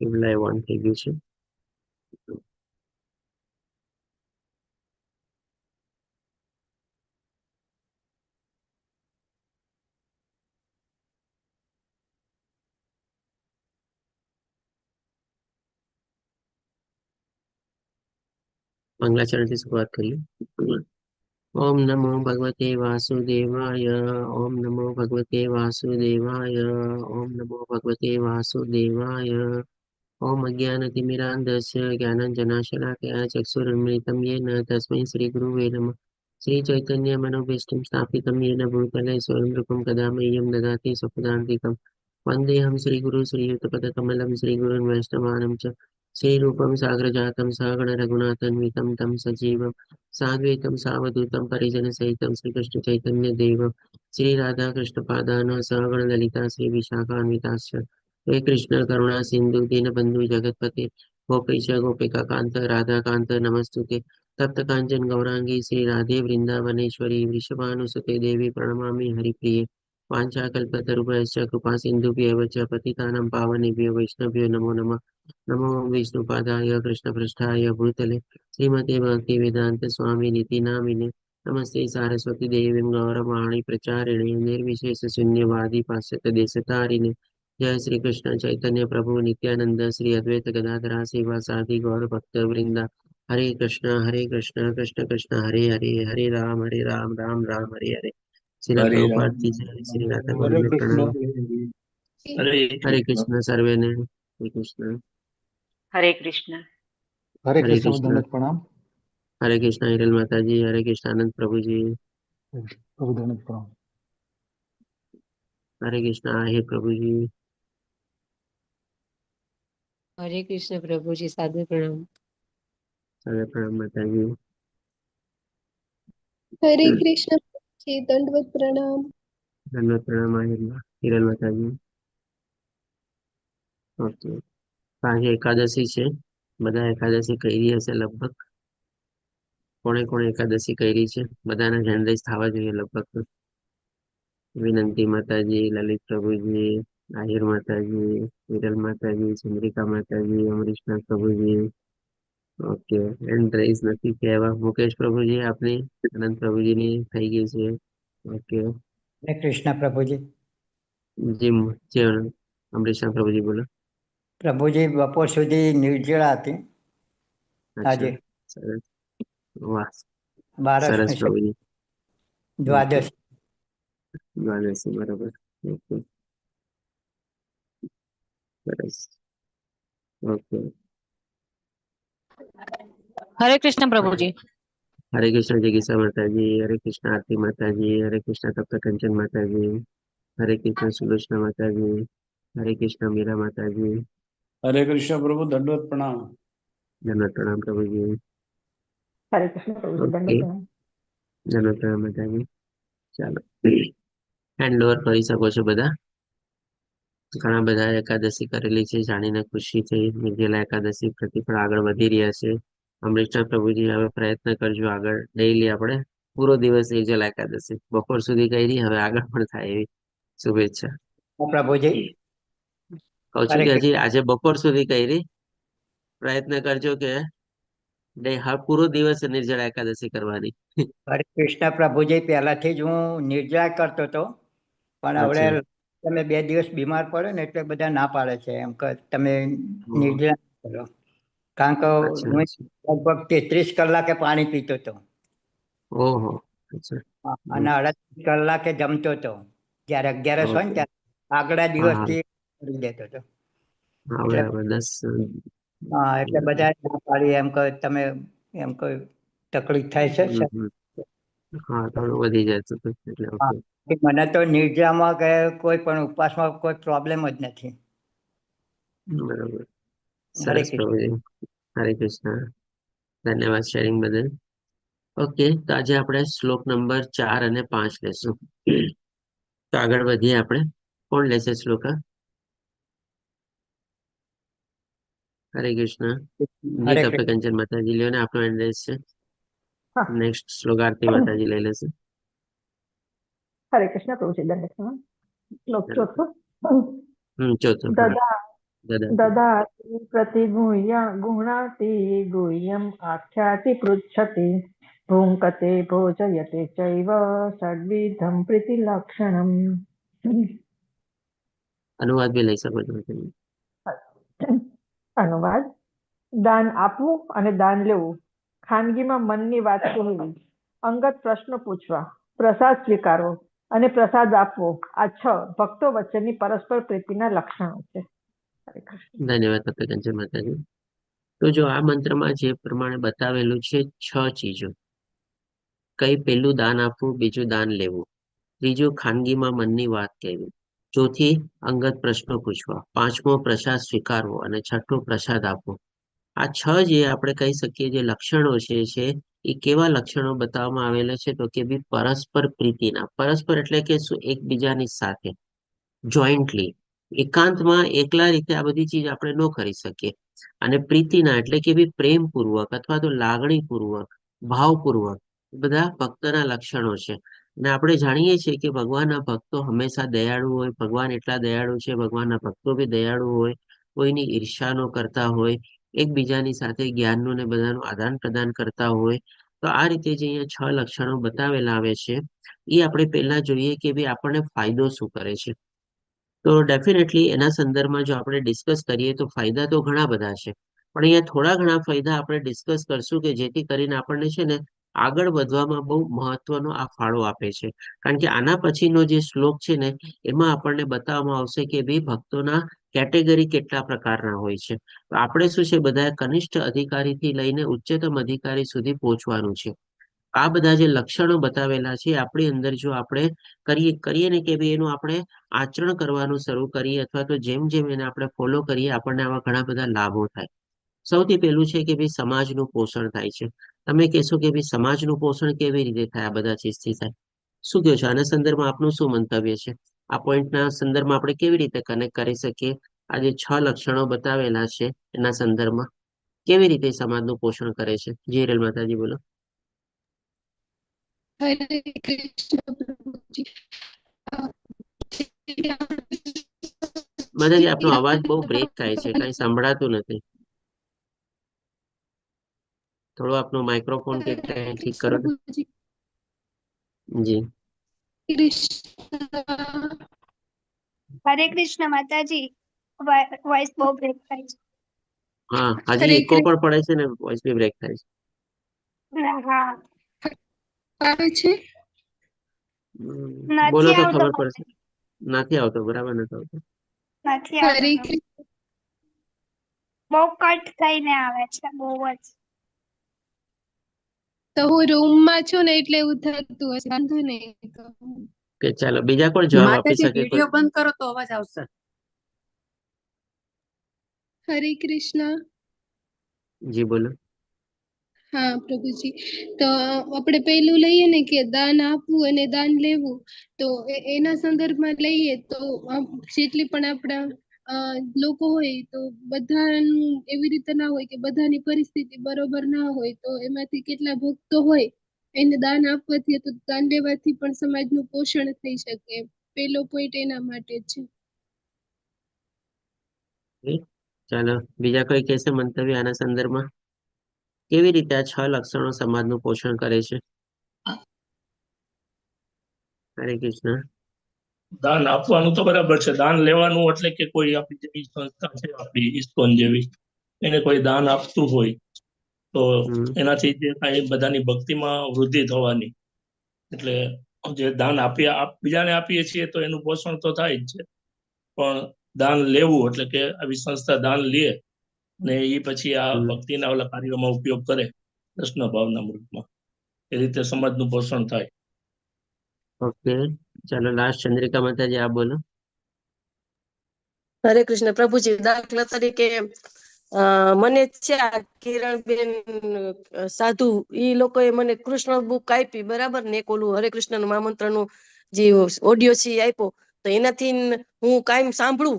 Live on થઈ ગયું છે. મંગલાચરણ થી શરૂઆત કરીએ. ઓમ નમો ભગવતે વાસુદેવાય. ઓમ નમો ભગવતે વાસુદેવાય. ઓમ નમો ભગવતે વાસુદેવાય. ઓમ અજ્ઞાનતિમિરાન્ધસ્ય જ્ઞાનાંજનાશલાકયા ચક્ષુરુન્મિલિतं येन તસ્मै શ્રીગુરુવે નમઃ. श्रीचैतन्यमनोभीष्टं स्थापितं येन भूतले स्वयं रूपं कदा मह्यं ददाति स्वपदान्तिकं. वन्देऽहं श्रीगुरु श्रीयुतपदकमलं श्रीगुरुन् वैष्णवानं च. श्रीरूपं साग्रजातं सहगण रघुनाथान्वितं तं सजीवं साद्वैतं सावधूतं परिजनसहितं श्रीकृष्णचैतन्यदेवं श्रीराधाकृष्णपादान् सहगण ललिता श्रीविशाखान्विताश्च. हे कृष्ण करुणा सिंधु दीनबंधु जगतपते गोपेश गोपिका कांत राधा कांत नमस्तुते. तप्त कांचन गौरांगी श्री राधे वृंदावनेश्वरी वृषभानुसुते देवी प्रणमामि हरिप्रिये. वाञ्छाकल्पतरुभ्यश्च कृपा सिन्धुभ्येव च पतितानां पावनेभ्यो वैष्णवेभ्यो नमो नमः. नमो विष्णुपादाय कृष्णपृष्ठाय भूतले श्रीमते भक्तिवेदान्त स्वामिनिति नामिने. नमस्ते सारस्वती देवीं गौरवाणी प्रचारिणे निर्विशेष शून्यवादी पाश्चात्य देशतारिणे. जय श्री कृष्ण चैतन्य प्रभु नित्यानंद श्री अद्वैत गदाधर श्रीवासादि गौर भक्त वृंदा. हरे कृष्ण कृष्ण कृष्ण हरे हरे, हरे राम राम राम हरे हरे. श्रील हरे राम प्रभुपाद की जय. श्री राधा हरे गोविंद कृष्ण प्रणाम. हरे हरे कृष्ण कृष्ण सर्वे ने. हरे कृष्ण. हरे कृष्ण। हरे हरे कृष्ण कृष्ण. दंडवत प्रणाम। हरे कृष्ण हिरल माता जी. हरे कृष्ण आनंद प्रभु जी. प्रभु दंडवत प्रणाम। हरे कृष्ण आहे प्रभु जी. हरे कृष्ण प्रभु जी, सादर प्रणाम। सर्वे प्रणाम माता जी. हरे कृष्ण जी, दंडवत प्रणाम। धन्यवाद प्रणाम आहे हिरल माता जी. ઓકે, આજે એકાદશી છે. બધા એકાદશી કરી હશે લગભગ. કોણે કોણે એકાદશી કરી છે બધાને હેન્ડ રેઝ થવા જોઈએ લગભગ. વિનંતી માતાજી, લલિત પ્રભુજી, આહિર માતાજી, વિરલ માતાજી, ચંદ્રિકા માતાજી, અમરીશનાથ પ્રભુજી. ઓકે, હેન્ડ રેઝ નથી કહેવા. મુકેશ પ્રભુજી આપની, અનંત પ્રભુજીની થઈ ગઈ છે. ઓકે, हरे कृष्ण प्रभु जी। જી જી અમરીશનાથ પ્રભુજી બોલો. प्रभु जी बपोर सुधी निर्जला थी અચ્છા, આજે સરસ. વાહ, 12 સરસ પ્રભુજી. द्वादश। દ્વાદશી બરાબર. ઓકે, સરસ. ઓકે, हरे कृष्ण प्रभु जी। हरे कृष्ण जगीसा माताजी. हरे कृष्ण आरती माताजी. हरे कृष्ण तप्त कंचन माताजी. हरे कृष्ण सुलोचना माताजी. हरे कृष्ण मीरा माताजी. हरे कृष्ण प्रभु दंडवत प्रणाम। धन्यवाद प्रणाम प्रभु जी. हरे कृष्ण प्रभु जी, ओके, दंडवत प्रणाम। धन्यवाद प्रणाम माताजी. ચાલો, હેન્ડ ઓવર કરી શકો છો બધા. ઘણા બધા એકાદશી કરેલી છે જાણીને ખુશી થઈ. નિર્જલા એકાદશી પ્રતિ પણ આગળ વધી રહ્યા છે. અમૃતસર પ્રભુજી હવે પ્રયત્ન કરજો આગળ ડેઈલી આપણે પૂરો દિવસ નિર્જલા એકાદશી બપોર સુધી કરી, હવે આગળ પણ થાય એવી શુભેચ્છા. प्रभु जी કહું છું કે હજી આજે બપોર સુધી કરી પ્રયત્ન કરજો કે પૂરો દિવસ નિર્જળા એકાદશી કરવાની. हरे कृष्ण प्रभु जी। પહેલાથી જ હું નિર્જળા કરતો હતો, પણ હવે અચ્છા, તમે 2 દિવસ બીમાર પડો ને એટલે બધા ના પાડે છે એમ કે તમે નિર્જળા કરો. કારણ કે અચ્છા, હું અચ્છા. લગભગ 33 કલાકે પાણી પીતો હતો ઓહો, અચ્છા. અને 38 કલાકે જમતો હતો. જ્યારે 11 હોય ને ઓકે, ત્યારે આગલા હા દિવસથી કરી દેતો હતો. હા, એટલે બરાબર. 10 એટલે બધા ના પાડી એમ કે તમે એમ કોઈ તકલીફ થાય છે. હા, થોડું વધી જાય તો એટલે હા, ઓકે. મને તો નિર્જરામાં કે કોઈ પણ ઉપવાસમાં કોઈ પ્રોબ્લેમ જ નથી. બરાબર, હરે સરસ કૃષ્ણ. પ્રભુજી. હરે કૃષ્ણ. ધન્યવાદ શેરિંગ બદલ. ઓકે, તો આજે આપણે શ્લોક નંબર 4 અને 5 લેશું. તો આગળ વધીએ આપણે. કોણ લેશે શ્લોક? હરે કૃષ્ણ. જી હરે તપે કૃષ્ણ. કંચન માતાજી લ્યો ને આપણો એડ્રેસ છે. हाँ, નેક્સ્ટ શ્લોક આરતી માતાજી લઈ લેશે. हरे कृष्ण प्रभु जी, दंडवत प्रणाम। श्लोक चौथा। ચોથો. હા. ददा ददाति प्रतिगुह्य गुणाति गुह्यम् आख्याति पृच्छति भुङ्क्ते भोजयते चैव षड्विधं प्रीतिलक्षणम्। अनुवाद भी લઈ શકો છો તમે. અનુવાદ: દાન આપવું અને દાન લેવું, ખાનગીમાં મનની વાત કહેવી, અંગત પ્રશ્નો પૂછવા, પ્રસાદ સ્વીકારવો અને પ્રસાદ આપવો, આ 6 ભક્તો વચ્ચેની પરસ્પર પ્રીતિના લક્ષણો છે. હરે કૃષ્ણ. ધન્યવાદ તત્વજ્ઞ માતાજી. તો જો આ મંત્રમાં જે પ્રમાણે બતાવેલું છે 6 ચીજો, કઈ પહેલું દાન આપવું, બીજું દાન લેવું, ત્રીજું ખાનગીમાં મનની વાત કહેવી, ચોથી અંગત પ્રશ્નો પૂછવા, પાંચમો પ્રસાદ સ્વીકારવો અને છઠ્ઠો પ્રસાદ આપવો. આ 6 જે આપણે કહી શકીએ જે લક્ષણો છે એ કેવા લક્ષણો બતાવવામાં આવેલા છે? તો કે બી પરસ્પર પ્રીતિના. પરસ્પર એટલે કે શું? એકબીજાની સાથે, જોઈન્ટલી, એકાંતમાં એકલા રીતે આ બધી ચીજ આપણે ન કરી શકીએ. અને પ્રીતિના એટલે કે બી પ્રેમપૂર્વક અથવા તો લાગણીપૂર્વક, ભાવપૂર્વક, બધા ભક્તના લક્ષણો છે. અને આપણે જાણીએ છીએ કે ભગવાનના ભક્તો હંમેશા દયાળુ હોય. ભગવાન એટલા દયાળુ છે, ભગવાનના ભક્તો બી દયાળુ હોય, કોઈની ઈર્ષ્યા ન કરતા હોય, એકબીજાની સાથે જ્ઞાનનું ને બધાનું આદાન પ્રદાન કરતા હોય. તો આ રીતે જે અહીંયા 6 લક્ષણો બતાવેલા આવે છે એ આપણે પહેલા જોઈએ કે ભાઈ આપણને ફાયદો શું કરે છે. તો ડેફિનેટલી એના સંદર્ભમાં જો આપણે ડિસ્કસ કરીએ તો ફાયદા તો ઘણા બધા છે, પણ અહીંયા થોડા ઘણા ફાયદા આપણે ડિસ્કસ કરશું કે જેથી કરીને આપણને છે ને આગળ વધવામાં બહુ મહત્વનો આ ફાળો આપે છે. કારણ કે આના પછીનો જે શ્લોક છે ને એમાં આપણને બતાવવામાં આવશે કે ભાઈ ભક્તોના કેટેગરી કેટલા પ્રકારના હોય છે. તો આપણે શું છે, બધા કનિષ્ઠ અધિકારીથી લઈને ઉચ્ચતમ અધિકારી સુધી પહોંચવાનું છે. આ બધા જે લક્ષણો બતાવેલા છે આપણી અંદર જો આપણે કરીએ ને કે ભાઈ એનું આપણે આચરણ કરવાનું શરૂ કરીએ અથવા તો જેમ જેમ એને આપણે ફોલો કરીએ આપણને આવા ઘણા બધા લાભો થાય. સૌથી પહેલું છે કે ભાઈ સમાજનું પોષણ થાય છે. તમે કહેશો કે ભાઈ સમાજનું પોષણ કેવી રીતે થાય? આ બધા ચીજથી થાય. શું કહો છો આના સંદર્ભમાં? આપનું શું મંતવ્ય છે? આ પોઈન્ટના સંદર્ભમાં આપણે કેવી રીતે કનેક્ટ કરી શકીએ? આ જે 6 લક્ષણો બતાવેલા છે એના સંદર્ભમાં કેવી રીતે સમાજનું પોષણ કરે છે? જીરેલ માતાજી બોલો. હરે કૃષ્ણ પ્રભુજી. માતાજી આપનો અવાજ બહુ બ્રેક થાય છે, કઈ સંભળાતું નથી. થોડો આપનો માઇક્રોફોન કે કઈ ઠીક કરો ને. જી. હરે કૃષ્ણ માતાજી, વોઇસ બહુ બ્રેક થાય છે. હા, હજી હરે ઇકો પણ પડે છે ને વોઇસ બી બ્રેક થાય છે. હા, આવે છે? બોલો નથી તો આવતો. ખબર પડશે. નથી આવતો, બરાબર નથી આવતો. નથી હરે આવતો. કૃષ્ણ. બહુ કટ થઈને આવે છે, બહુ જ. તો હું રૂમમાં છું ને એટલે એવું થતું હશે, વાંધો નહીં. કે ચાલો બીજા કોણ જવાબ આપી માતાજી શકે? વિડીયો બંધ કરો તો અવાજ આવશે. હરે કૃષ્ણ. જી બોલો. હા પ્રભુજી, તો આપણે પહેલું લઈએ ને કે દાન આપવું અને દાન લેવું. તો એના સંદર્ભમાં લઈએ તો જેટલી પણ આપણા લોકો હોય તો બધાનું એવી રીતે ના હોય કે બધાની પરિસ્થિતિ બરોબર ના હોય. તો એમાંથી કેટલા ભક્તો હોય એને દાન આપવાથી તો દાન લેવાથી પણ સમાજનું પોષણ થઈ શકે. પેલો પોઈન્ટ એના માટે છે. ચાલો બીજા કોઈ કહેશે મંતવ્ય આના સંદર્ભમાં? કેવી રીતે આ 6 લક્ષણો સમાજનું પોષણ કરે છે? હરે કૃષ્ણ. દાન આપવાનું તો બરાબર છે, દાન લેવાનું એટલે કે કોઈ આપણી જેવી સંસ્થા છે, આપણી ઇસ્કોન જેવી, એને કોઈ દાન આપતું હોય તો એનાથી જે કાંઈ બધાની ભક્તિમાં વૃદ્ધિ થવાની. એટલે જે દાન બીજાને આપીએ છીએ તો એનું પોષણ તો થાય જ છે, પણ દાન લેવું એટલે કે આવી સંસ્થા દાન લે ને એ પછી આ ભક્તિના ઓલા કાર્યોમાં ઉપયોગ કરે કૃષ્ણ ભાવના મૃતમાં, એ રીતે સમાજનું પોષણ થાય. ઓકે, ચાલો લાસ્ટ ચંદ્રિકા માતાજી આપ બોલો. હરે કૃષ્ણ પ્રભુજી, દાખલા તરીકે મને છે આ કિરણબેન સાધુ ઈ લોકોએ મને કૃષ્ણ બુક આપી, બરાબર ને, એક ઓલું હરે કૃષ્ણ નું મહામંત્ર નું જે ઓડિયો છે એ આપ્યો, તો એનાથી હું કાયમ સાંભળું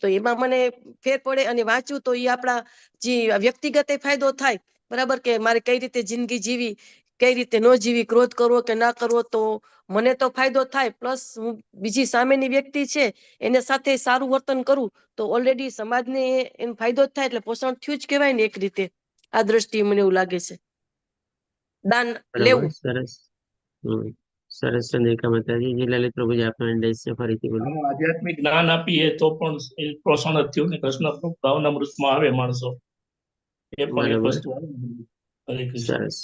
તો એમાં મને ફેર પડે અને વાંચું તો એ આપણા જે વ્યક્તિગત ફાયદો થાય, બરાબર, કે મારે કઈ રીતે જિંદગી જીવી, કઈ રીતે ન જીવી, ક્રોધ કરવો કે ના કરવો, તો મને તો ફાયદો થાય, પ્લસ હું બીજી સામેની વ્યક્તિ છે એને સાથે સારું વર્તન કરું તો ઓલરેડી સમાજને એનો ફાયદો જ થાય, એટલે પોષણ થયું જ કહેવાય ને એક રીતે. આ દ્રષ્ટિએ મને એવું લાગે છે. દાન બરાબર, લેવું. સરસ. સરસ ચંદ્રિકા માતાજી. જી લલિત પ્રભુજી, આપનો એન્ડેસ છે, ફરીથી બોલો. આનું આધ્યાત્મિક જ્ઞાન આપીએ તો પણ એ પોષણ જ થયું ને. કૃષ્ણ ભાવનામૃતમાં આવે માણસો, એ પણ એક બરાબર, વસ્તુ આવે. હરે કૃષ્ણ. સરસ.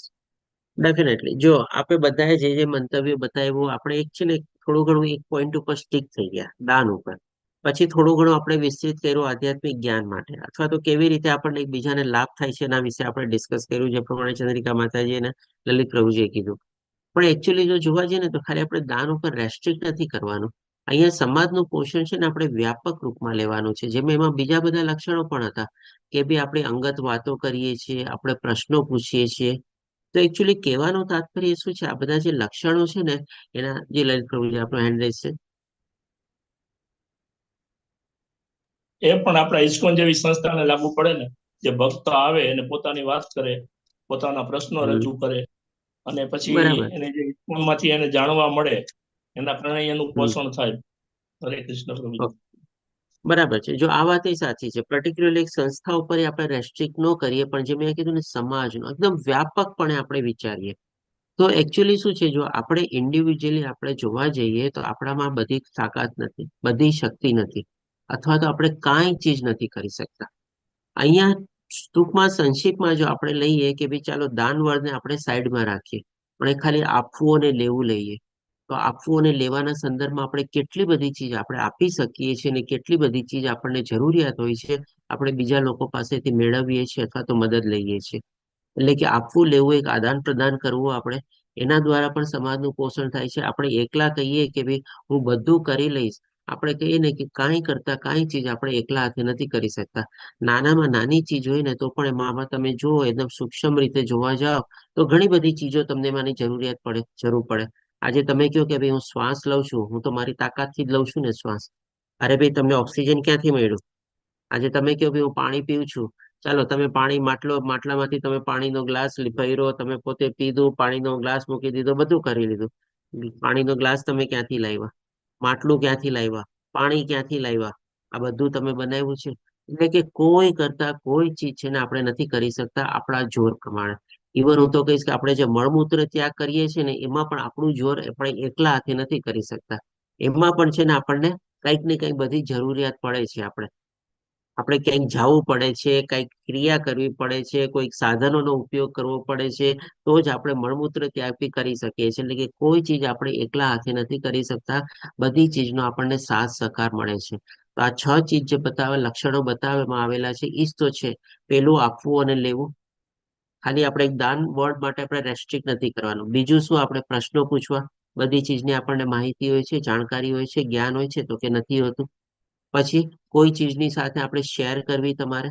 ડેફિનેટલી. જો આપણે બધાએ જે મંતવ્ય બતાવ્યું, આપણે એક છે ને થોડું ઘણું એક પોઈન્ટ ઉપર સ્ટીક થઈ ગયા, દાન ઉપર. પછી થોડું ઘણું આપણે વિસ્તૃત કર્યું આધ્યાત્મિક જ્ઞાન માટે, અથવા તો કેવી રીતે આપણને એકબીજાને લાભ થાય છે એના વિશે આપણે ડિસ્કસ કર્યું, જે પ્રમાણે ચંદ્રિકા માતાજી અને લલિત પ્રભુજીએ કીધું. પણ એકચ્યુઅલી જો જોવા જઈએ ને તો ખાલી આપણે દાન ઉપર રેસ્ટ્રિક્ટ નથી કરવાનું. અહીંયા સમાજનું પોષણ છે ને આપણે વ્યાપક રૂપમાં લેવાનું છે, જેમાં એમાં બીજા બધા લક્ષણો પણ હતા કે ભાઈ આપણે અંગત વાતો કરીએ છીએ, આપણે પ્રશ્નો પૂછીએ છીએ. તો એકચ્યુઅલી કહેવાનું તાત્પર્ય શું છે, આ બધા જે લક્ષણો છે ને એના, જે લલિત પ્રભુજી આપણો હેન્ડ રેઝ છે. એ પણ આપણા ઇસ્કોન જેવી સંસ્થાને લાગુ પડે ને, જે ભક્તો આવે અને પોતાની વાત કરે, પોતાના પ્રશ્નો રજૂ કરે, અને પછી બરાબર, એને જે ઇસ્કોન માંથી એને જાણવા મળે, એના કારણે એનું હમ, પોષણ થાય. હરે કૃષ્ણ પ્રભુજી. બરાબર છે. જો આ વાત એ સાચી છે, પર્ટિક્યુલરલી એક સંસ્થા ઉપર આપણે રેસ્ટ્રિક્ટ ન કરીએ, પણ જે મેં કીધું ને સમાજનો એકદમ વ્યાપકપણે આપણે વિચારીએ, તો એકચ્યુઅલી શું છે, જો આપણે ઇન્ડિવિજ્યુઅલી આપણે જોવા જઈએ તો આપણામાં બધી તાકાત નથી, બધી શક્તિ નથી, અથવા તો આપણે કાંઈ ચીજ નથી કરી શકતા. અહીંયા ટૂંકમાં સંક્ષિપ્તમાં જો આપણે લઈએ કે ભાઈ ચાલો દાન વળને આપણે સાઈડમાં રાખીએ, પણ એ ખાલી આપવું અને લેવું લઈએ, તો આપવું અને લેવાના સંદર્ભમાં આપણે કેટલી બધી ચીજ આપણે આપી શકીએ છીએ અને કેટલી બધી ચીજ આપણને જરૂરિયાત હોય છે, આપણે બીજા લોકો પાસેથી મેળવીએ છીએ અથવા તો મદદ લઈએ છીએ. એટલે કે આપવું લેવું, એક આદાન પ્રદાન કરવું, આપણે એના દ્વારા પણ સમાજનું પોષણ થાય છે. આપણે એકલા કહીએ કે ભાઈ હું બધું કરી લઈશ, આપણે કહીએ ને કે કાંઈ કરતા કાંઈ ચીજ આપણે એકલા હાથે નથી કરી શકતા. નાનામાં નાની ચીજ હોય ને તો પણ એમાં તમે જુઓ, એકદમ સૂક્ષ્મ રીતે જોવા જાઓ તો ઘણી બધી ચીજો તમને એમાંની જરૂર પડે. આજે તમે કહો કે ભાઈ હું શ્વાસ લઉં છું, હું તો મારી તાકાતથી જ લઉં છું ને શ્વાસ. અરે ભાઈ, તમને ઓક્સિજન ક્યાંથી મળ્યું? આજે તમે કહો ભાઈ હું પાણી પીઉં છું, ચાલો તમે પાણી માટલામાંથી તમે પાણીનો ગ્લાસ ભર્યો, તમે પોતે પીધું, પાણીનો ગ્લાસ મૂકી દીધો, બધું કરી લીધું. પાણીનો ગ્લાસ તમે ક્યાંથી લાવ્યા? માટલું ક્યાંથી લાવ્યા? પાણી ક્યાંથી લાવ્યા? આ બધું તમે બનાવ્યું છે. એટલે કે કોઈ કરતા કોઈ ચીજ છે ને આપણે નથી કરી શકતા આપણા જોર પ્રમાણે. ઇવન હું તો કહીશ કે આપણે જે મળમૂત્ર ત્યાગ કરીએ છીએ ને એમાં પણ આપણું જોર આપણે એકલા હાથે નથી કરી શકતા. એમાં પણ છે ને આપણને કંઈક ને કંઈક બધી જરૂરિયાત પડે છે. આપણે ક્યાંક જવું પડે છે, કંઈક ક્રિયા કરવી પડે છે, કોઈક સાધનોનો ઉપયોગ કરવો પડે છે, તો જ આપણે મળમૂત્ર ત્યાગ બી કરી શકીએ છીએ. એટલે કે કોઈ ચીજ આપણે એકલા હાથે નથી કરી શકતા, બધી ચીજનો આપણને સાથ સહકાર મળે છે. તો આ 6 ચીજ જે લક્ષણો બતાવવામાં આવેલા છે, ઈ જ તો છે. પેલું આપવું અને લેવું. ખાલી આપણે એક દાન વર્ડ માટે આપણે રેસ્ટ્રિક્ટ નથી કરવાનું. બીજું શું? આપણે પ્રશ્નો પૂછવા, બધી ચીજની આપણને માહિતી હોય છે, જાણકારી હોય છે, જ્ઞાન હોય છે, તો કે નથી હોતું. પછી કોઈ ચીજની સાથે આપણે શેર કરવી તમારે.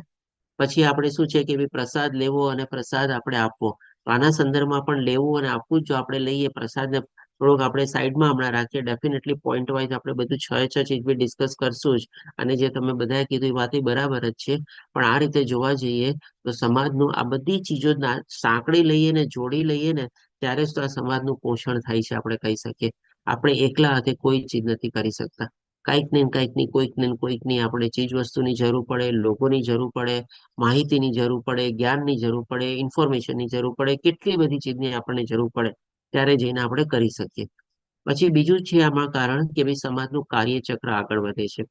પછી આપણે શું છે કે ભાઈ પ્રસાદ લેવો અને પ્રસાદ આપણે આપવો. તો આના સંદર્ભમાં પણ લેવું અને આપવું જ, જો આપણે લઈએ પ્રસાદને થોડોક આપણે સાઈડમાં હમણાં રાખીએ, ડેફિનેટલી પોઈન્ટ વાઇઝ આપણે બધું 6 ચીજ બી ડિસ્કસ કરશું જ. અને જે તમે બધાએ કીધું એ વાત બરાબર જ છે. પણ આ રીતે જોવા જઈએ તો સમાજનું આ બધી ચીજો સાંકળી લઈએ ને જોડી લઈએ ને, ત્યારે જ તો આ સમાજનું પોષણ થાય છે, આપણે કહી શકીએ. આપણે એકલા હાથે કોઈ ચીજ નથી કરી શકતા. કોઈક ને કોઈકની આપણે ચીજ વસ્તુની જરૂર પડે, લોકોની જરૂર પડે, માહિતીની જરૂર પડે, જ્ઞાનની જરૂર પડે, ઇન્ફોર્મેશનની જરૂર પડે, કેટલી બધી ચીજની આપણને જરૂર પડે, ત્યારે જઈને આપણે કરી શકીએ. પછી બીજું છે આમાં કારણ કે ભાઈ સમાજનું કાર્યચક્ર આગળ વધે છે.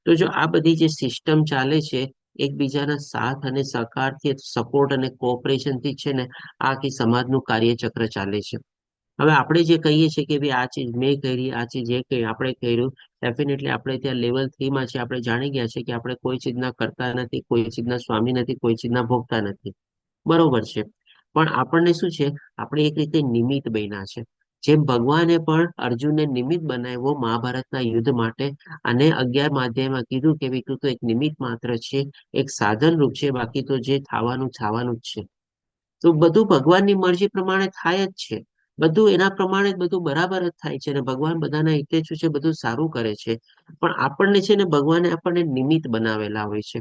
તો જો આ બધી જે સિસ્ટમ ચાલે છે, એકબીજાના સાથ અને સહકારથી, સપોર્ટ અને કોઓપરેશનથી છે ને, આ આખી સમાજનું કાર્યચક્ર ચાલે છે. હવે આપણે જે કહીએ છીએ કે ભાઈ આ ચીજ મેં કરી, આ ચીજ આપણે કર્યું, ડેફિનેટલી આપણે ત્યાં લેવલ 3 માં છે. આપણે જાણી ગયા છે કે આપણે કોઈ ચીજના કરતા નથી, કોઈ ચીજના સ્વામી નથી, કોઈ ચીજના ભોગતા નથી. બરોબર છે. પણ આપણને શું છે, આપણે એક રીતે નિમિત્ત બન્યા છે. જેમ ભગવાને પણ અર્જુનને નિમિત્ત બનાવ્યો મહાભારતના યુદ્ધ માટે, અને 11મા અધ્યાયમાં કીધું કે ભાઈ તું તો એક નિમિત્ત માત્ર છે, એક સાધન રૂપ છે, બાકી તો જે થવાનું થવાનું જ છે. તો બધું ભગવાનની મરજી પ્રમાણે થાય જ છે. બધું એના પ્રમાણે જ બધું બરાબર જ થાય છે. અને ભગવાન બધાના હિતે છે, બધું સારું કરે છે. પણ આપણને છે ને ભગવાને આપણને નિમિત્ત બનાવેલા હોય છે.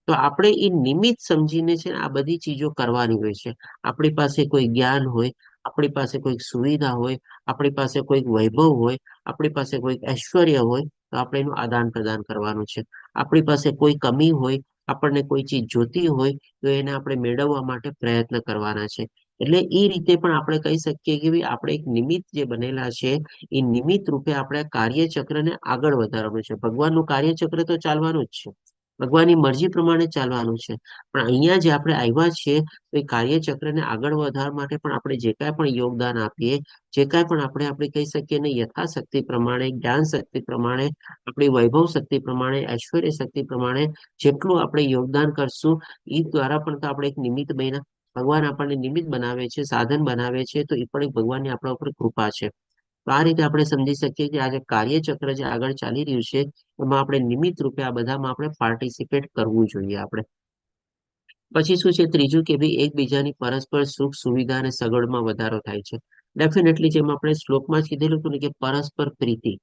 તો આપણે એ નિમિત્ત સમજીને છે ને આ બધી ચીજો કરવાની હોય છે. આપણી પાસે કોઈ જ્ઞાન હોય, આપણી પાસે કોઈક સુવિધા હોય, આપણી પાસે કોઈક વૈભવ હોય, આપણી પાસે કોઈક ઐશ્વર્ય હોય, તો આપણે એનું આદાન પ્રદાન કરવાનું છે. આપણી પાસે કોઈ કમી હોય, આપણને કોઈ ચીજ જોતી હોય, તો એને આપણે મેળવવા માટે પ્રયત્ન કરવાના છે. એટલે એ રીતે પણ આપણે કહી શકીએ કે ભાઈ આપણે એક નિમિત્ત જે બનેલા છે, એ નિમિત્ત રૂપે આપણે કાર્યચક્રને આગળ વધારવાનું છે. ભગવાનનું કાર્યચક્ર તો ચાલવાનું જ છે, ભગવાનની મરજી પ્રમાણે ચાલવાનું છે. પણ અહીંયા જે આપણે આવ્યા છીએ, તો એ કાર્યચક્રને આગળ વધારવા માટે પણ આપણે જે કાંઈ પણ યોગદાન આપીએ, જે કાંઈ પણ આપણે કહી શકીએ ને યથાશક્તિ પ્રમાણે, જ્ઞાન શક્તિ પ્રમાણે, આપણી વૈભવ શક્તિ પ્રમાણે, ઐશ્વર્ય શક્તિ પ્રમાણે જેટલું આપણે યોગદાન કરશું, એ દ્વારા પણ તો આપણે એક નિમિત્ત બન્યા. ભગવાન આપણને નિમિત્ત બનાવે છે, સાધન બનાવે છે, તો એ પણ એક ભગવાનની આપણા ઉપર કૃપા છે. તો આ રીતે આપણે સમજી શકીએ કે આ જે કાર્યચક્ર જે આગળ ચાલી રહ્યું છે, એમાં આપણે નિમિત્ત રૂપે આ બધામાં આપણે પાર્ટિસિપેટ કરવું જોઈએ આપણે. પછી શું છે ત્રીજું કે ભાઈ એકબીજાની પરસ્પર સુખ સુવિધા અને સગવડમાં વધારો થાય છે. ડેફિનેટલી જેમ આપણે શ્લોકમાં જ કીધેલું હતું ને કે પરસ્પર પ્રીતિ.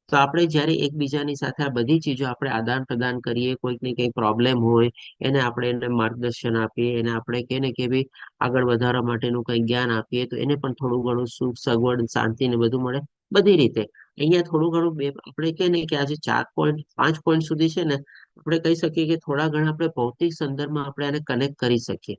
તો આપણે જ્યારે એકબીજાની સાથે આ બધી ચીજો આપણે આદાન પ્રદાન કરીએ, કોઈકને કંઈ પ્રોબ્લેમ હોય, એને આપણે એને માર્ગદર્શન આપીએ, એને આપણે કહે ને કે ભાઈ આગળ વધારવા માટેનું કંઈ જ્ઞાન આપીએ, તો એને પણ થોડું ઘણું સુખ સગવડ શાંતિ ને બધું મળે બધી રીતે. અહીંયા થોડું ઘણું આપણે કહે ને કે આજે 4 પોઈન્ટ 5 પોઈન્ટ સુધી છે ને, આપણે કહી શકીએ કે થોડા ઘણા આપણે ભૌતિક સંદર્ભમાં આપણે આને કનેક્ટ કરી શકીએ.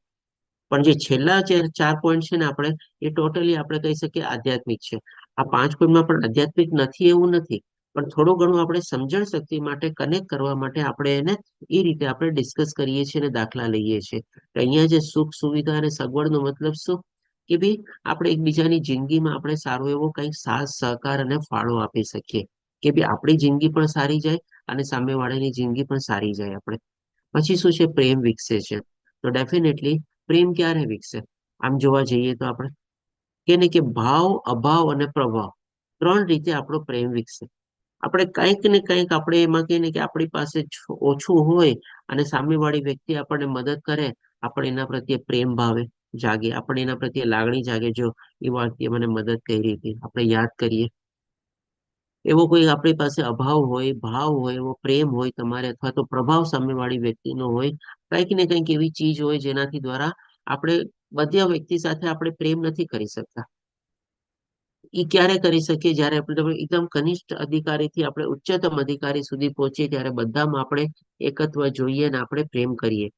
પણ જે છેલ્લા 4 પોઈન્ટ છે ને આપણે, એ ટોટલી આપણે કહી શકીએ આધ્યાત્મિક છે. આ 5 પોઈન્ટમાં પણ આધ્યાત્મિક નથી એવું નથી, પણ થોડું ઘણું આપણે સમજણ શક્તિ માટે કનેક્ટ કરવા માટે આપણે એને એ રીતે આપણે ડિસ્કસ કરીએ છીએ અને દાખલા લઈએ છીએ. તો અહીંયા જે સુખ સુવિધા અને સગવડનો મતલબ શું કે ભાઈ આપણે એકબીજાની જિંદગીમાં આપણે સારો એવો કંઈક સાથ સહકાર અને ફાળો આપી શકીએ, કે ભાઈ આપણી જિંદગી પણ સારી જાય અને સામેવાળાની જિંદગી પણ સારી જાય આપણે. પછી શું છે પ્રેમ વિકસે છે. તો ડેફિનેટલી પ્રેમ ક્યારે વિકસે? આમ જોવા જઈએ તો આપણે કે ને કે ભાવ, અભાવ અને પ્રભાવ 3 રીતે આપણો પ્રેમ વિકસે. આપણે કંઈક ને કંઈક આપણે એમાં કહીએ ને કે આપણી પાસે ઓછું હોય અને સામેવાળી વ્યક્તિ આપણને મદદ કરે, આપણે એના પ્રત્યે પ્રેમ ભાવે જાગે, આપણે એના પ્રત્યે લાગણી જાગે, જો એ વ્યક્તિએ મને મદદ કરી હતી, આપણે યાદ કરીએ. એવો કોઈ આપણી પાસે અભાવ હોય, ભાવ હોય, એવો પ્રેમ હોય તમારે, અથવા તો પ્રભાવ સામેવાળી વ્યક્તિનો હોય, કંઈક ને કંઈક એવી ચીજ હોય જેનાથી દ્વારા આપણે બધા વ્યક્તિ સાથે આપણે પ્રેમ નથી કરી શકતા. એ ક્યારે કરી શકીએ? જ્યારે આપણે એકદમ કનિષ્ઠ અધિકારીથી આપણે ઉચ્ચતમ અધિકારી સુધી પહોંચીએ, ત્યારે બધામાં આપણે એકત્વ જોઈએ ને આપણે પ્રેમ કરીએ.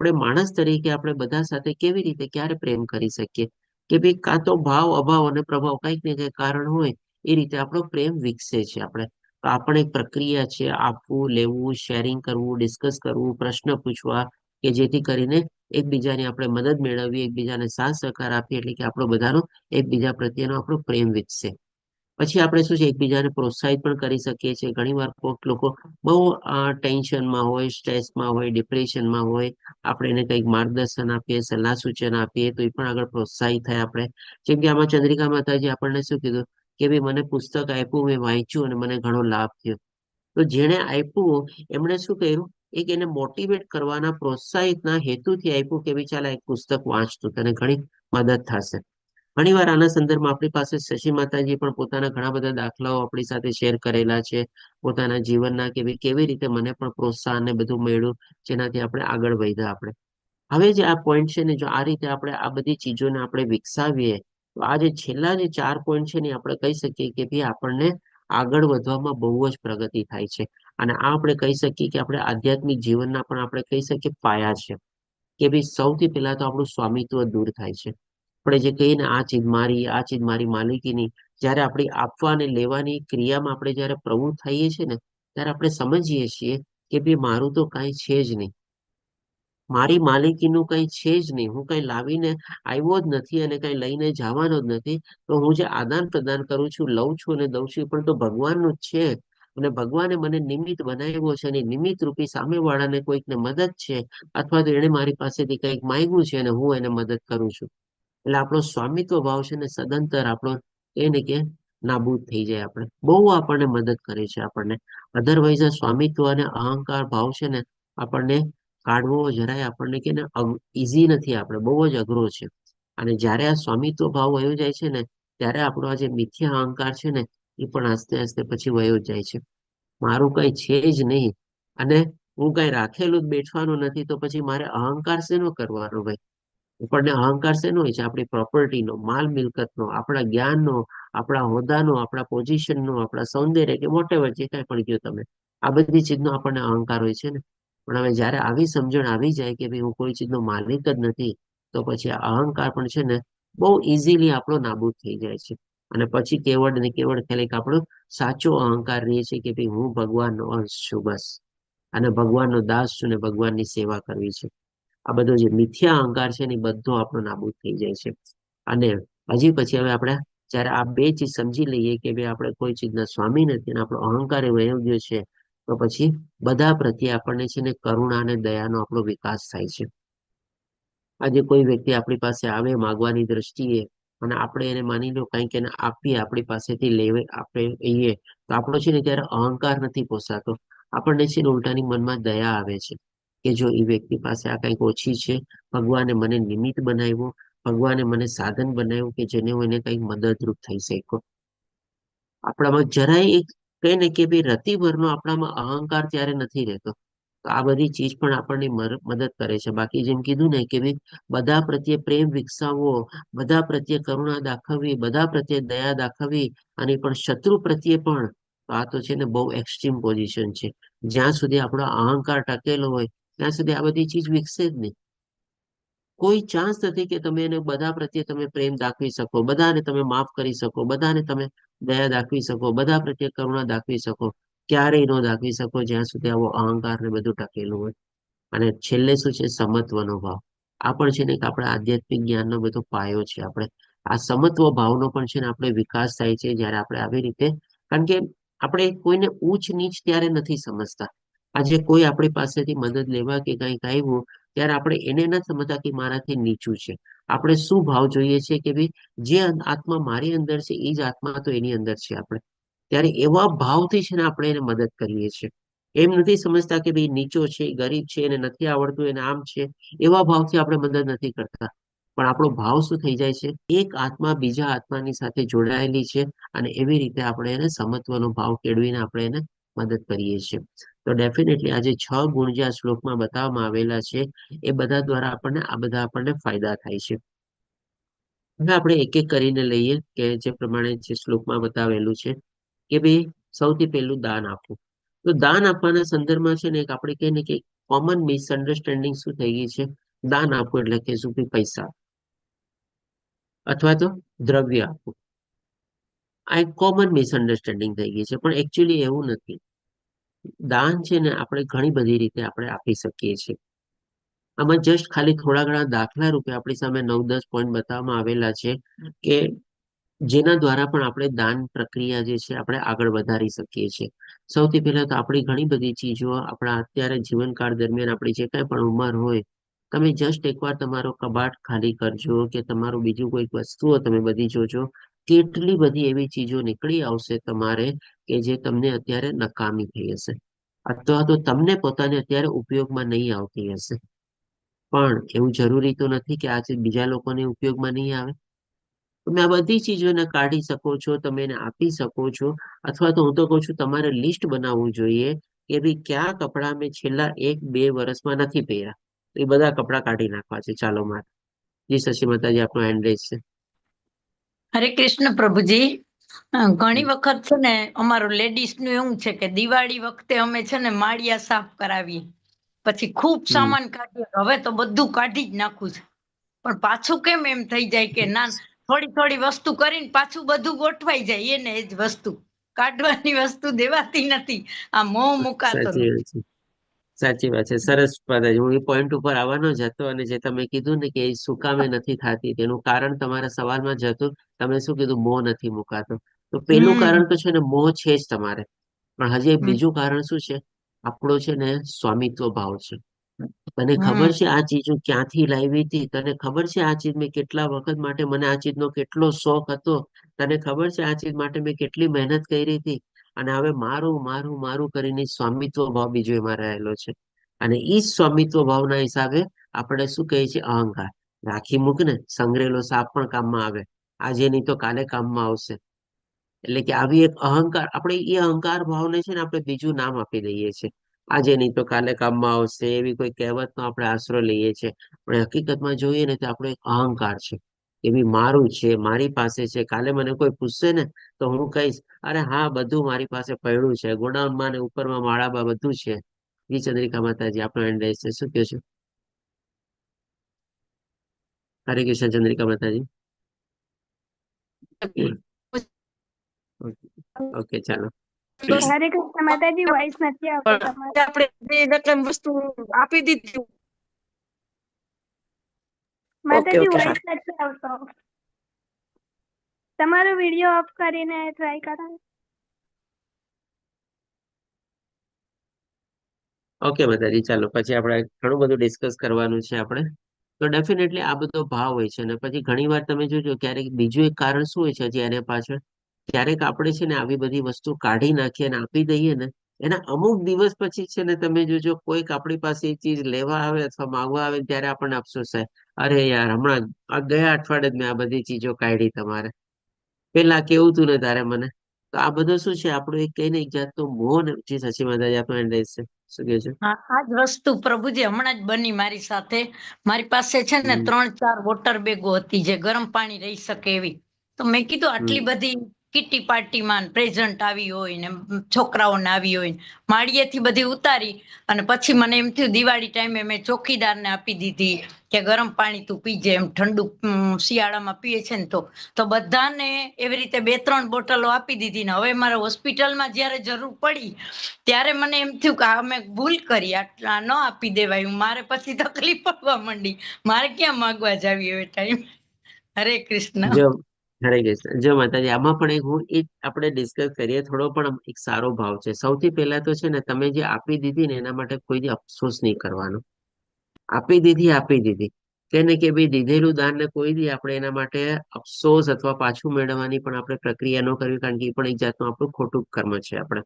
આપણે માણસ તરીકે આપણે બધા સાથે કેવી રીતે ક્યારે પ્રેમ કરી શકીએ? કે ભાઈ કાં તો ભાવ, અભાવ અને પ્રભાવ કંઈક ને કંઈક કારણ હોય, એ રીતે આપણો પ્રેમ વિકસે છે. આપણે તો આપણે એક પ્રક્રિયા છે, આપવું, લેવું, શેરિંગ કરવું, ડિસ્કસ કરવું, પ્રશ્ન પૂછવા, કે જેથી કરીને એકબીજાની આપણે મદદ મેળવીએ, એકબીજાને સાથ સહકાર આપીએ, એટલે કે આપણો બધાનો એકબીજા પ્રત્યેનો આપણો પ્રેમ વિકસે. પછી આપણે શું છે એકબીજાને પ્રોત્સાહિત પણ કરી શકીએ છીએ. ઘણીવાર કોઈક લોકો બહુ ટેન્શનમાં હોય, સ્ટ્રેસમાં હોય, ડિપ્રેશનમાં હોય, આપણે એને કંઈક માર્ગદર્શન આપીએ, સલાહ સૂચન આપીએ, તો એ પણ આગળ પ્રોત્સાહિત થાય આપણે. જેમ કે આમાં ચંદ્રિકા માતાજી આપણને શું કીધું કે ભાઈ મને પુસ્તક આપ્યું, મેં વાંચ્યું અને મને ઘણો લાભ થયો. તો જેણે આપ્યું એમણે શું કર્યું, એક એને મોટિવેટ કરવાના, પ્રોત્સાહિતના હેતુથી આપ્યું કે ભાઈ ચાલ એક પુસ્તક વાંચતું, તને ઘણી મદદ થશે. ઘણીવાર આના સંદર્ભમાં આપણી પાસે શશી માતાજી પણ પોતાના ઘણા બધા દાખલાઓ આપણી સાથે શેર કરેલા છે, પોતાના જીવનના, કે ભાઈ કેવી રીતે મને પણ પ્રોત્સાહન ને બધું મળ્યું, જેનાથી આપણે આગળ વધ્યા. આપણે હવે જે આ પોઈન્ટ છે ને, જો આ રીતે આપણે આ બધી ચીજોને આપણે વિકસાવીએ, તો આ જે છેલ્લા જે 4 પોઈન્ટ છે ને, આપણે કહી શકીએ કે ભાઈ આપણને આગળ વધવામાં બહુ જ પ્રગતિ થાય છે. અને આ આપણે કહી શકીએ કે આપણે આધ્યાત્મિક જીવનના પણ આપણે કહી શકીએ પાયા છે. કે ભાઈ સૌથી પહેલા તો આપણું સ્વામિત્વ દૂર થાય છે. આપણે જે કહીએ ને આ ચીજ મારી, આ ચીજ મારી માલિકીની, જ્યારે આપણી આપવા અને લેવાની ક્રિયામાં આપણે જ્યારે પ્રવૃત્ત થઈએ છીએ ને, ત્યારે આપણે સમજીએ છીએ કે ભાઈ મારું તો કાંઈ છે જ નહીં, મારી માલિકીનું કંઈ છે જ નહીં, હું કંઈ લાવીને આવ્યો જ નથી અને કંઈ લઈને જવાનો જ નથી. તો હું જે આદાન પ્રદાન કરું છું, લઉં છું અને દઉં છું, પણ તો ભગવાનનું જ છે. અને ભગવાને મને નિમિત્ત બનાવ્યો છે, અને નિમિત્ત રૂપી સામેવાળાને કોઈકને મદદ છે, અથવા તો એને મારી પાસેથી કંઈક માંગ્યું છે અને હું એને મદદ કરું છું. એટલે આપણો સ્વામિત્વ ભાવ છે ને સદંતર આપણો એને કે નાબૂદ થઈ જાય. આપણે બહુ આપણને મદદ કરે છે આપણને. અધરવાઇઝ આ સ્વામિત્વ અને અહંકાર ભાવ છે ને, આપણને કાઢવો જરાય આપણને કે ને ઈઝી નથી, આપણે બહુ જ અઘરો છે. અને જ્યારે આ સ્વામિત્વ ભાવ વયો જાય છે ને, ત્યારે આપણો આ જે મિથ્યા અહંકાર છે ને, એ પણ આસ્તે આસ્તે પછી વયો જાય છે. મારું કઈ છે જ નહીં. અને હું કઈ રાખેલું જ બેઠવાનું નથી, તો પછી મારે અહંકાર શેનો કરવાનો ભાઈ? આપણને અહંકાર શેનો હોય છે? આપણી પ્રોપર્ટીનો, માલ મિલકતનો, આપણા જ્ઞાનનો, આપણા હોદ્દાનો, આપણા પોઝિશનનો, આપણા સૌંદર્ય કે વોટેવર જે કાંઈ પણ કયો તમે, આ બધી ચીજનો આપણને અહંકાર હોય છે ને. પણ હવે જયારે આવી સમજણ આવી જાય કે ભાઈ હું કોઈ ચીજનો માલિક જ નથી, તો પછી આ અહંકાર પણ છે ને બહુ ઇઝીલી આપણો નાબૂદ થઈ જાય છે. અને પછી કેવળ ને કેવળ ખાલી આપણો સાચો અહંકાર રહે છે કે ભાઈ હું ભગવાનનો અંશ છું બસ, અને ભગવાનનો દાસ છું ને ભગવાનની સેવા કરવી છે. આ બધો જે મિથ્યા અહંકાર છે ને એ બધો આપણો નાબૂદ થઈ જાય છે. અને હજી પછી હવે આપણે જયારે આ બે ચીજ સમજી લઈએ કે ભાઈ આપણે કોઈ ચીજના સ્વામી નથી અને આપણો અહંકાર એ વયો ગયો છે, તો પછી બધા પ્રત્યે આપણને છે ને કરુણા અને દયાનો આપણો વિકાસ થાય છે. આજે કોઈ વ્યક્તિ આપણી પાસે આવે માગવાની દ્રષ્ટિએ, અને આપણે એને માની લો કંઈક એને આપીએ, આપણી પાસેથી લેવે આપણે લઈએ, તો આપણો છે ને ત્યારે અહંકાર નથી પોસાતો. આપણને છે ને ઉલટાની મનમાં દયા આવે છે કે જો એ વ્યક્તિ પાસે આ કંઈક ઓછી છે, ભગવાને મને નિમિત્ત બનાવ્યો, ભગવાને મને સાધન બનાવ્યું કે જેને હું એને કંઈક મદદરૂપ થઈ શકું. આપણામાં જરાય એક કહે ને કે ભાઈ રતિભરનો આપણામાં અહંકાર ત્યારે નથી રહેતો. તો આ બધી ચીજ પણ આપણને મદદ કરે છે. બાકી જેમ કીધું ને કે ભાઈ બધા પ્રત્યે પ્રેમ વિકસાવવો, બધા પ્રત્યે કરુણા દાખવવી, બધા પ્રત્યે દયા દાખવવી, અને પણ શત્રુ પ્રત્યે પણ, તો આ તો છે ને બહુ એક્સ્ટ્રીમ પોઝિશન છે. જ્યાં સુધી આપણો અહંકાર ટકેલો હોય ત્યાં સુધી આ બધી ચીજ વિકસે જ નહીં. કોઈ ચાન્સ નથી કે તમે એને બધા પ્રત્યે તમે પ્રેમ દાખવી શકો, બધાને તમે માફ કરી શકો, બધાને તમે દયા દાખવી શકો, બધા પ્રત્યે કરુણા દાખવી શકો. ક્યારેય ન દાખવી શકો જ્યાં સુધી આવો અહંકાર ને બધું ટકેલું હોય. અને છેલ્લે શું છે? સમત્વનો ભાવ. આ પણ છે ને કે આપણા આધ્યાત્મિક જ્ઞાનનો બધો પાયો છે. આપણે આ સમત્વ ભાવનો પણ છે ને આપણે વિકાસ થાય છે જયારે આપણે આવી રીતે, કારણ કે આપણે કોઈને ઊંચ નીચ ત્યારે નથી સમજતા. આજે કોઈ આપણી પાસેથી મદદ લેવા કે કંઈક આવ્યું ત્યારે આપણે એને નથી સમજતા કે મારાથી નીચું છે. આપણે શું ભાવ જોઈએ છે કે ભાઈ જે આત્મા મારી અંદર છે એ જ આત્મા તો એની અંદર છે. આપણે ત્યારે એવા ભાવથી છે ને આપણે એને મદદ કરીએ છીએ. એમ નથી સમજતા કે ભાઈ નીચો છે, ગરીબ છે, એને નથી આવડતું, એને આમ છે, એવા ભાવથી આપણે મદદ નથી કરતા. પણ આપણો ભાવ શું થઈ જાય છે? એક આત્મા બીજા આત્માની સાથે જોડાયેલી છે, અને એવી રીતે આપણે એને સમત્વનો ભાવ કેળવીને આપણે એને મદદ કરીએ છીએ. તો ડેફિનેટલી આજે 6 ગુણ જે આ શ્લોકમાં બતાવવામાં આવેલા છે, એ બધા દ્વારા આપણને આ બધા આપણને ફાયદા થાય છે. હવે આપણે એક એક કરીને લઈએ કે જે પ્રમાણે જે શ્લોકમાં બતાવેલું છે કે ભાઈ સૌથી પહેલું દાન આપવું. તો દાન આપવાના સંદર્ભમાં છે ને એક આપણે કહીએ ને કે કોમન મિસઅન્ડરસ્ટેન્ડિંગ શું થઈ ગઈ છે? દાન આપવું એટલે કે શું? પૈસા અથવા તો દ્રવ્ય આપવું. આ એક કોમન મિસઅન્ડરસ્ટેન્ડિંગ થઈ ગઈ છે, પણ એકચ્યુઅલી એવું નથી. દાન છે ને આપણે ઘણી બધી રીતે આપણે આપી શકીએ છીએ. આમાં જસ્ટ ખાલી થોડા ઘણા દાખલા રૂપે આપણી સામે 9-10 પોઈન્ટ બતાવવામાં આવેલા છે કે જેના દ્વારા પણ આપણે દાન પ્રક્રિયા જે છે આપણે આગળ વધારી શકીએ છીએ. સૌથી પહેલા તો આપણી ઘણી બધી ચીજો આપણા અત્યારે જીવનકાળ દરમિયાન આપણી જે કાંઈ પણ ઉંમર હોય, તમે જસ્ટ એકવાર તમારો કબાટ ખાલી કરજો કે તમારું બીજું કોઈક વસ્તુઓ તમે બધી જોજો, કેટલી બધી એવી ચીજો નીકળી આવશે તમારે કે જે તમને અત્યારે નકામી થઈ હશે, અથવા તો તમને પોતાને અત્યારે ઉપયોગમાં નહીં આવતી હશે. પણ એવું જરૂરી તો નથી કે આ ચીજ બીજા લોકોને ઉપયોગમાં નહીં આવે. તમે આ બધી ચીજોને કાઢી શકો છો, તમે એને આપી શકો છો, અથવા તો હું તો કહું છું તમારે લિસ્ટ બનાવવું જોઈએ કે ભાઈ કયા કપડા મેં છેલ્લા 1-2 વર્ષમાં નથી પહેર્યા, તો એ બધા કપડા કાઢી નાખવા છે. ચાલો મારે જી શશી માતાજી આપનો હેન્ડ રેઝ છે. હરે કૃષ્ણ પ્રભુજી. ઘણી વખત છે ને અમારું લેડીઝ નું એવું છે કે દિવાળી વખતે અમે છે ને માળિયા સાફ કરાવીએ, પછી ખૂબ સામાન કાઢીએ, હવે તો બધું કાઢી જ નાખવું છે. પણ પાછું કેમ એમ થઈ જાય કે ના, થોડી થોડી વસ્તુ કરીને પાછું બધું ગોઠવાઈ જાય, એને એ જ વસ્તુ કાઢવાની વસ્તુ દેવાતી નથી. આ મોહ મુકાતો સાચી વાત છે. સાચી વાત છે. સરસ માતાજી, હું એ પોઈન્ટ ઉપર આવવાનો જ હતો, અને જે તમે કીધું ને કે એ શું કામે નથી થતી તેનું કારણ તમારા સવાલમાં જ હતું. તમે શું કીધું? મોહ નથી મુકાતો. તો પેલું હમ કારણ તો છે ને મોહ છે જ તમારે. પણ હજી એક હમ બીજું કારણ શું છે? આપણો છે ને સ્વામિત્વ ભાવ છે. તને ખબર હમ છે આ ચીજ હું ક્યાંથી લાવી હતી? તને ખબર છે આ ચીજ મેં કેટલા વખત માટે મને આ ચીજનો કેટલો શોખ હતો? તને ખબર છે આ ચીજ માટે મેં કેટલી મહેનત કરી હતી? અને હવે મારું મારું મારું કરીને સ્વામિત્વ ભાવ બીજો એમાં રહેલો છે. અને ઈ સ્વામિત્વ ભાવના હિસાબે આપણે શું કહીએ છીએ? અહંકાર. રાખી મૂક ને, સંગ્રહેલો સાપ પણ કામમાં આવે, આજે નહીં તો કાલે કામમાં આવશે. એટલે કે આવી એક અહંકાર, આપણે એ અહંકાર ભાવને છે ને આપણે બીજું નામ આપી દઈએ છીએ. આજે નહીં તો કાલે કામમાં આવશે એવી કોઈ કહેવતનો આપણે આશરો લઈએ છીએ. પણ હકીકતમાં જોઈએ ને તો આપણો એક અહંકાર છે કે ભઈ મારું છે, મારી પાસે છે. કાલે મને કોઈ પૂછશે ને તો હું કહીશ, અરે હા બધું મારી પાસે પડ્યું છે, ગોડાઉનમાં ને ઉપરમાં માળામાં બધું છે. જી ચંદ્રિકા માતાજી, આપણો એન્ડ છે, શું કહો છો? હરે કૃષ્ણ ચંદ્રિકા માતાજી. ઓકે ચાલો. હરે કૃષ્ણ માતાજી, વોઇસ નથી આવતો તમારો. આપણે જે રકમ વસ્તુ આપી દીધી. માતાજી, ઓકે વોઇસ નથી આવતો. તમારો વિડિયો ઓફ કરીને ટ્રાય કરો. ઓકે માતાજી, ચાલો પછી આપણે ઘણું બધું ડિસ્કસ કરવાનું છે આપણે. તો ડેફિનેટલી આ બધો ભાવ હોય છે. અને પછી ઘણી વાર તમે જોજો ક્યારેક બીજું એક કારણ શું હોય છે હજી એના પાછળ, ક્યારેક આપણે છે ને આવી બધી વસ્તુ કાઢી નાખીએ અને આપી દઈએ ને, એના અમુક દિવસ પછી છે ને તમે જોજો કોઈક આપણી પાસે એ ચીજ લેવા આવે અથવા માંગવા આવે ત્યારે આપણને અફસોસ થાય, અરે યાર હમણાં આ ગયા અઠવાડિયે જ મેં આ બધી ચીજો કાઢી તમારે, પેલા કેવું તું ને તારે મને. તો આ બધું શું છે આપણું એક કઈ ને એક જાતનો મોહ ને જે સચી માતાજી આપણને એન્ડ છે, શું કહે છે? હા, આ જ વસ્તુ પ્રભુજી હમણાં જ બની મારી સાથે. મારી પાસે છે ને 3-4 વોટર બેગો હતી જે ગરમ પાણી રહી શકે એવી. તો મેં કીધું આટલી બધી કિટી પાર્ટીમાં પ્રેઝન્ટ આવી હોય ને છોકરાઓને આવી હોય, માળિયેથી બધી ઉતારી અને પછી મને એમ થયું દિવાળી ટાઈમે મેં ચોકીદારને આપી દીધી કે ગરમ પાણી તું પીજે, એમ ઠંડુ શિયાળામાં પીએ છે ને તો બધાને એવી રીતે 2-3 બોટલો આપી દીધી. ને હવે મારે હોસ્પિટલમાં જ્યારે જરૂર પડી ત્યારે મને એમ થયું કે આ મેં ભૂલ કરી, આ ન આપી દેવાયું. મારે પછી તકલીફ પડવા માંડી, મારે ક્યાં માગવા જાવી હવે ટાઈમ. હરે કૃષ્ણ. જો હરે કૃષ્ણ, જો માતાજી આમાં પણ એક હું એક આપણે ડિસ્કસ કરીએ, થોડો પણ એક સારો ભાવ છે. સૌથી પહેલા તો છે ને તમે જે આપી દીધી ને એના માટે કોઈ દી અફસોસ નહીં કરવાનો. આપી દીધી આપી દીધી, તેને કે ભાઈ દીધેલું દાન ને કોઈ દી આપણે એના માટે અફસોસ અથવા પાછું મેળવવાની પણ આપણે પ્રક્રિયા ન કરવી, કારણ કે એ પણ એક જાતનું આપણું ખોટું કર્મ છે આપણે.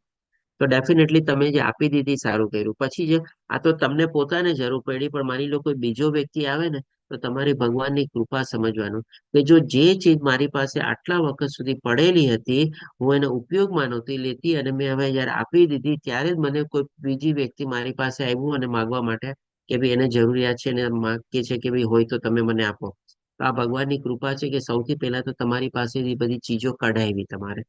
તો ડેફિનેટલી તમે જે આપી દીધી સારું કર્યું. પછી જે આ તો તમને પોતાને જરૂર પડી, પણ માની લો કોઈ બીજો વ્યક્તિ આવે ને તો તમારી ભગવાનની કૃપા સમજવાનું કે જો જે ચીજ મારી પાસે આટલા વખત સુધી પડેલી હતી હું એનો ઉપયોગમાં નહોતી લેતી અને મેં હવે જયારે આપી દીધી ત્યારે જ મને કોઈ બીજી વ્યક્તિ મારી પાસે આવ્યું અને માગવા માટે કે ભાઈ એને જરૂરિયાત છે ને માંગે છે કે ભાઈ હોય તો તમે મને આપો. તો આ ભગવાનની કૃપા છે કે સૌથી પહેલા તો તમારી પાસેથી બધી ચીજો કઢાવી તમારે,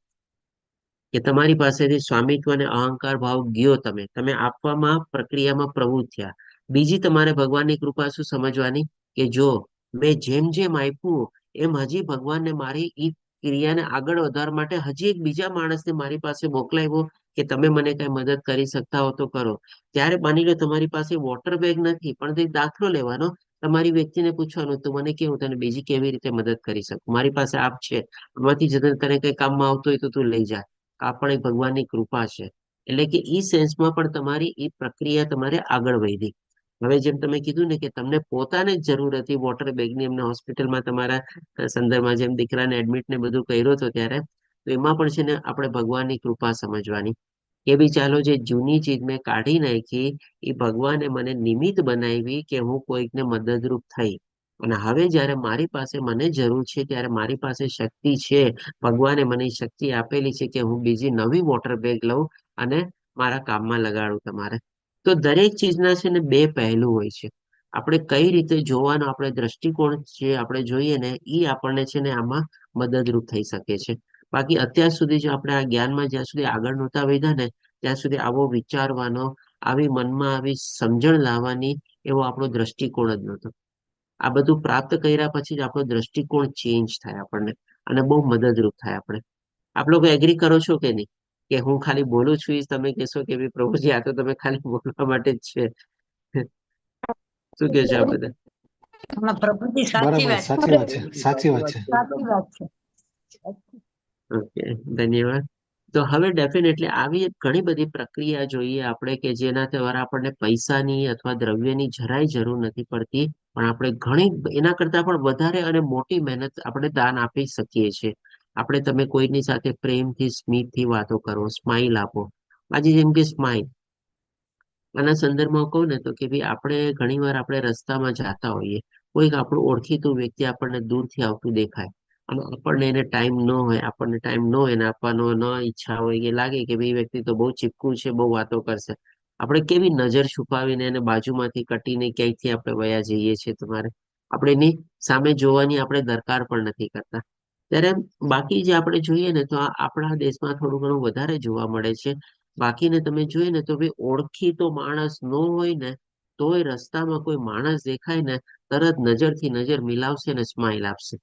કે તમારી પાસેથી સ્વામિત્વ અને અહંકાર ભાવ ગયો, તમે આપવામાં પ્રક્રિયામાં પ્રવૃત્ત થયા. બીજી તમારે ભગવાનની કૃપા શું સમજવાની કે જો મેં જેમ જેમ આપ્યું એમ હજી ભગવાનને મારી ઈ ક્રિયાને આગળ વધારવા માટે હજી એક બીજા માણસને મારી પાસે મોકલાવ્યો કે તમે મને કઈ મદદ કરી શકતા હો તો કરો. ત્યારે માની લો તમારી પાસે વોટર બેગ નથી પણ તે દાખલો લેવાનો, તમારી વ્યક્તિને પૂછવાનું તો મને કેવું તને બીજી કેવી રીતે મદદ કરી શકું, મારી પાસે આપ છે આમાંથી જતન તને કઈ કામમાં આવતું હોય તો તું લઈ જા. આ પણ એક ભગવાનની કૃપા છે. એટલે કે ઈ સેન્સમાં પણ તમારી એ પ્રક્રિયા તમારે આગળ વધી. હવે જેમ તમે કીધું ને કે તમને પોતાને જ જરૂર હતી વોટર બેગની, એમને હોસ્પિટલમાં તમારા સંદર્ભમાં જેમ દીકરાને એડમિટ ને બધું કર્યું હતું ત્યારે, તો એમાં પણ છે ને આપણે ભગવાનની કૃપા સમજવાની કે ભી ચાલો જે જૂની ચીજ મેં કાઢી નાખી એ ભગવાને મને નિમિત્ત બનાવી કે હું કોઈકને મદદરૂપ થઈ. અને હવે જયારે મારી પાસે મને જરૂર છે ત્યારે મારી પાસે શક્તિ છે, ભગવાને મને શક્તિ આપેલી છે કે હું બીજી નવી વોટર બેગ લઉં અને મારા કામમાં લગાડું તમારે. તો દરેક ચીજના છે ને બે પહેલું હોય છે. આપણે કઈ રીતે જોવાનો આપણે દ્રષ્ટિકોણ જે આપણે જોઈએ ને એ આપણને છે ને આમાં મદદરૂપ થઈ શકે છે. બાકી અત્યાર સુધી જો આપણે આ જ્ઞાનમાં જ્યાં સુધી આગળ નહોતા વધ્યા ને ત્યાં સુધી આવો વિચારવાનો, આવી મનમાં આવી સમજણ લાવવાની એવો આપણો દ્રષ્ટિકોણ જ નહોતો. આ બધું પ્રાપ્ત કર્યા પછી જ આપણો દ્રષ્ટિકોણ ચેન્જ થાય આપણને અને બહુ મદદરૂપ થાય આપણે. આપ લોકો એગ્રી કરો છો કે નહીં કે હું ખાલી બોલું છું એ તમે કહેશો કે ભાઈ પ્રભુજી આ તો તમે ખાલી બોલવા માટે જ છે? શું કે છે આ બધા? હા, પ્રભુજી સાચી બરાબર, વાત છે. સાચી વાત છે, સાચી વાત છે. સાચી વાત છે. ઓકે, ધન્યવાદ. તો હવે ડેફિનેટલી આવી એક ઘણી બધી પ્રક્રિયા જોઈએ આપણે કે જેના દ્વારા આપણને પૈસાની અથવા દ્રવ્યની જરાય જરૂર નથી પડતી, પણ આપણે ઘણી એના કરતા પણ વધારે અને મોટી મહેનત આપણે દાન આપી શકીએ છીએ. આપણે તમે કોઈની સાથે પ્રેમથી સ્મિતથી વાતો કરો, સ્માઈલ આપો. આજે જેમ કે સ્માઈલ આના સંદર્ભમાં કહું ને તો કે ભાઈ આપણે ઘણી વાર આપણે રસ્તામાં જતા હોઈએ, કોઈક આપણું ઓળખીતું વ્યક્તિ આપણને દૂરથી આવતું દેખાય અને આપણને એને ટાઈમ ન હોય, આપણને ટાઈમ ન હોય એને આપવાનો ન ઈચ્છા હોય કે લાગે કે ભાઈ વ્યક્તિ તો બહુ ચીપકું છે, બહુ વાતો કરશે, આપણે કેવી નજર છુપાવીને એને બાજુમાંથી કટીને ક્યાંયથી આપણે વયા જઈએ છીએ તમારે. આપણે એની સામે જોવાની આપણે દરકાર પણ નથી કરતા. ત્યારે બાકી જે આપણે જોઈએ ને તો આપણા દેશમાં થોડું ઘણું વધારે જોવા મળે છે. બાકીને તમે જોઈએ ને તો ભાઈ ઓળખીતો માણસ ન હોય ને તોય રસ્તામાં કોઈ માણસ દેખાય ને તરત નજરથી નજર મિલાવશે ને સ્માઇલ આપશે.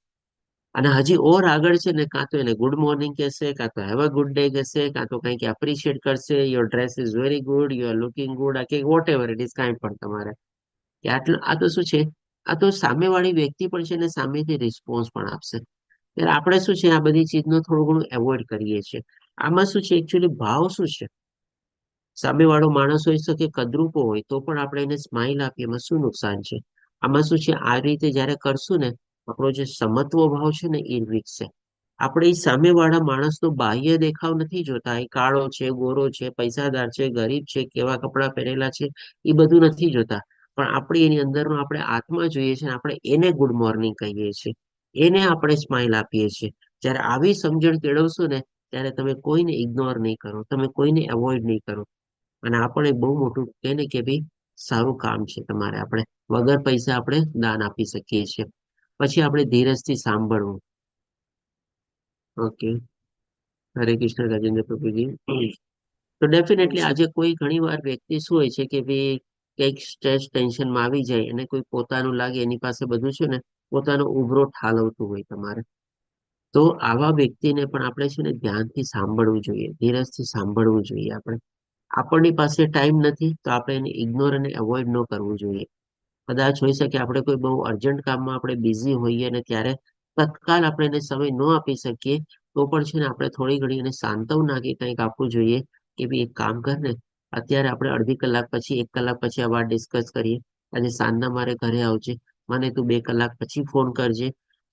અને હજી ઓર આગળ છે ને કાં તો એને ગુડ મોર્નિંગ કહેશે, કાં તો હેવ અ ગુડ ડે કહેશે, કાં તો કંઈક એપ્રિશિએટ કરશે, your dress is very good, you are looking good, આ કે વોટ એવર ઇટ ઇઝ, કાંઈ પણ તમારે કે આટલું. આ તો શું છે, આ તો સામેવાળી વ્યક્તિ પણ છે ને સામેથી રિસ્પોન્સ પણ આપશે. ત્યારે આપણે શું છે આ બધી ચીજનો થોડું ઘણું એવોઈડ કરીએ છીએ. આમાં શું છે એકચ્યુઅલી ભાવ શું છે, સામેવાળો માણસ હોઈ શકે કદરૂપો હોય તો પણ આપણે એને સ્માઇલ આપીએ, એમાં શું નુકસાન છે? આમાં શું છે, આ રીતે જયારે કરશું ને આપણો જે સમત્વ ભાવ છે ને એ વિકસે. આપણે એ સામેવાળા માણસનો બાહ્ય દેખાવ નથી જોતા, એ કાળો છે, ગોરો છે, પૈસાદાર છે, ગરીબ છે, કેવા કપડાં પહેરેલા છે, એ બધું નથી જોતા. પણ આપણે એની અંદરનો આપણે આત્મા જોઈએ છીએ, આપણે એને ગુડ મોર્નિંગ કહીએ છીએ, એને આપણે સ્માઇલ આપીએ છીએ. જયારે આવી સમજણ કેળવશો ને ત્યારે તમે કોઈને ઇગ્નોર નહીં કરો, તમે કોઈને એવોઈડ નહીં કરો. અને આ પણ એક બહુ મોટું કહે ને કે ભાઈ સારું કામ છે તમારે, આપણે વગર પૈસા આપણે દાન આપી શકીએ છીએ. પછી આપણે ધીરજથી સાંભળવું. ઓકે, હરે કૃષ્ણ રાજેન્દ્ર પ્રભુજી. તો ડેફિનેટલી આજે કોઈ ઘણી વાર વ્યક્તિ શું હોય છે કે ભાઈ કંઈક સ્ટ્રેસ ટેન્શનમાં આવી જાય અને કોઈ પોતાનું લાગે એની પાસે બધું છે ને પોતાનો ઉભરો ઠાલવતું હોય તમારે. તો આવા વ્યક્તિને પણ આપણે છે ને ધ્યાનથી સાંભળવું જોઈએ, ધીરજથી સાંભળવું જોઈએ. આપણે આપણની પાસે ટાઈમ નથી તો આપણે એને ઇગ્નોર અને અવોઇડ ન કરવું જોઈએ. કદાચ હોઈ શકે આપણે કોઈ બહુ અર્જન્ટ કામમાં આપણે બિઝી હોઈએ અને ત્યારે તત્કાલ આપણે એને સમય ન આપી શકીએ તો પણ છે ને આપણે થોડી ઘણી એને સાંત્વના કે કંઈક આપવું જોઈએ કે ભાઈ એક કામ કર ને, અત્યારે આપણે અડધી કલાક પછી 1 કલાક પછી આ વાત ડિસ્કસ કરીએ, આજે સાંજના મારે ઘરે આવજે, મને તું 2 કલાક પછી ફોન કરજે.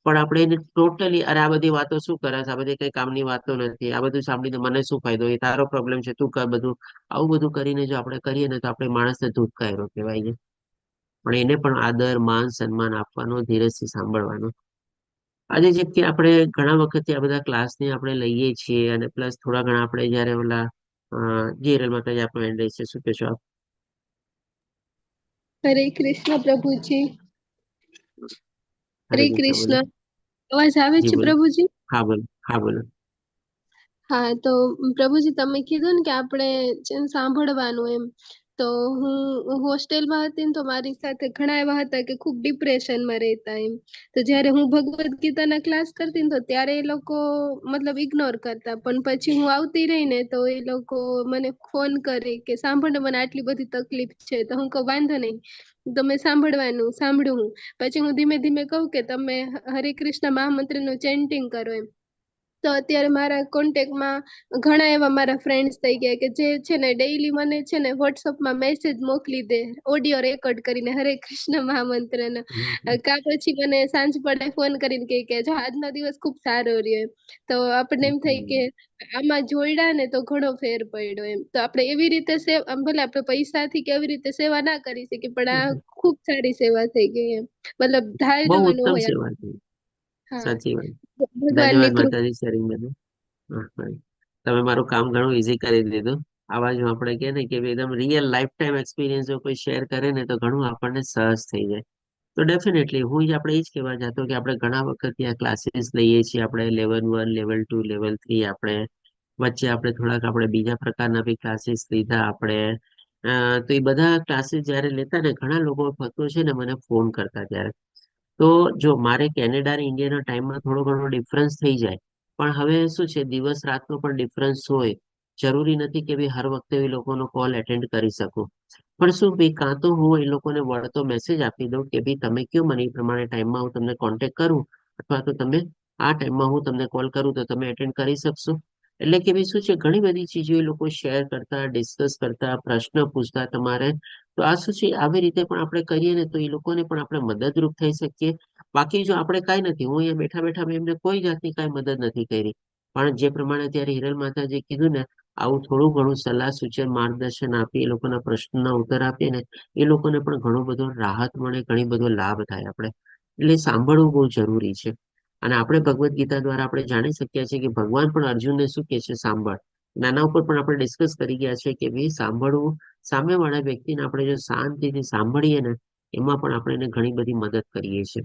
પણ આપણે એને ટોટલી અરે આ બધી વાતો શું કરે છે, આ બધી કઈ કામની વાતો નથી, આ બધું સાંભળીને મને શું ફાયદો, એ તારો પ્રોબ્લેમ છે, તું કર બધું, આવું બધું કરીને જો આપણે કરીએ ને તો આપણે માણસને ધૂતકાયરો કહેવાય છે. પણ એને પણ આદર માન સન્માન આપવાનો, ધીરજથી સાંભળવાનો. આજે જેમ કે આપણે ઘણા વખતથી આ બધા ક્લાસને આપણે લઈએ છીએ અને પ્લસ થોડા ઘણા આપણે જયારે ઓલા જીએરએલ માતાજી આપણો એન્ડ છે, શું કહેશો આપ? હરે કૃષ્ણ પ્રભુજી. હરે હરે કૃષ્ણ, બોલો. કૃષ્ણ. અવાજ આવે જી છે બોલો. પ્રભુજી? હા બોલો, હા બોલો. હા, તો પ્રભુજી તમે કીધું ને કે આપણે સાંભળવાનું એમ, તો હું હોસ્ટેલમાં હતી ને તો મારી સાથે ઘણા એવા હતા કે ખૂબ ડિપ્રેશનમાં રહેતા એમ. તો જ્યારે હું ભગવદ્ ગીતાના ક્લાસ કરતી ને તો ત્યારે એ લોકો મતલબ ઇગ્નોર કરતા, પણ પછી હું આવતી રહી ને તો એ લોકો મને ફોન કરે કે સાંભળ ને મને આટલી બધી તકલીફ છે. તો હું કહું વાંધો નહીં, તમે સાંભળવાનું સાંભળું હું. પછી હું ધીમે ધીમે કહું કે તમે હરે કૃષ્ણ મહામંત્રનું ચેન્ટિંગ કરો એમ. તો અત્યારે મારા કોન્ટેક્ટમાં ઘણા એવા મારા ફ્રેન્ડ્સ થઈ ગયા કે જે છે ને ડેઈલી મને છે ને વોટ્સઅપમાં મેસેજ મોકલી દે ઓડિયો રેકોર્ડ કરીને હરે કૃષ્ણ મહામંત્રનો. કા પછી મને સાંજ પડે ફોન કરીને કહે કે જો આજનો દિવસ ખૂબ સારો રહ્યો એમ. તો આપણને એમ થાય કે આમાં જોઈડા ને તો ઘણો ફેર પડ્યો એમ. તો આપણે એવી રીતે ભલે આપણે પૈસાથી કેવી રીતે સેવા ના કરી શકીએ પણ આ ખૂબ સારી સેવા થઈ ગઈ એમ. મતલબ બહુ ધાર્યું ન ઉત્તમ હોય. સેવા થઈ. હા, સાચી વાત. ભગવાનની ધન્યવાદ કૃપા. માતાજી શેરિંગ બદલ. હા, હા. તમે મારું કામ ઘણું ઈઝી કરી દીધું. આવા જ આપણે કહે ને કે એકદમ રિયલ લાઈફ ટાઈમ એક્સપિરિયન્સ જો કોઈ શેર કરે ને તો ઘણું આપણને સહજ થઈ જાય. તો ડેફિનેટલી આપણે એ જ કહેવા જતો કે આપણે ઘણા વખત ત્યાં ક્લાસીસ લઈએ છીએ, આપણે લેવલ 1, લેવલ 2, લેવલ 3, આપણે વચ્ચે આપણે થોડાક આપણે બીજા પ્રકારના બી ક્લાસીસ લીધા આપણે. તો એ બધા ક્લાસીસ જયારે લેતા ને ઘણા લોકો ફક્તો છે ને મને ફોન કરતા ત્યારે. તો જો મારે કેનેડા અને ઇન્ડિયાના ટાઈમમાં થોડો ઘણો ડિફરન્સ થઈ જાય, પણ હવે શું છે દિવસ રાતનો પણ ડિફરન્સ હોય. જરૂરી નથી કે ભાઈ હર વખતે એ લોકોનો કોલ એટેન્ડ કરી શકું. પણ શું ભાઈ કાં તો હું એ લોકોને વળતો મેસેજ આપી દઉં કે ભાઈ તમે કયો મને એ પ્રમાણે ટાઈમમાં હું તમને કોન્ટેક્ટ કરું, અથવા તો તમે આ ટાઈમમાં હું તમને કોલ કરું તો તમે એટેન્ડ કરી શકશો. એટલે કે ભાઈ શું છે ઘણી બધી ચીજો એ લોકો શેર કરતા, ડિસ્કસ કરતા, પ્રશ્ન પૂછતા તમારે. તો આ શું છે આવી રીતે પણ આપણે કરીએ ને તો એ લોકોને પણ આપણે મદદરૂપ થઈ શકીએ. બાકી જો આપણે કાંઈ નથી, હું અહીંયા બેઠા બેઠા મેં એમને કોઈ જાતની કાંઈ મદદ નથી કરી. પણ જે પ્રમાણે અત્યારે હિરલ માતાજી કીધું ને, આવું થોડું ઘણું સલાહ સૂચન માર્ગદર્શન આપી એ લોકોના પ્રશ્નના ઉત્તર આપીએ ને એ લોકોને પણ ઘણો બધો રાહત મળે, ઘણી બધો લાભ થાય આપણે. એટલે સાંભળવું બહુ જરૂરી છે. અને આપણે ભગવદ્ ગીતા દ્વારા આપણે જાણી શકીએ છીએ કે ભગવાન પણ અર્જુનને શું કહે છે, સાંભળ. નાના ઉપર પણ આપણે ડિસ્કસ કરી ગયા છે કે ભાઈ સાંભળવું, સામેવાળા વ્યક્તિને આપણે જો શાંતિથી સાંભળીએ ને એમાં પણ આપણે એને ઘણી બધી મદદ કરીએ છીએ.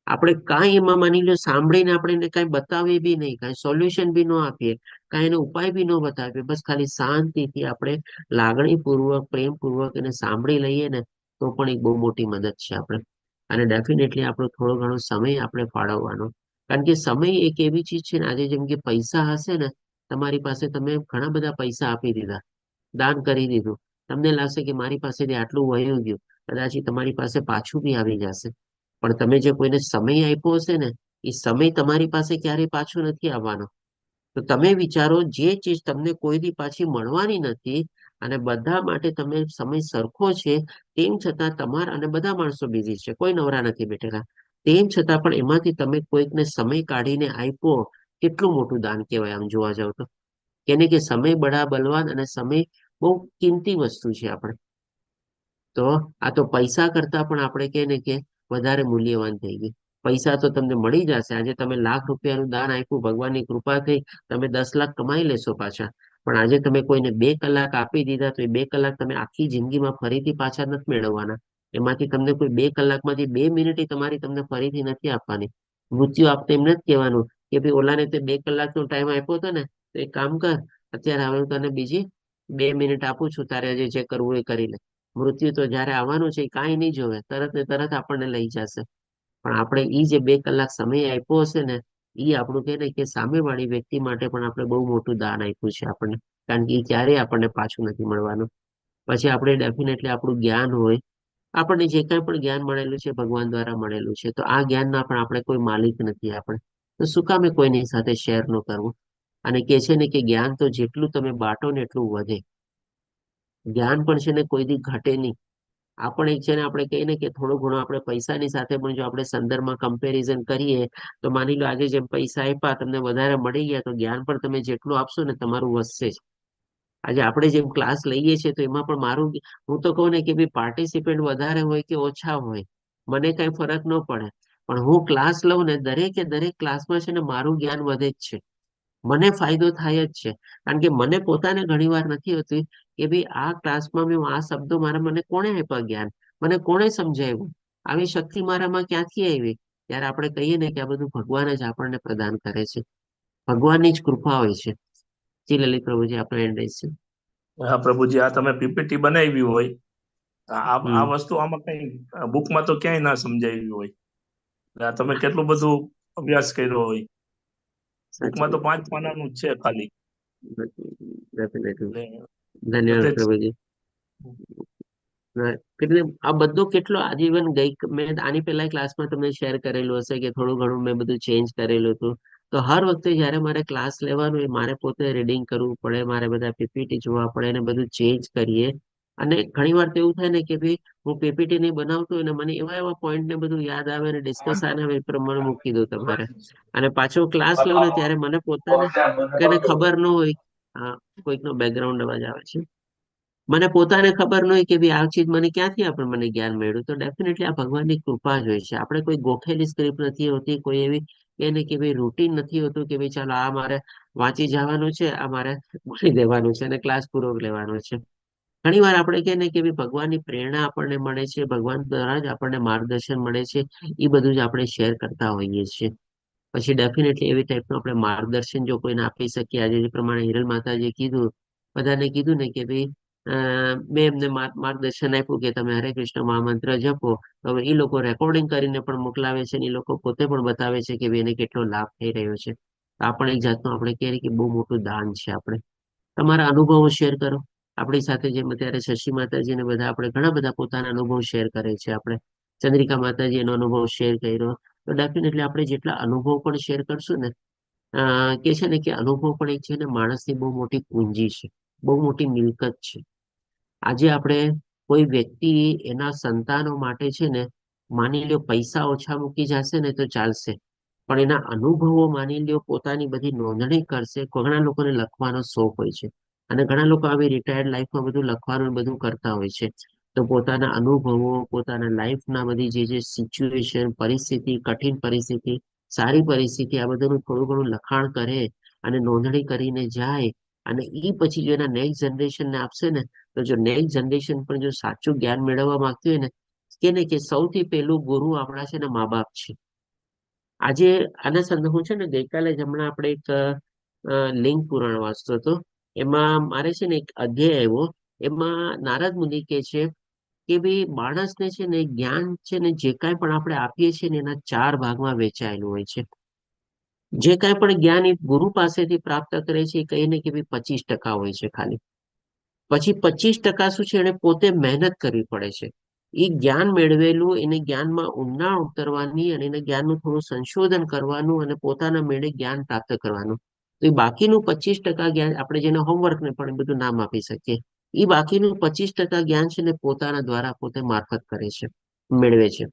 આપણે કાંઈ એમાં માની લો સાંભળીને આપણે એને કાંઈ બતાવીએ બી નહીં, કાંઈ સોલ્યુશન બી ન આપીએ, કાંઈ એનો ઉપાય બી ન બતાવીએ, બસ ખાલી શાંતિથી આપણે લાગણીપૂર્વક, પ્રેમપૂર્વક એને સાંભળી લઈએ ને તો પણ એક બહુ મોટી મદદ છે આપણે. અને ડેફિનેટલી આપણો થોડો ઘણો સમય આપણે ફાળવવાનો, કારણ કે સમય એક એવી ચીજ છે ને, આજે જેમ કે પૈસા હશે ને તમારી પાસે, તમે ઘણા બધા પૈસા આપી દીધા, દાન કરી દીધું, તમને લાગશે કે મારી પાસેથી આટલું વયું ગયું, કદાચ તમારી પાસે પાછું બી આવી જશે. પણ તમે જે કોઈને સમય આપ્યો હશે ને એ સમય તમારી પાસે ક્યારેય પાછો નથી આવવાનો. તો તમે વિચારો, જે ચીજ તમને કોઈથી પાછી મળવાની નથી અને બધા માટે તમે સમય સરખો છે, તેમ છતાં તમારા, અને બધા માણસો બિઝી છે, કોઈ નવરા નથી બેઠેલા, તેમ છતાં પણ એમાંથી તમે કોઈકને સમય કાઢીને આપ્યો, કેટલું મોટું દાન કહેવાય આમ જોવા જાવ તો. કેને કે સમય બડા બલવાન, અને સમય બહુ કિંમતી વસ્તુ છે આપણે. તો આ તો પૈસા કરતા પણ આપણે કહે ને કે વધારે મૂલ્યવાન થઈ ગઈ. પૈસા તો તમને મળી જશે, આજે તમે ₹1,00,000 દાન આપ્યું, ભગવાનની કૃપા થઈ, તમે 10 લાખ કમાઈ લેશો પાછા. પણ આજે તમે કોઈને 2 કલાક આપી દીધા તો એ 2 કલાક તમે આખી જિંદગીમાં ફરીથી પાછા નથી મેળવવાના. એમાંથી તમને કોઈ 2 કલાકમાંથી 2 મિનિટ તમારી તમને ફરીથી નથી આપવાની. મૃત્યુ આપતે એમ નથી કહેવાનું કે ભાઈ ઓલાને તે 2 કલાકનો ટાઈમ આપ્યો હતો ને, તો એક કામ કર, અત્યારે હવે હું તને બીજી 2 મિનિટ આપું છું, તારે જે કરવું એ કરી લે. મૃત્યુ તો જયારે આવવાનું છે એ કાંઈ નહીં જોવે, તરત ને તરત આપણને લઈ જશે. પણ આપણે ઈ જે 2 કલાક સમય આપ્યો હશે ને, એ આપણું કહે ને કે સામેવાળી વ્યક્તિ માટે પણ આપણે બહુ મોટું દાન આપ્યું છે આપણને, કારણ કે એ ક્યારેય આપણને પાછું નથી મળવાનું. પછી આપણે ડેફિનેટલી આપણું જ્ઞાન હોય, આપણને જે કાંઈ પણ જ્ઞાન મળેલું છે ભગવાન દ્વારા મળેલું છે, તો આ જ્ઞાનના પણ આપણે કોઈ માલિક નથી આપણે, તો શું કામે કોઈની સાથે શેર ન કરવું. અને કે છે ને કે જ્ઞાન તો જેટલું તમે બાટો ને એટલું વધે. જ્ઞાન પણ છે ને કોઈ દી ઘટે નહીં. આપણે એક છે ને, આપણે કહીએ ને કે થોડું ઘણું આપણે પૈસાની સાથે પણ જો આપણે સંદર્ભમાં કમ્પેરિઝન કરીએ, તો માની લો આજે જેમ પૈસા આપ્યા તમને વધારે મળી ગયા, તો જ્ઞાન પણ તમે જેટલું આપશો ને તમારું વધશે જ. આજે આપણે જેમ ક્લાસ લઈએ છીએ તો એમાં પણ મારું, હું તો કહું ને કે ભાઈ પાર્ટિસિપેન્ટ વધારે હોય કે ઓછા હોય મને કઈ ફરક ન પડે, પણ હું ક્લાસ લઉં ને દરેકે દરેક ક્લાસમાં છે ને મારું જ્ઞાન વધે જ છે, મને ફાયદો થાય જ છે. કારણ કે મને પોતાને ઘણી વાર નથી હોતી કે ભાઈ આ ક્લાસમાં મેં આ શબ્દો મને કોણે આપ્યા જ્ઞાન, મને કોણે સમજાવ્યું, આવી શક્તિ મારામાં ક્યાંથી આવી. ત્યારે આપણે કહીએ ને કે આ બધું ભગવાન જ આપણને પ્રદાન કરે છે, ભગવાનની જ કૃપા હોય છે. જી લલિત પ્રભુજી, આપણે એન્ડ છે. હા પ્રભુજી, આ તમે પીપીટી બનાવી હોય, આ વસ્તુ આમાં કઈ બુકમાં તો ક્યાંય ના સમજાવી હોય. આ તમે કેટલું બધું અભ્યાસ કર્યો હોય. બુકમાં તો 5 પાનાનું જ છે ખાલી. ધન્યવાદ પ્રભુજી. આ બધું કેટલો આજીવન મેં આની પહેલા ક્લાસમાં તમને શેર કરેલું હશે કે થોડું ઘણું મેં બધું ચેન્જ કરેલું હતું. તો હર વખતે જયારે મારે ક્લાસ લેવાનું હોય, મારે પોતે રીડિંગ કરવું પડે, મારે બધા પીપીટી જોવા પડે અને બધું ચેન્જ કરીએ. અને ઘણી વાર તો એવું થાય ને કે ભાઈ હું પીપીટી નહીં બનાવતો હોય ને મને એવા એવા પોઈન્ટ ને બધું યાદ આવે અને ડિસ્કસ આવે એ પ્રમાણે મૂકી દઉં તમારે. અને પાછો ક્લાસ લઉં ને ત્યારે મને પોતાને કને ખબર ન હોય, કોઈકનો બેકગ્રાઉન્ડ અવાજ આવે છે, મને પોતાને ખબર ન હોય કે ભાઈ આ ચીજ મને ક્યાંથી મને જ્ઞાન મળ્યું. તો ડેફિનેટલી આ ભગવાનની કૃપા જ હોય છે. આપણે કોઈ ગોખેલી સ્ક્રિપ્ટ નથી હોતી, કોઈ એવી એને કે ભાઈ રૂટીન નથી હોતું કે ભાઈ ચાલો આ મારે વાંચી જવાનું છે, આ મારે ભણી દેવાનું છે અને ક્લાસ પૂરો લેવાનો છે. ઘણી વાર આપણે કહે ને કે ભાઈ ભગવાનની પ્રેરણા આપણને મળે છે, ભગવાન દ્વારા જ આપણને માર્ગદર્શન મળે છે, એ બધું જ આપણે શેર કરતા હોઈએ છીએ. પછી ડેફિનેટલી એવી ટાઈપનું આપણે માર્ગદર્શન જો કોઈને આપી શકીએ, આજે જે પ્રમાણે હિરલ માતાજીએ કીધું, બધાને કીધું ને કે ભાઈ મેં એમને માર્ગદર્શન આપ્યું કે તમે હરે કૃષ્ણ મહામંત્ર જપો. હવે એ લોકો રેકોર્ડિંગ કરીને પણ મોકલાવે છે, એ લોકો પોતે પણ બતાવે છે કે એને કેટલો લાભ થઈ રહ્યો છે. આ પણ એક જાતનું આપણે કહીએ કે બહુ મોટું દાન છે. આપણે તમારા અનુભવો શેર કરો. આપણી સાથે જેમ અત્યારે શશી માતાજી ને બધા આપણે ઘણા બધા પોતાના અનુભવ શેર કરે છે. આપણે ચંદ્રિકા માતાજી એનો અનુભવ શેર કર્યો. તો ડેફિનેટલી આપણે જેટલા અનુભવ પણ શેર કરશું ને, કે છે ને કે અનુભવ પણ એક છે ને માણસની બહુ મોટી પૂંજી છે, બહુ મોટી મિલકત છે. આજે આપણે કોઈ વ્યક્તિ એના સંતાનો માટે છે ને, માની લો પૈસા ઓછા મૂકી જશે ને તો ચાલશે, પણ એના અનુભવો માની લો પોતાની બધી નોંધણી કરશે. ઘણા લોકોને લખવાનો શોખ હોય છે અને ઘણા લોકો આવી રિટાયર્ડ લાઈફમાં બધું લખવાનું બધું કરતા હોય છે. તો પોતાના અનુભવો, પોતાના લાઈફના બધી જે સિચ્યુએશન, પરિસ્થિતિ, કઠિન પરિસ્થિતિ, સારી પરિસ્થિતિ, આ બધું થોડું ઘણું લખાણ કરે અને નોંધણી કરીને જાય, અને એ પછી જો એના નેક્સ્ટ જનરેશનને આપશે ને, તો જો નેક્સ્ટ જનરેશન પણ જો સાચું જ્ઞાન મેળવવા માંગતું હોય ને કે સૌથી પહેલું ગુરુ આપણા છે ને મા બાપ છે. આજે આના સંદર્ભ હું છે ને ગઈકાલે જ હમણાં આપણે એક લિંક પુરાણ વાંચતો હતો. એમાં મારે છે ને એક અધ્યાય આવ્યો, એમાં નારદ મુનિ કે છે કે ભાઈ માણસને છે ને જ્ઞાન છે ને જે કાંઈ પણ આપણે આપીએ છીએ ને એના 4 ભાગમાં વહેંચાયેલું હોય છે. જે કાંઈ પણ જ્ઞાન એ ગુરુ પાસેથી પ્રાપ્ત કરે છે એ કહીને કે ભાઈ 25% હોય છે ખાલી. પછી 25% શું છે એને પોતે મહેનત કરવી પડે છે. એ જ્ઞાન મેળવેલું એને જ્ઞાનમાં ઊંડાણ ઉતરવાની અને એને જ્ઞાનનું થોડું સંશોધન કરવાનું અને પોતાના મેળે જ્ઞાન પ્રાપ્ત કરવાનું. તો એ બાકીનું 25% જ્ઞાન આપણે જેને હોમવર્ક ને પણ બધું નામ આપી શકીએ. એ બાકીનું 25% જ્ઞાન છે ને પોતાના દ્વારા પોતે મારફત કરે છે, મેળવે છે.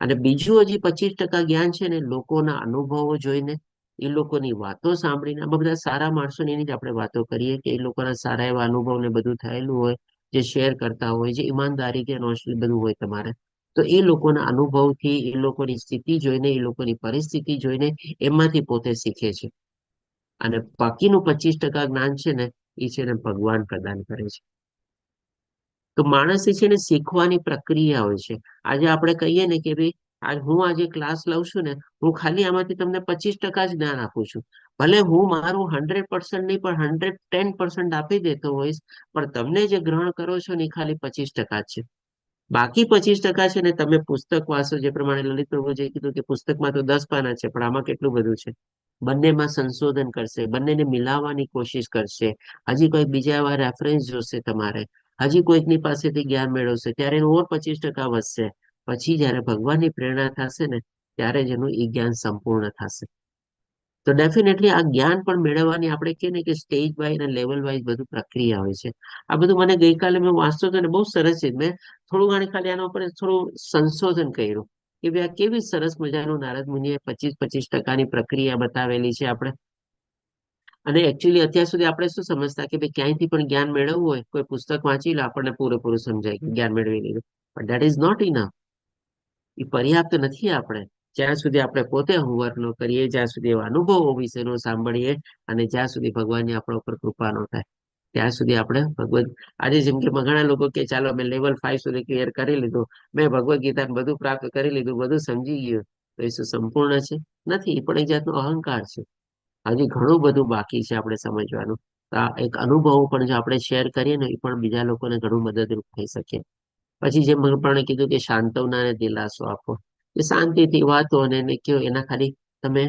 અને બીજું હજી 25% જ્ઞાન છે ને લોકોના અનુભવો જોઈને, એ લોકોની વાતો સાંભળીને. આમાં બધા સારા માણસોની એની જ આપણે વાતો કરીએ કે એ લોકોના સારા એવા અનુભવ ને બધું થયેલું હોય, જે શેર કરતા હોય, જે ઈમાનદારી કે હોnesty બધું હોય તમારે. તો એ લોકોના અનુભવથી, એ લોકોની સ્થિતિ જોઈને, એ લોકોની પરિસ્થિતિ જોઈને એમાંથી પોતે શીખે છે. અને બાકીનું 25% જ્ઞાન છે ને એ છે ને ભગવાન પ્રદાન કરે છે. તો માણસે છે ને શીખવાની પ્રક્રિયા હોય છે. આજે આપણે કહીએ ને કે ભાઈ હું આજે ક્લાસ લઉં છું ને, હું ખાલી આમાંથી તમને 25% જ જ્ઞાન આપું છું. ભલે હું મારું 100% નહીં પણ 110% આપી દેતો હોઈશ, પણ તમને જે ગ્રહણ કરો છો ને એ ખાલી 25% જ છે. બાકી 25% છે ને તમે પુસ્તક વાંચો, જે પ્રમાણે લલિત પ્રભુજીએ કીધું કે પુસ્તકમાં તો 10 પાના છે, પણ આમાં કેટલું બધું છે. બંનેમાં સંશોધન કરશે, બંનેને મિલાવવાની કોશિશ કરશે. હજી કોઈ બીજા એવા રેફરન્સ જોશે તમારે, હજી કોઈકની પાસેથી જ્ઞાન મેળવશે, ત્યારે એનું ઓર 25% વધશે. પછી જયારે ભગવાનની પ્રેરણા થશે ને, ત્યારે જ એનું એ જ્ઞાન સંપૂર્ણ થશે. તો ડેફિનેટલી આ જ્ઞાન પણ મેળવવાની આપણે કહીએ ને કે સ્ટેજ વાઇઝ અને લેવલ વાઇઝ બધું પ્રક્રિયા હોય છે. આ બધું મને ગઈકાલે મેં વાંચતો હતો ને બહુ સરસ છે. મેં થોડું ઘણી ખાલી આના ઉપર થોડું સંશોધન કર્યું કે ભાઈ આ કેવી સરસ મજાનું નારદ મુનિએ 25% પ્રક્રિયા બતાવેલી છે આપણે. અને એકચ્યુઅલી અત્યાર સુધી આપણે શું સમજતા કે ભાઈ ક્યાંયથી પણ જ્ઞાન મેળવવું હોય, કોઈ પુસ્તક વાંચી લો આપણને પૂરેપૂરું સમજાય કે જ્ઞાન મેળવી લીધું. But that is not enough. એ પર્યાપ્ત નથી. આપણે જ્યાં સુધી આપણે પોતે હોમવર્ક ન કરીએ, જ્યાં સુધી એવા અનુભવો વિશે ન સાંભળીએ, અને જ્યાં સુધી ભગવાનની આપણા ઉપર કૃપા ન થાય, ત્યાં સુધી આપણે ભગવદ આજે જેમ કે ઘણા લોકો કે ચાલો મેં લેવલ 5 સુધી ક્લિયર કરી લીધું, મેં ભગવદ ગીતા બધું પ્રાપ્ત કરી લીધું, બધું સમજી ગયું. તો એ શું સંપૂર્ણ છે? નથી. એ પણ એક જાતનો અહંકાર છે. હજી ઘણું બધું બાકી છે આપણે સમજવાનું. આ એક અનુભવ પણ જો આપણે શેર કરીએ ને, એ પણ બીજા લોકોને ઘણું મદદરૂપ થઈ શકે. પછી જેમ પણ કીધું કે સાંત્વના અને દિલાસો આપો, કે શાંતિથી વાતો અને એને કયો, એના ખાલી તમે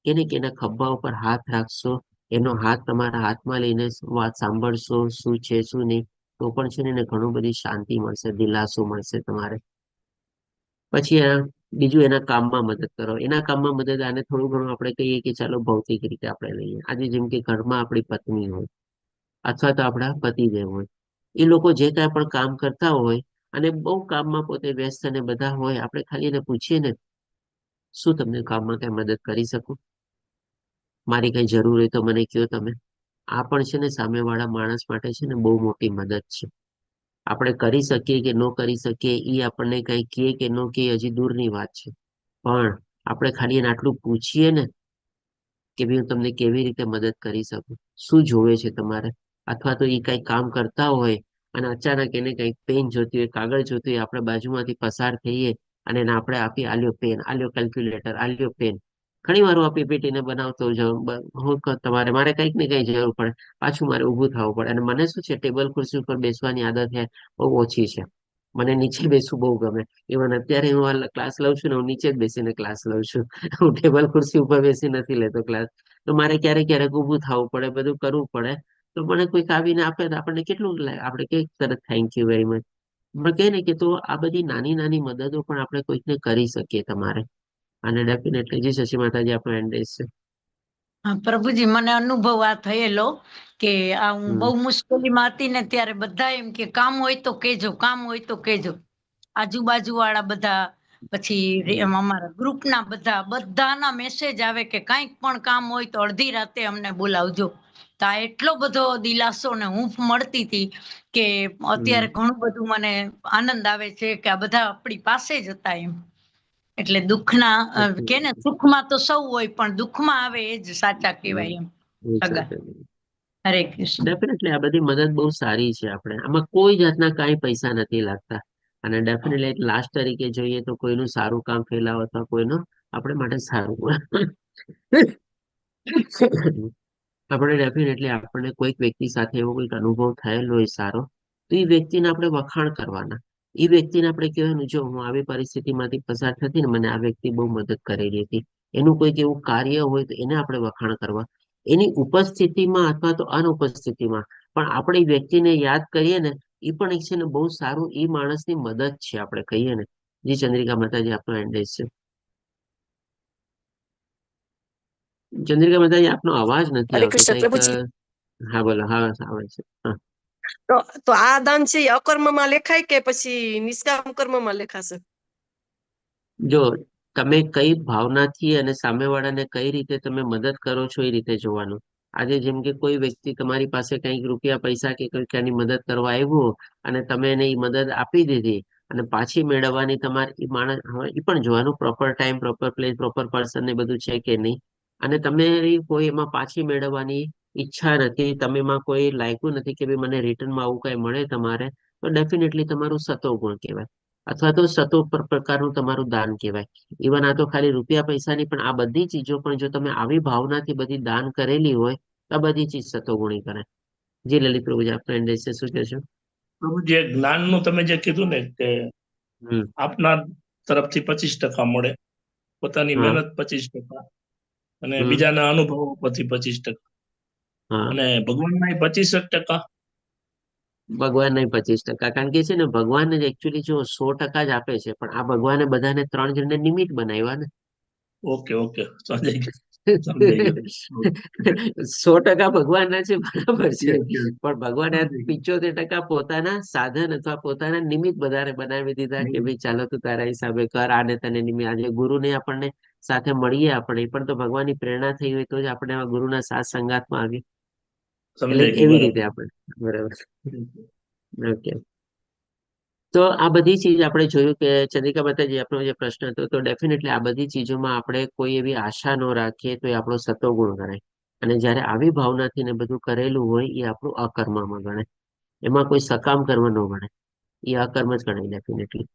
એને કે એના ખભા ઉપર હાથ રાખશો, એનો હાથ તમારા હાથમાં લઈને વાત સાંભળશો, શું છે શું નહીં, તો પણ છે ને એને ઘણું બધી શાંતિ મળશે, દિલાસો મળશે તમારે. પછી બીજું એના કામમાં મદદ કરો. એના કામમાં મદદ આને થોડું ઘણું આપણે કહીએ કે ચાલો ભૌતિક રીતે આપણે લઈએ. આજે જેમ કે ઘરમાં આપણી પત્ની હોય અથવા તો આપણા પતિદેવ હોય, એ લોકો જે કાંઈ પણ કામ કરતા હોય અને બહુ કામમાં પોતે વ્યસ્ત અને બધા હોય, આપણે ખાલી એને પૂછીએ ને, શું તમને કામમાં કઈ મદદ કરી શકું? મારી કઈ જરૂર હોય તો મને કહો તમે. આ પણ છે ને સામેવાળા માણસ માટે છે ને બહુ મોટી મદદ છે. આપણે કરી શકીએ કે ન કરી શકીએ એ આપણને કઈ કહે કે ન કહે હજી દૂરની વાત છે, પણ આપણે ખાલી એને આટલું પૂછીએ ને કે ભાઈ હું તમને કેવી રીતે મદદ કરી શકું, શું જોવે છે તમારે. અથવા તો એ કઈ કામ કરતા હોય અને અચાનક એને કઈ પેન જોતી હોય, કાગળ જોતી હોય, આપણે બાજુમાંથી પસાર થઈએ અને એને આપણે આપી, આલ્યો પેન, આલ્યો કેલ્ક્યુલેટર, આલ્યો પેન. ઘણી વાર હું આ પીપીટીને બનાવતો જાઉં, તમારે મારે કંઈક ને કંઈ જરૂર પડે, પાછું મારે ઊભું થવું પડે. અને મને શું છે, ટેબલ ખુરશી ઉપર બેસવાની આદત બહુ ઓછી છે. મને નીચે બેસવું બહુ ગમે. ઇવન અત્યારે હું ક્લાસ લઉં છું ને, હું નીચે જ બેસીને ક્લાસ લઉં છું. હું ટેબલ ખુરશી ઉપર બેસી નથી લેતો ક્લાસ. તો મારે ક્યારેક ક્યારેક ઊભું થવું પડે, બધું કરવું પડે. તો મને કોઈક આવીને આપે તો આપણને કેટલું આપણે કઈ તરત થેન્ક યુ વેરી મચ. આપણે કહીએ ને કે તો આ બધી નાની નાની મદદો પણ આપણે કોઈકને કરી શકીએ તમારે. અને ડેફિનેટલી જી શશી માતાજી આપણો એન્ડેસ છે. હા પ્રભુજી, મને અનુભવ આ થયેલો કે આ હું બહુ મુશ્કેલીમાં હતી ને, ત્યારે બધા એમ કે કામ હોય તો કેજો, કામ હોય તો કેજો. આજુબાજુ વાળા બધા, પછી અમારા ગ્રુપના બધાના મેસેજ આવે કે કંઈક પણ કામ હોય તો અડધી રાતે અમને બોલાવજો. તો આ એટલો બધો દિલાસો ને હૂંફ મળતી હતી કે અત્યારે ઘણું બધું મને આનંદ આવે છે કે આ બધા આપણી પાસે જ હતા એમ. એટલે દુઃખના કે ને સુખમાં તો સૌ હોય, પણ દુઃખમાં આવે એ જ સાચા કહેવાય એમ. હરે કૃષ્ણ. ડેફિનેટલી આ બધી મદદ બહુ સારી છે. આપણે આમાં કોઈ જાતના કાંઈ પૈસા નથી લાગતા. અને ડેફિનેટલી એક લાસ્ટ તરીકે જોઈએ તો કોઈનું સારું કામ ફેલાવો અથવા કોઈનું આપણે માટે સારું આપણે ડેફિનેટલી આપણને કોઈક વ્યક્તિ સાથે એવો કોઈક અનુભવ થયેલો હોય સારો, તો એ વ્યક્તિને આપણે વખાણ કરવાના. એ વ્યક્તિને આપણે કહેવાનું, જો હું આવી પરિસ્થિતિમાંથી પસાર થતી ને મને આ વ્યક્તિ બહુ મદદ કરેલી હતી. એનું કોઈક એવું કાર્ય હોય તો એને આપણે વખાણ કરવા. એની ઉપસ્થિતિમાં અથવા તો અનુપસ્થિતિમાં પણ આપણે એ વ્યક્તિને યાદ કરીએ ને, એ પણ એક છે ને બહુ સારું એ માણસની મદદ છે આપણે કહીએ ને. જી ચંદ્રિકા માતાજી, આપનો એડ્રેસ છે. ચંદ્રિકા માતાજી, આપનો અવાજ નથી હરે આવતો કૃષ્ણ કંઈક. પ્રભુજી. હા બોલો, હા આવે છે. હા. તો આ દાન છે એ અકર્મમાં લેખાય કે પછી નિષ્કામ કર્મમાં લેખાશે? જો તમે કઈ ભાવનાથી અને સામેવાળાને કઈ રીતે તમે મદદ કરો છો એ રીતે જોવાનું. આજે જેમ કે કોઈ વ્યક્તિ તમારી પાસે કંઈક રૂપિયા પૈસા કે કંઈક એની મદદ કરવા આવ્યો અને તમે એને એ મદદ આપી દીધી અને પાછી મેળવવાની તમારે એ માણસ એ પણ જોવાનું proper time, proper place, proper person ને બધું છે કે નહીં. અને તમે કોઈ એમાં પાછી મેળવવાની ઈચ્છા નથી, તમે એમાં કોઈ લાયકું નથી કે ભાઈ મને રિટર્નમાં આવું કઈ મળે તમારે, તો ડેફિનેટલી તમારું સતો ગુણ કહેવાય. અથવા તો સતો પ્રકારનું તમારું દાન કહેવાય. ઇવન આ તો ખાલી રૂપિયા પૈસાની પણ આ બધી ચીજો પણ જો તમે આવી ભાવનાથી બધી દાન કરેલી હોય તો આ બધી ચીજ સતોગુણી કરે. જી લલિત પ્રભુજી, આપના એન્ડ છે, શું કહેશો? જે જ્ઞાનનું તમે જે કીધું ને કે હમ. આપના તરફથી 25% મળે, પોતાની હા. મહેનત 25% અને હમ. બીજાના અનુભવો પછી 25%, હા. અને ભગવાનના 25%. ભગવાન નહીં 25%, કારણ કે છે ને ભગવાન જ એકચ્યુઅલી જો 100% જ આપે છે, પણ આ ભગવાને બધાને 3 જણને નિમિત્ત બનાવ્યા ને. ઓકે ઓકે, સમજાઈ ગયું. 100% ભગવાનના છે, બરાબર છે, Yes, yes. પણ ભગવાને સમજાઈ ગયું. 75% પોતાના સાધન અથવા પોતાના નિમિત્ત બધાને બનાવી દીધા કે ભાઈ ચાલો તું તારા હિસાબે કર, આને તને નિમિત્ત. આજે ગુરુને આપણને સાથે મળીએ આપણે, એ પણ તો ભગવાનની પ્રેરણા થઈ હોય તો જ આપણે આ ગુરુના સાથ સંગાતમાં આવીએ. એટલે સમજાઈ ગયું, એવી રીતે બરાબર. આપણે, બરાબર. ઓકે. તો આ બધી ચીજ આપણે જોયું કે ચંદ્રિકા માતાજી, આપણો જે પ્રશ્ન હતો, તો ડેફિનેટલી આ બધી ચીજોમાં આપણે કોઈ એવી આશા ન રાખીએ તો એ આપણો સતોગુણ ગણાય. અને જયારે આવી ભાવનાથી ને બધું કરેલું હોય એ આપણું અકર્મમાં ગણાય. એમાં કોઈ સકામ કર્મ ન ગણાય, એ અકર્મ જ ગણાય ડેફિનેટલી.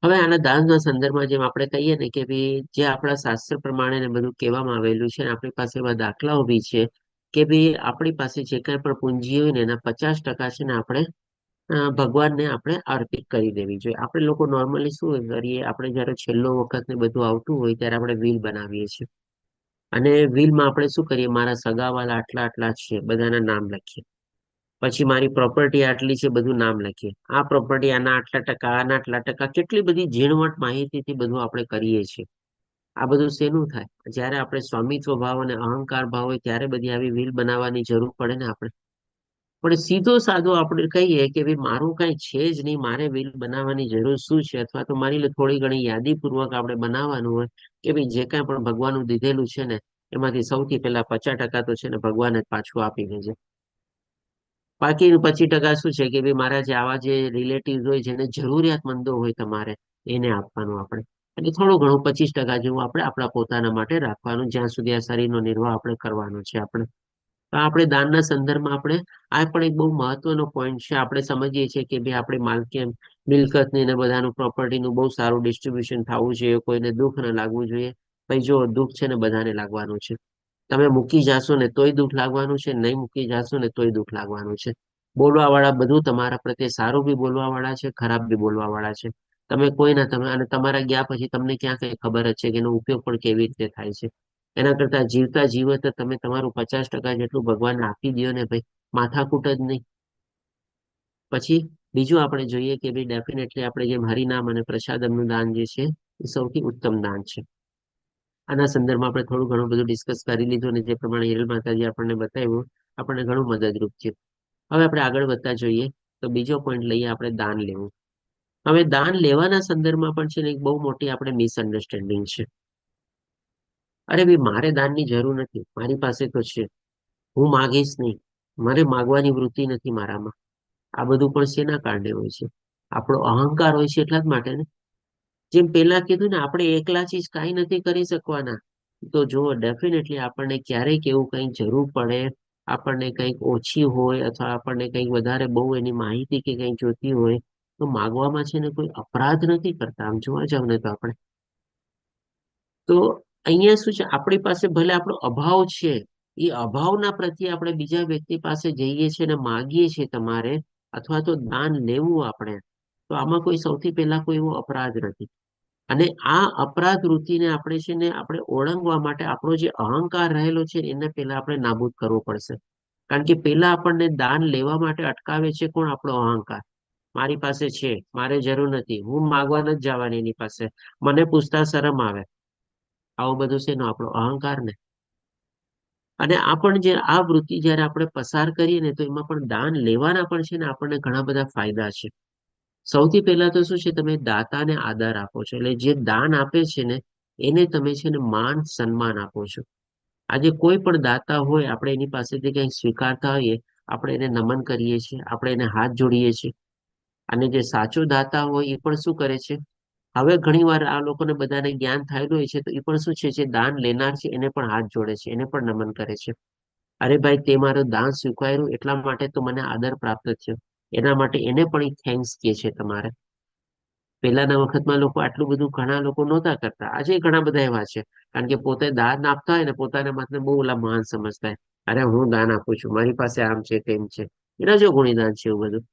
હવે આના દાનના સંદર્ભમાં જેમ આપણે કહીએ ને કે ભાઈ જે આપણા શાસ્ત્ર પ્રમાણે ને બધું કહેવામાં આવેલું છે, આપણી પાસે એવા દાખલાઓ બી છે કે ભાઈ આપણી પાસે જે કાંઈ પણ પૂંજી હોય ને એના 50% છે ને આપણે ભગવાનને આપણે અર્પિત કરી દેવી જોઈએ. આપણે લોકો નોર્મલી શું કરીએ, આપણે જયારે છેલ્લો વખત ને બધું આવતું હોય ત્યારે આપણે વ્હીલ બનાવીએ છીએ. અને વ્હીલમાં આપણે શું કરીએ, મારા સગાવાલા આટલા આટલા છે, બધાના નામ લખીએ. પછી મારી પ્રોપર્ટી આટલી છે, બધું નામ લખીએ. આ પ્રોપર્ટી આના આટલા ટકા, આના આટલા ટકા, કેટલી બધી ઝીણવટ માહિતીથી બધું આપણે કરીએ છીએ. આ બધું શેનું થાય? જયારે આપણે સ્વામિત્વ ભાવ અને અહંકાર ભાવ હોય ત્યારે બધી આવી વ્હીલ બનાવવાની જરૂર પડે ને આપણે. પણ સીધો સાધો આપણે કહીએ કે ભાઈ મારું કઈ છે જ નહીં, મારે વ્હીલ બનાવવાની જરૂર શું છે? અથવા તો માની લો થોડી ઘણી યાદીપૂર્વક આપણે બનાવવાનું હોય કે ભાઈ જે કાંઈ પણ ભગવાનનું દીધેલું છે ને એમાંથી સૌથી પહેલા 50% તો છે ને ભગવાન જ પાછું આપી દેજે. બાકી 25% શું છે કે ભાઈ મારા જે આવા જે રિલેટિવ હોય, જેને જરૂરિયાતમંદો હોય તમારે, એને આપવાનું આપણે. એટલે થોડું ઘણું 25% જેવું આપણે આપણા પોતાના માટે રાખવાનું, જ્યાં સુધી આ શરીરનો નિર્વાહ આપણે કરવાનો છે આપણે. તો આપણે દાનના સંદર્ભમાં આપણે આ પણ એક બહુ મહત્વનો પોઈન્ટ છે. આપણે સમજીએ છીએ કે ભાઈ આપણે માલકી મિલકતની ને બધાનું પ્રોપર્ટીનું બહુ સારું ડિસ્ટ્રીબ્યુશન થવું જોઈએ, કોઈને દુઃખ ન લાગવું જોઈએ. ભાઈ જો દુઃખ છે ને બધાને લાગવાનું છે. તમે મૂકી જાશો ને તોય દુઃખ લાગવાનું છે, નહીં મૂકી જાશો ને તોય દુઃખ લાગવાનું છે. બોલવા વાળા બધું તમારા પ્રત્યે સારું બી બોલવા વાળા છે, ખરાબ બી બોલવા વાળા છે. તમે કોઈના તમે અને તમારા ગયા પછી તમને ક્યાં કઈ ખબર જ છે કે એનો ઉપયોગ પણ કેવી રીતે થાય છે. એના કરતા જીવતા જીવત તમે તમારું 50% જેટલું ભગવાનને આપી દો ને ભાઈ, માથાકૂટ જ નહીં. પછી બીજું આપણે જોઈએ કે ભાઈ ડેફિનેટલી આપણે જેમ હરિનામ અને પ્રસાદમનું દાન જે છે એ સૌથી ઉત્તમ દાન છે. આના સંદર્ભમાં આપણે થોડું ઘણું બધું ડિસ્કસ કરી લીધું અને જે પ્રમાણે હિરલ માતાજી આપણને બતાવ્યું, આપણને ઘણું મદદરૂપ છે. હવે આપણે આગળ વધતા જોઈએ તો બીજો પોઈન્ટ લઈએ આપણે દાન લેવું. હવે દાન લેવાના સંદર્ભમાં પણ છે ને એક બહુ મોટી આપણે મિસઅન્ડરસ્ટેન્ડિંગ છે. અરે ભાઈ મારે દાનની જરૂર નથી, મારી પાસે તો છે, હું માગીશ નહીં, મારે માગવાની વૃત્તિ નથી મારામાં. આ બધું પણ શેના કારણે હોય છે? આપણો અહંકાર હોય છે એટલા જ માટે ને. જેમ પેલા કીધું ને, આપણે એકલાથી જ કાંઈ નથી કરી શકવાના. તો જુઓ ડેફિનેટલી આપણને ક્યારેક એવું કઈ જરૂર પડે આપણને કંઈક ઓછી હોય અથવા આપણને કંઈક વધારે બહુ એની માહિતી કે કંઈક જોતી હોય તો માગવામાં છે ને કોઈ અપરાધ નથી કરતા. આમ જોવા જાવ ને તો આપણે તો અહીંયા શું છે, આપણી પાસે ભલે આપણો અભાવ છે, એ અભાવના પ્રત્યે આપણે બીજા વ્યક્તિ પાસે જઈએ છીએ અને માગીએ છીએ તમારે, અથવા તો દાન લેવું આપણે, તો આમાં કોઈ સૌથી પહેલા કોઈ એવો અપરાધ નથી. અને આ અપરાધ વૃત્તિને આપણે છે ને આપણે ઓળંગવા માટે આપણો જે અહંકાર રહેલો છે એને પહેલા આપણે નાબૂદ કરવો પડશે. કારણ કે પહેલા આપણને દાન લેવા માટે અટકાવે છે કોણ? આપણો અહંકાર. મારી પાસે છે, મારે જરૂર નથી, હું માગવા નથી જવાની એની પાસે, મને પૂછતા શરમ આવે. આવું બધું છે ને આપણો અહંકાર ને. અને આ પણ જે આ વૃત્તિ જયારે આપણે પસાર કરીએ ને તો એમાં પણ દાન લેવાના પણ છે ને આપણને ઘણા બધા ફાયદા છે. સૌથી પહેલા તો શું છે, તમે દાતાને આદર આપો છો. એટલે જે દાન આપે છે ને એને તમે છે ને માન સન્માન આપો છો. આજે કોઈ પણ દાતા હોય આપણે એની પાસેથી કંઈક સ્વીકારતા હોઈએ, આપણે એને નમન કરીએ છીએ, આપણે એને હાથ જોડીએ છીએ. અને જે સાચો દાતા હોય એ પણ શું કરે છે, હવે ઘણી વાર આ લોકોને બધાને જ્ઞાન થયેલું હોય છે તો એ પણ શું છે, જે દાન લેનાર છે એને પણ હાથ જોડે છે, એને પણ નમન કરે છે. અરે ભાઈ, તે મારું દાન સ્વીકાર્યું એટલા માટે તો મને આદર પ્રાપ્ત થયો, એના માટે એને પણ એક થેન્ક્સ કહે છે તમારે. પહેલાના વખતમાં લોકો આટલું બધું ઘણા લોકો નહોતા કરતા, આજે ઘણા બધા એવા છે. કારણ કે પોતે દાન આપતા હોય ને પોતાના માટે બહુ ઓલા મહાન સમજતા હોય. અરે હું દાન આપું છું, મારી પાસે આમ છે તેમ છે, એના જો ગુણીદાન છે એવું બધું.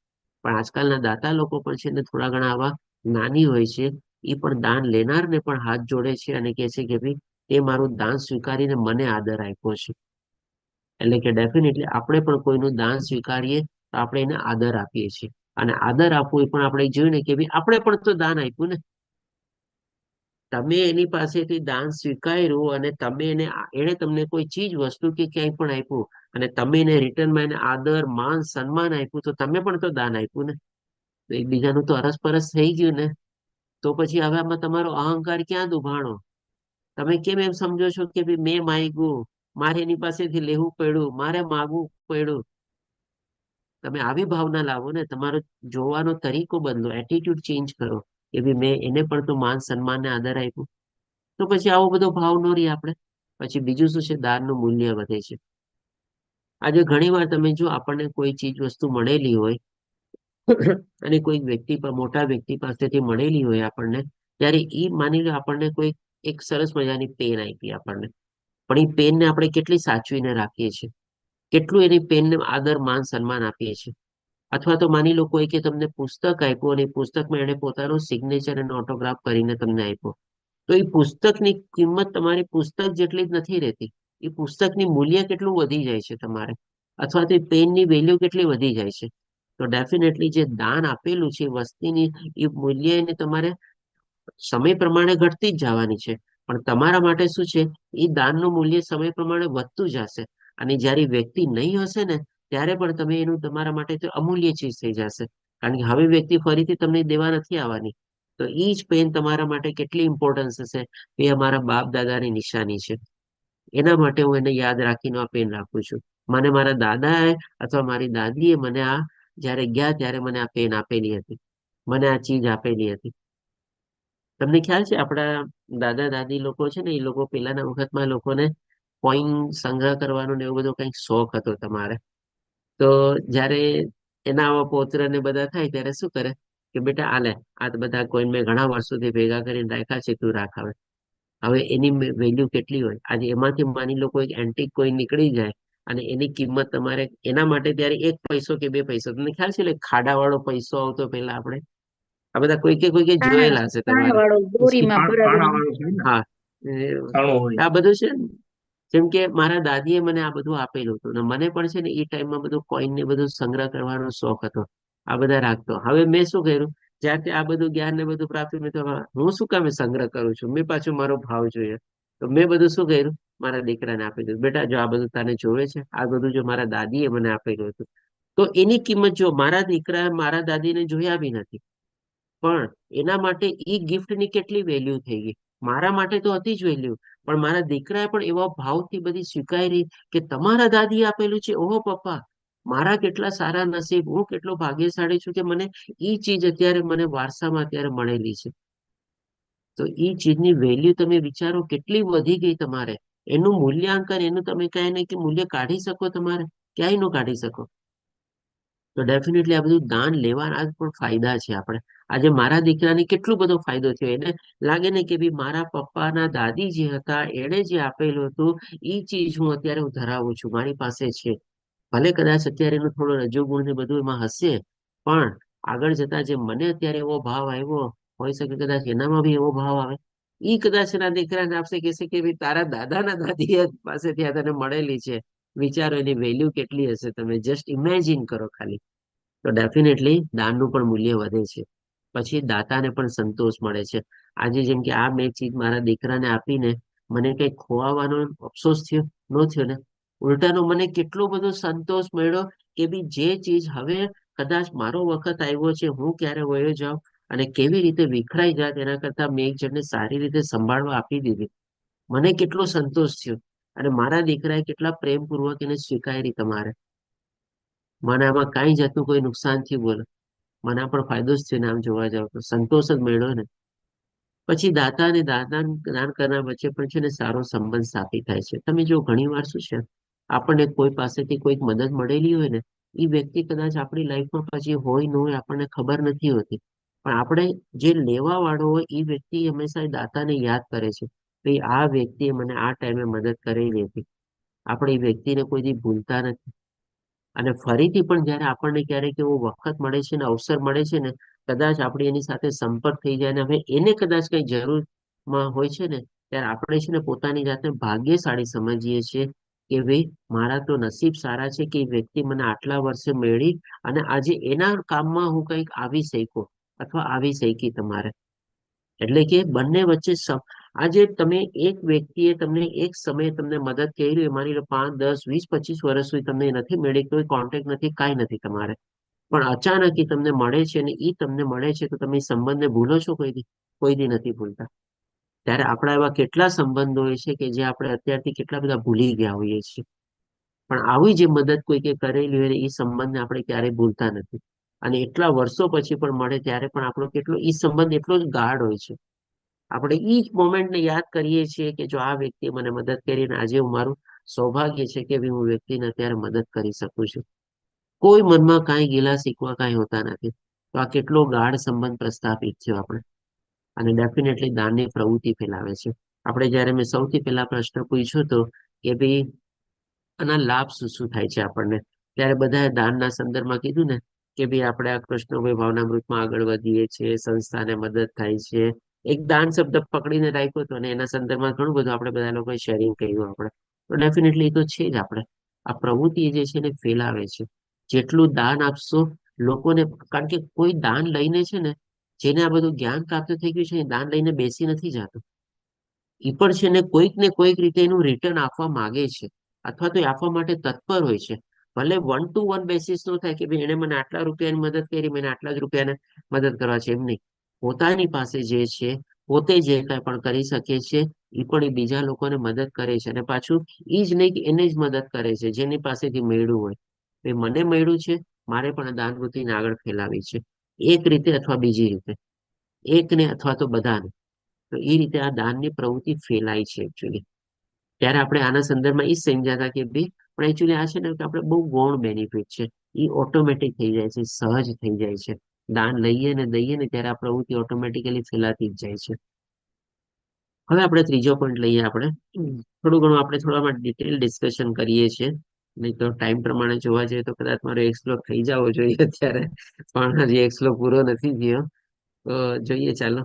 પણ આજકાલના દાતા લોકો પણ છે ને થોડા ઘણા આવા નાની હોય છે, એ પણ દાન લેનારને પણ હાથ જોડે છે અને કહે છે કે ભાઈ તે મારું દાન સ્વીકારીને મને આદર આપ્યો છે. એટલે કે ડેફિનેટલી આપણે પણ કોઈનું દાન સ્વીકારીએ તો આપણે એને આદર આપીએ છીએ. અને આદર આપવું એ પણ આપણે જોયું ને કે ભાઈ આપણે પણ તો દાન આપ્યું ને. તમે એની પાસેથી દાન સ્વીકાર્યું અને તમે એને તમને કોઈ ચીજ વસ્તુ કે ક્યાંય પણ આપ્યું અને તમે એને રિટર્નમાં એને આદર માન સન્માન આપ્યું, તો તમે પણ તો દાન આપ્યું ને. તો એકબીજાનું તો અરસપરસ થઈ ગયું ને. તો પછી હવે આમાં તમારો અહંકાર ક્યાં દુભાણો? તમે કેમ એમ સમજો છો કે ભાઈ મેં માંગ્યું, મારે એની પાસેથી લેવું પડ્યું, મારે માગવું પડ્યું? તમે આવી ભાવના લાવો ને, તમારો જોવાનો તરીકો બદલો, એટીટ્યુડ ચેન્જ કરો કે ભાઈ મેં એને પણ તો માન સન્માન ને આદર આપ્યું. તો પછી આવો બધો ભાવ નો રહી આપણે. પછી બીજું શું છે, દાનનું મૂલ્ય વધે છે. આજે ઘણી વાર તમે જો આપણને કોઈ ચીજ વસ્તુ મળેલી હોય અને કોઈ વ્યક્તિ મોટા વ્યક્તિ પાસેથી મળેલી હોય આપણને, ત્યારે એ માની લો આપણને કોઈ એક સરસ મજાની પેન આપી આપણને, પણ એ પેનને આપણે કેટલી સાચવીને રાખીએ છીએ, કેટલું એની પેનને આદર માન સન્માન આપીએ છીએ. અથવા તો માની લો કોઈ કે તમને પુસ્તક આપ્યું અને પુસ્તકમાં એને પોતાનું સિગ્નેચર અને ઓટોગ્રાફ કરીને તમને આપ્યો, તો એ પુસ્તકની કિંમત તમારી પુસ્તક જેટલી જ નથી રહેતી. એ પુસ્તકની મૂલ્ય કેટલું વધી જાય છે તમારે, અથવા તો એ પેનની વેલ્યુ કેટલી વધી જાય છે. તો ડેફિનેટલી જે દાન આપેલું છે વસ્તીની એ મૂલ્ય એને તમારે સમય પ્રમાણે ઘટતી જ જવાની છે. પણ તમારા માટે શું છે, એ દાનનું મૂલ્ય સમય પ્રમાણે વધતું જશે. અને જ્યારે વ્યક્તિ નહીં હશે ને ત્યારે પણ તમે એનું તમારા માટે તો અમૂલ્ય ચીજ થઈ જશે. કારણ કે હવે વ્યક્તિ ફરીથી તમને દેવા નથી આવવાની. તો એ જ પેન તમારા માટે કેટલી ઇમ્પોર્ટન્સ હશે, એ અમારા બાપ દાદાની નિશાની છે. એના માટે હું એને યાદ રાખીને આ પેન રાખું છું. મને મારા દાદાએ અથવા મારી દાદીએ મને આ જયારે ગયા ત્યારે મને આ પેન આપેલી હતી, મને આ ચીજ આપેલી હતી. તમને ખ્યાલ છે આપણા દાદા દાદી લોકો છે ને, એ લોકો પેલાના વખતમાં લોકોને કોઈન સંગ્રહ કરવાનો ને એવો બધો કંઈક શોખ હતો તમારે. તો જયારે એના આવા પૌત્ર ને બધા થાય ત્યારે શું કરે કે બેટા આ લે, આ તો બધા કોઈન મેં ઘણા વર્ષોથી ભેગા કરીને રાખ્યા છે, તું રાખ. હવે હવે એની વેલ્યુ કેટલી હોય? આજે એમાંથી માની લો કોઈ એન્ટિક કોઈન નીકળી જાય અને એની કિંમત તમારે એના માટે ત્યારે 1 પૈસો કે 2 પૈસો, તમને ખ્યાલ છે એટલે ખાડા વાળો પૈસો આવતો પેલા આપણે આ બધા કોઈ જોયેલા હશે તમારે. હા, આ બધું છે ને, જેમ કે મારા દાદીએ મને આ બધું આપેલું હતું ને મને પણ છે ને એ ટાઈમમાં બધું કોઈન ને બધું સંગ્રહ કરવાનો શોખ હતો, આ બધા રાખતો. હવે મેં શું કર્યું, જ્યારથી આ બધું જ્ઞાન ને બધું પ્રાપ્ત મેં તો હું શું કામે સંગ્રહ કરું છું, મેં પાછું મારો ભાવ જોઈએ. તો મેં બધું શું કર્યું, મારા દીકરાને આપી દીધું. બેટા જો આ બધું તને જોવે છે, આ બધું જો મારા દાદીએ મને આપેલું હતું, તો એની કિંમત જો મારા દીકરા મારા દાદીને જોયા બી નથી, પણ એના માટે એ ગિફ્ટની કેટલી વેલ્યુ થઈ ગઈ. મારા માટે તો હતી જ વેલ્યુ, પણ મારા દીકરાએ પણ એવા ભાવથી બધી સ્વીકારી કે તમારા દાદી આપેલું છે, ઓહો પપ્પા મારા કેટલા સારા નસીબ, હું કેટલો ભાગ્યશાળી છું કે મને ઈ ચીજ અત્યારે મને વારસામાં અત્યારે મળેલી છે. તો ઈ ચીજની વેલ્યુ તમે વિચારો કેટલી વધી ગઈ તમારે. એનું મૂલ્યાંકન એનું તમે કહે ને કે મૂલ્ય કાઢી શકો તમારે. ક્યાંય ન કાઢી શકો. તો ડેફિનેટલી આ બધું દાન લેવાના પણ ફાયદા છે. આપણે આજે મારા દીકરાને કેટલો બધો ફાયદો થયો. એને લાગે ને કે ભાઈ મારા પપ્પાના દાદી જે હતા એણે જે આપેલું હતું એ ચીજ હું અત્યારે હું ધરાવું છું, મારી પાસે છે. ભલે કદાચ અત્યારે એનું થોડું રજોગુણ ને બધું એમાં હશે, પણ આગળ જતા જે મને અત્યારે એવો ભાવ આવ્યો હોઈ શકે કદાચ એનામાં બી એવો ભાવ આવે. ઈ કદાચ એના દીકરાને આપશે કહેશે કે ભાઈ તારા દાદાના દાદી પાસેથી આ તને મળેલી છે. વિચારો એની વેલ્યુ કેટલી હશે, તમે જસ્ટ ઇમેજિન કરો ખાલી. તો ડેફિનેટલી દાનનું પણ મૂલ્ય વધે છે. પછી દાતાને પણ સંતોષ મળે છે. આજે જેમ કે આ મેં ચીજ મારા દીકરાને આપીને મને કઈ ખોવાવાનો અફસોસ થયો ન થયો ને, ઉલટાનો મને કેટલો બધો સંતોષ મળ્યો કે બી જે ચીજ હવે કદાચ મારો વખત આવ્યો છે, હું ક્યારે વયો જાઉં અને કેવી રીતે વિખરાઈ જાય તેના કરતા મેં એક જણને સારી રીતે સંભાળવા આપી દીધી. મને કેટલો સંતોષ થયો અને મારા દીકરાએ કેટલા પ્રેમપૂર્વક એને સ્વીકારી. તમારે મને આમાં કઈ જાતનું કોઈ નુકસાન થયું બોલો, મને આ પણ ફાયદો જ થયો ને. આમ જોવા જાવ તો સંતોષ જ મળ્યો ને. પછી દાતા અને દાન કરનાર વચ્ચે પણ છે ને સારો સંબંધ સ્થાપિત થાય છે. તમે જો ઘણી વાર શું છે, આપણને કોઈ પાસેથી કોઈક મદદ મળેલી હોય ને, એ વ્યક્તિ કદાચ આપણી લાઈફમાં પછી હોય ન હોય આપણને ખબર નથી હોતી, પણ આપણે જે લેવા વાળો હોય એ વ્યક્તિ હંમેશા દાતાને યાદ કરે છે. ભાઈ આ વ્યક્તિએ મને આ ટાઈમે મદદ કરેલી હતી. આપણે એ વ્યક્તિને કોઈ દી ભૂલતા નથી. અને ફરીથી પણ જયારે આપણને ક્યારેક એવો વખત મળે છે ને અવસર મળે છે ને, કદાચ આપણી એની સાથે સંપર્ક થઈ જાય ને હવે એને કદાચ કઈ જરૂરમાં હોય છે ને, ત્યારે આપણે છે ને પોતાની જાતને ભાગ્યશાળી સમજીએ છીએ કે ભાઈ મારા તો નસીબ સારા છે કે એ વ્યક્તિ મને આટલા વર્ષે મેળવી અને આજે એના કામમાં હું કંઈક આવી શક્યો અથવા આવી શકી. તમારે એટલે કે બંને વચ્ચે આજે તમે એક વ્યક્તિએ તમને એક સમયે તમને મદદ કરી હોય, માની લો 5, 10, 20, 25 વર્ષ સુધી તમને નથી મળી, કોઈ કોન્ટેક્ટ નથી, કાંઈ નથી તમારે, પણ અચાનક એ તમને મળે છે અને એ તમને મળે છે તો તમે સંબંધને ભૂલો છો? કોઈ દી નથી ભૂલતા. ત્યારે આપણા એવા કેટલા સંબંધો હોય છે કે જે આપણે અત્યારથી કેટલા બધા ભૂલી ગયા હોઈએ છીએ, પણ આવી જે મદદ કોઈકે કરેલી હોય એ સંબંધને આપણે ક્યારેય ભૂલતા નથી. અને એટલા વર્ષો પછી પણ મળે ત્યારે પણ આપણો કેટલો એ સંબંધ એટલો જ ગાઢ હોય છે. આપણે એ જ મોમેન્ટને યાદ કરીએ છીએ કે જો આ વ્યક્તિએ મને મદદ કરીને આજે હું મારું સૌભાગ્ય છે કે હું વ્યક્તિને અત્યારે મદદ કરી શકું છું. કોઈ મનમાં કાંઈ ગીલા શીખવા કાંઈ હોતા નથી. તો આ કેટલો ગાઢ સંબંધ પ્રસ્થાપિત થયો આપણે. અને ડેફિનેટલી દાનની પ્રવૃત્તિ ફેલાવે છે. આપણે જયારે મેં સૌથી પહેલા પ્રશ્ન પૂછ્યો હતો કે ભાઈ આના લાભ શું શું થાય છે આપણને, ત્યારે બધાએ દાનના સંદર્ભમાં કીધું ને કે ભાઈ આપણે આ કૃષ્ણભાઈ ભાવનામૃતમાં આગળ વધીએ છીએ, સંસ્થાને મદદ થાય છે. એક દાન શબ્દ પકડીને રાખ્યો હતો અને એના સંદર્ભમાં ઘણું બધું આપણે બધા લોકોએ શેરિંગ કર્યું. આપણે તો ડેફિનેટલી એ તો છે જ. આપણે આ પ્રવૃત્તિ જે છે ને ફેલાવે છે. જેટલું દાન આપશો લોકોને, કારણ કે કોઈ દાન લઈને છે ને, જેને આ બધું જ્ઞાન પ્રાપ્ત થઈ ગયું છે, દાન લઈને બેસી નથી જતો. એ પણ છે ને કોઈક રીતે એનું રિટર્ન આપવા માંગે છે અથવા તો આપવા માટે તત્પર હોય છે. ભલે 1 to 1 બેસિસ નો થાય કે ભાઈ એને મને આટલા રૂપિયાની મદદ કરી, મને આટલા જ રૂપિયાને મદદ કરવા છે, એમ નહીં. પોતાની પાસે જે છે, પોતે જે કઈ પણ કરી શકે છે એ પણ એ બીજા લોકોને મદદ કરે છે. અને પાછું એ જ નહીં કે એને જ મદદ કરે છે જેની પાસેથી મેળવું હોય. મને મળ્યું છે, મારે પણ દાન વૃત્તિને આગળ ફેલાવી છે, એક રીતે અથવા બીજી રીતે, એકને અથવા તો બધાને. તો એ રીતે આ દાનની પ્રવૃત્તિ ફેલાય છે એકચ્યુઅલી. ત્યારે આપણે આના સંદર્ભમાં એ જ સમજ્યા હતા કે ભાઈ પણ એકચ્યુઅલી આ છે ને કે આપણે બહુ ગૌણ બેનિફિટ છે. એ ઓટોમેટિક થઈ જાય છે, સહજ થઈ જાય છે. દાન લઈએ ને દઈએ ને ત્યારે આ પ્રવૃત્તિ ઓટોમેટિકલી ફેલાતી જ જાય છે. હવે આપણે ત્રીજો પોઈન્ટ લઈએ. આપણે થોડું ઘણું આપણે થોડા ડિટેલ ડિસ્કશન કરીએ છીએ, નહીં તો ટાઈમ પ્રમાણે જોવા જઈએ તો કદાચ મારો એક શ્લોક થઈ જવો જોઈએ અત્યારે, પણ હજી એક શ્લોક પૂરો નથી થયો. તો જોઈએ ચાલો.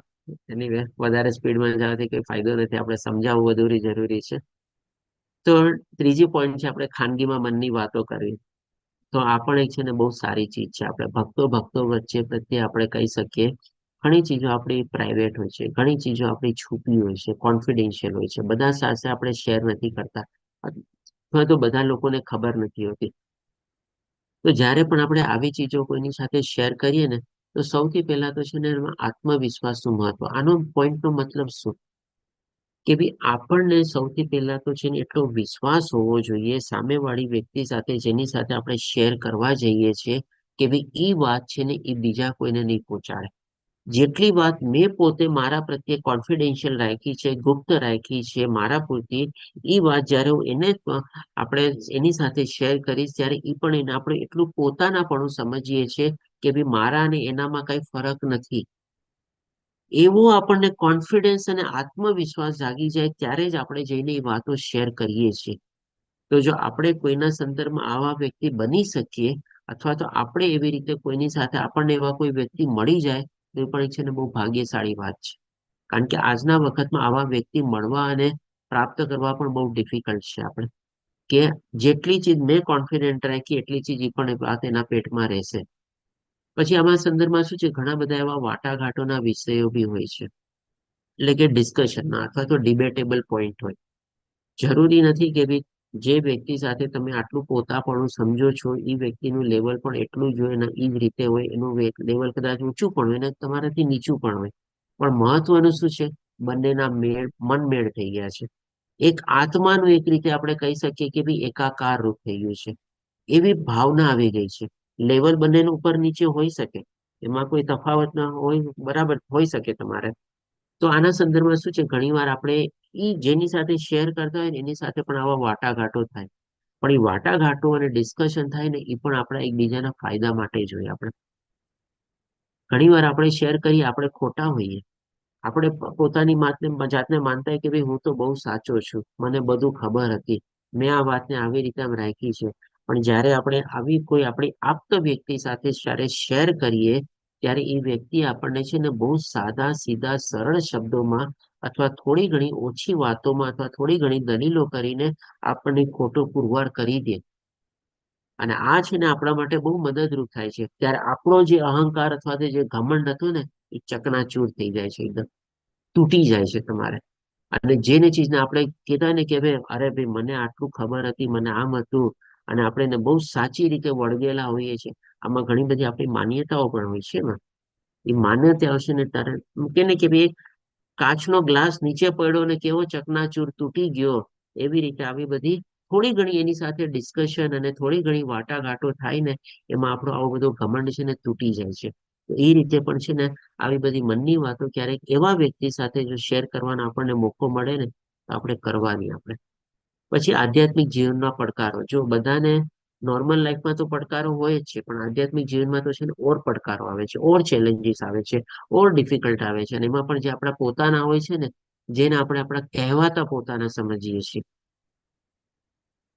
એની વધારે સ્પીડમાં જવાથી કઈ ફાયદો નથી, આપણે સમજાવવું વધુ જરૂરી છે. તો ત્રીજી પોઈન્ટ છે આપણે ખાનગીમાં મનની વાતો કરવી. તો આ પણ એક છે ને બહુ સારી ચીજ છે. આપણે ભક્તો વચ્ચે પ્રત્યે આપણે કહી શકીએ ઘણી ચીજો આપણી પ્રાઇવેટ હોય છે, ઘણી ચીજો આપણી છુપી હોય છે, કોન્ફિડેન્શિયલ હોય છે, બધા સાથે આપણે શેર નથી કરતા અથવા તો બધા લોકોને ખબર નથી હોતી. તો જ્યારે પણ આપણે આવી ચીજો કોઈની સાથે શેર કરીએ ને, તો સૌથી પહેલા તો છે ને એમાં આત્મવિશ્વાસનું મહત્વ. આનો પોઈન્ટનો મતલબ શું કે ભાઈ આપણને સૌથી પહેલા તો છે ને એટલો વિશ્વાસ હોવો જોઈએ સામેવાળી વ્યક્તિ સાથે જેની સાથે આપણે શેર કરવા જઈએ છીએ કે ભાઈ એ વાત છે ને એ બીજા કોઈને નહીં પહોંચાડે. જેટલી વાત મેં પોતે મારા પ્રત્યે કોન્ફિડેન્શિયલ રાખી છે, ગુપ્ત રાખી છે મારા પૂરતી, એ વાત જ્યારે હું એને આપણે એની સાથે શેર કરીશ ત્યારે એ પણ એને આપણે એટલું પોતાનાપણું સમજીએ છીએ કે ભાઈ મારા અને એનામાં કઈ ફરક નથી. એવો આપણને કોન્ફિડન્સ અને આત્મવિશ્વાસ જાગી જાય ત્યારે જ આપણે જઈને એ વાતો શેર કરીએ છીએ. તો જો આપણે કોઈના સંદર્ભમાં આવા વ્યક્તિ બની શકીએ, અથવા તો આપણે એવી રીતે કોઈની સાથે આપણને એવા કોઈ વ્યક્તિ મળી જાય તો એ પણ છે ને બહુ ભાગ્યશાળી વાત છે. કારણ કે આજના વખતમાં આવા વ્યક્તિ મળવા અને પ્રાપ્ત કરવા પણ બહુ ડિફિકલ્ટ છે. આપણે કે જેટલી ચીજ મેં કોન્ફિડન્ટ રાખી એટલી ચીજ એ પણ વાત એના પેટમાં રહેશે. પછી આમાં સંદર્ભમાં શું છે, ઘણા બધા એવા વાટાઘાટોના વિષયો બી હોય છે, એટલે કે ડિસ્કશનના અથવા તો ડિબેટેબલ પોઈન્ટ હોય. જરૂરી નથી કે ભાઈ જે વ્યક્તિ સાથે તમે આટલું પોતાપણું સમજો છો એ વ્યક્તિનું લેવલ પણ એટલું જ હોય ને એ જ રીતે હોય, એનું લેવલ કદાચ ઊંચું પણ હોય ને તમારાથી નીચું પણ હોય. પણ મહત્વનું શું છે, બંનેના મનમેળ થઈ ગયા છે. એક આત્માનું એક રીતે આપણે કહી શકીએ કે ભાઈ એકાકાર રૂપ થઈ ગયું છે. એવી ભાવના આવી ગઈ છે. લેવલ બંનેનું ઉપર નીચે હોઈ શકે, એમાં કોઈ તફાવત ના હોય, બરાબર હોઈ શકે તમારે. તો આના સંદર્ભમાં શું છે, ઘણી વાર આપણે જેની સાથે શેર કરતા હોય ને એની સાથે પણ આવા વાટાઘાટો થાય. પણ એ વાટાઘાટો અને ડિસ્કશન થાય ને એ પણ આપણા એકબીજાના ફાયદા માટે જ હોય. આપણે ઘણી વાર આપણે શેર કરીએ, આપણે ખોટા હોઈએ, આપણે પોતાની જાતને માનતા હોય કે ભાઈ હું તો બહુ સાચો છું, મને બધું ખબર હતી, મેં આ વાતને આવી રીતે આમ રાખી છે. પણ જ્યારે આપણે આવી કોઈ આપણી આપ્ત વ્યક્તિ સાથે જ્યારે શેર કરીએ ત્યારે એ વ્યક્તિ આપણને છે ને બહુ સાદા સીધા સરળ શબ્દોમાં અથવા થોડી ઘણી ઓછી વાતોમાં અથવા થોડી ઘણી દલીલો કરીને આપણને ખોટો પુરવાર કરી દે. અને આ છે ને આપણા માટે બહુ મદદરૂપ થાય છે. ત્યારે આપણો જે અહંકાર અથવા તો જે ઘમંડ હતો ને એ ચકનાચૂર થઈ જાય છે, એકદમ તૂટી જાય છે તમારે. અને જેને ચીજને આપણે કહેતા ને કે ભાઈ અરે ભાઈ મને આટલું ખબર હતી, મને આમ હતું, અને આપણે એને બહુ સાચી રીતે વળગેલા હોઈએ છીએ. આમાં ઘણી બધી આપણી માન્યતાઓ પણ હોય છે ને, એ માન્યતા હશે ને ત્યારે કે ને કે ભાઈ કાચનો ગ્લાસ નીચે પડ્યો ને કેવો ચકનાચૂર તૂટી ગયો, એવી રીતે આવી બધી થોડી ઘણી એની સાથે ડિસ્કશન અને થોડી ઘણી વાટાઘાટો થાય ને એમાં આપણો આવો બધો ઘમંડ છે ને તૂટી જાય છે. તો એ રીતે પણ છે ને આવી બધી મનની વાતો ક્યારેક એવા વ્યક્તિ સાથે જો શેર કરવાનો આપણને મોકો મળે ને તો આપણે કરવાની. આપણે પછી આધ્યાત્મિક જીવનના પડકારો, જો બધાને નોર્મલ લાઈફમાં તો પડકારો હોય જ છે, પણ આધ્યાત્મિક જીવનમાં તો છે ને ઓર પડકારો આવે છે, ઓર ચેલેન્જીસ આવે છે, ઓર ડિફિકલ્ટ આવે છે. અને એમાં પણ જે આપણા પોતાના હોય છે ને, જેને આપણે આપણા કહેવાતા પોતાના સમજીએ છીએ,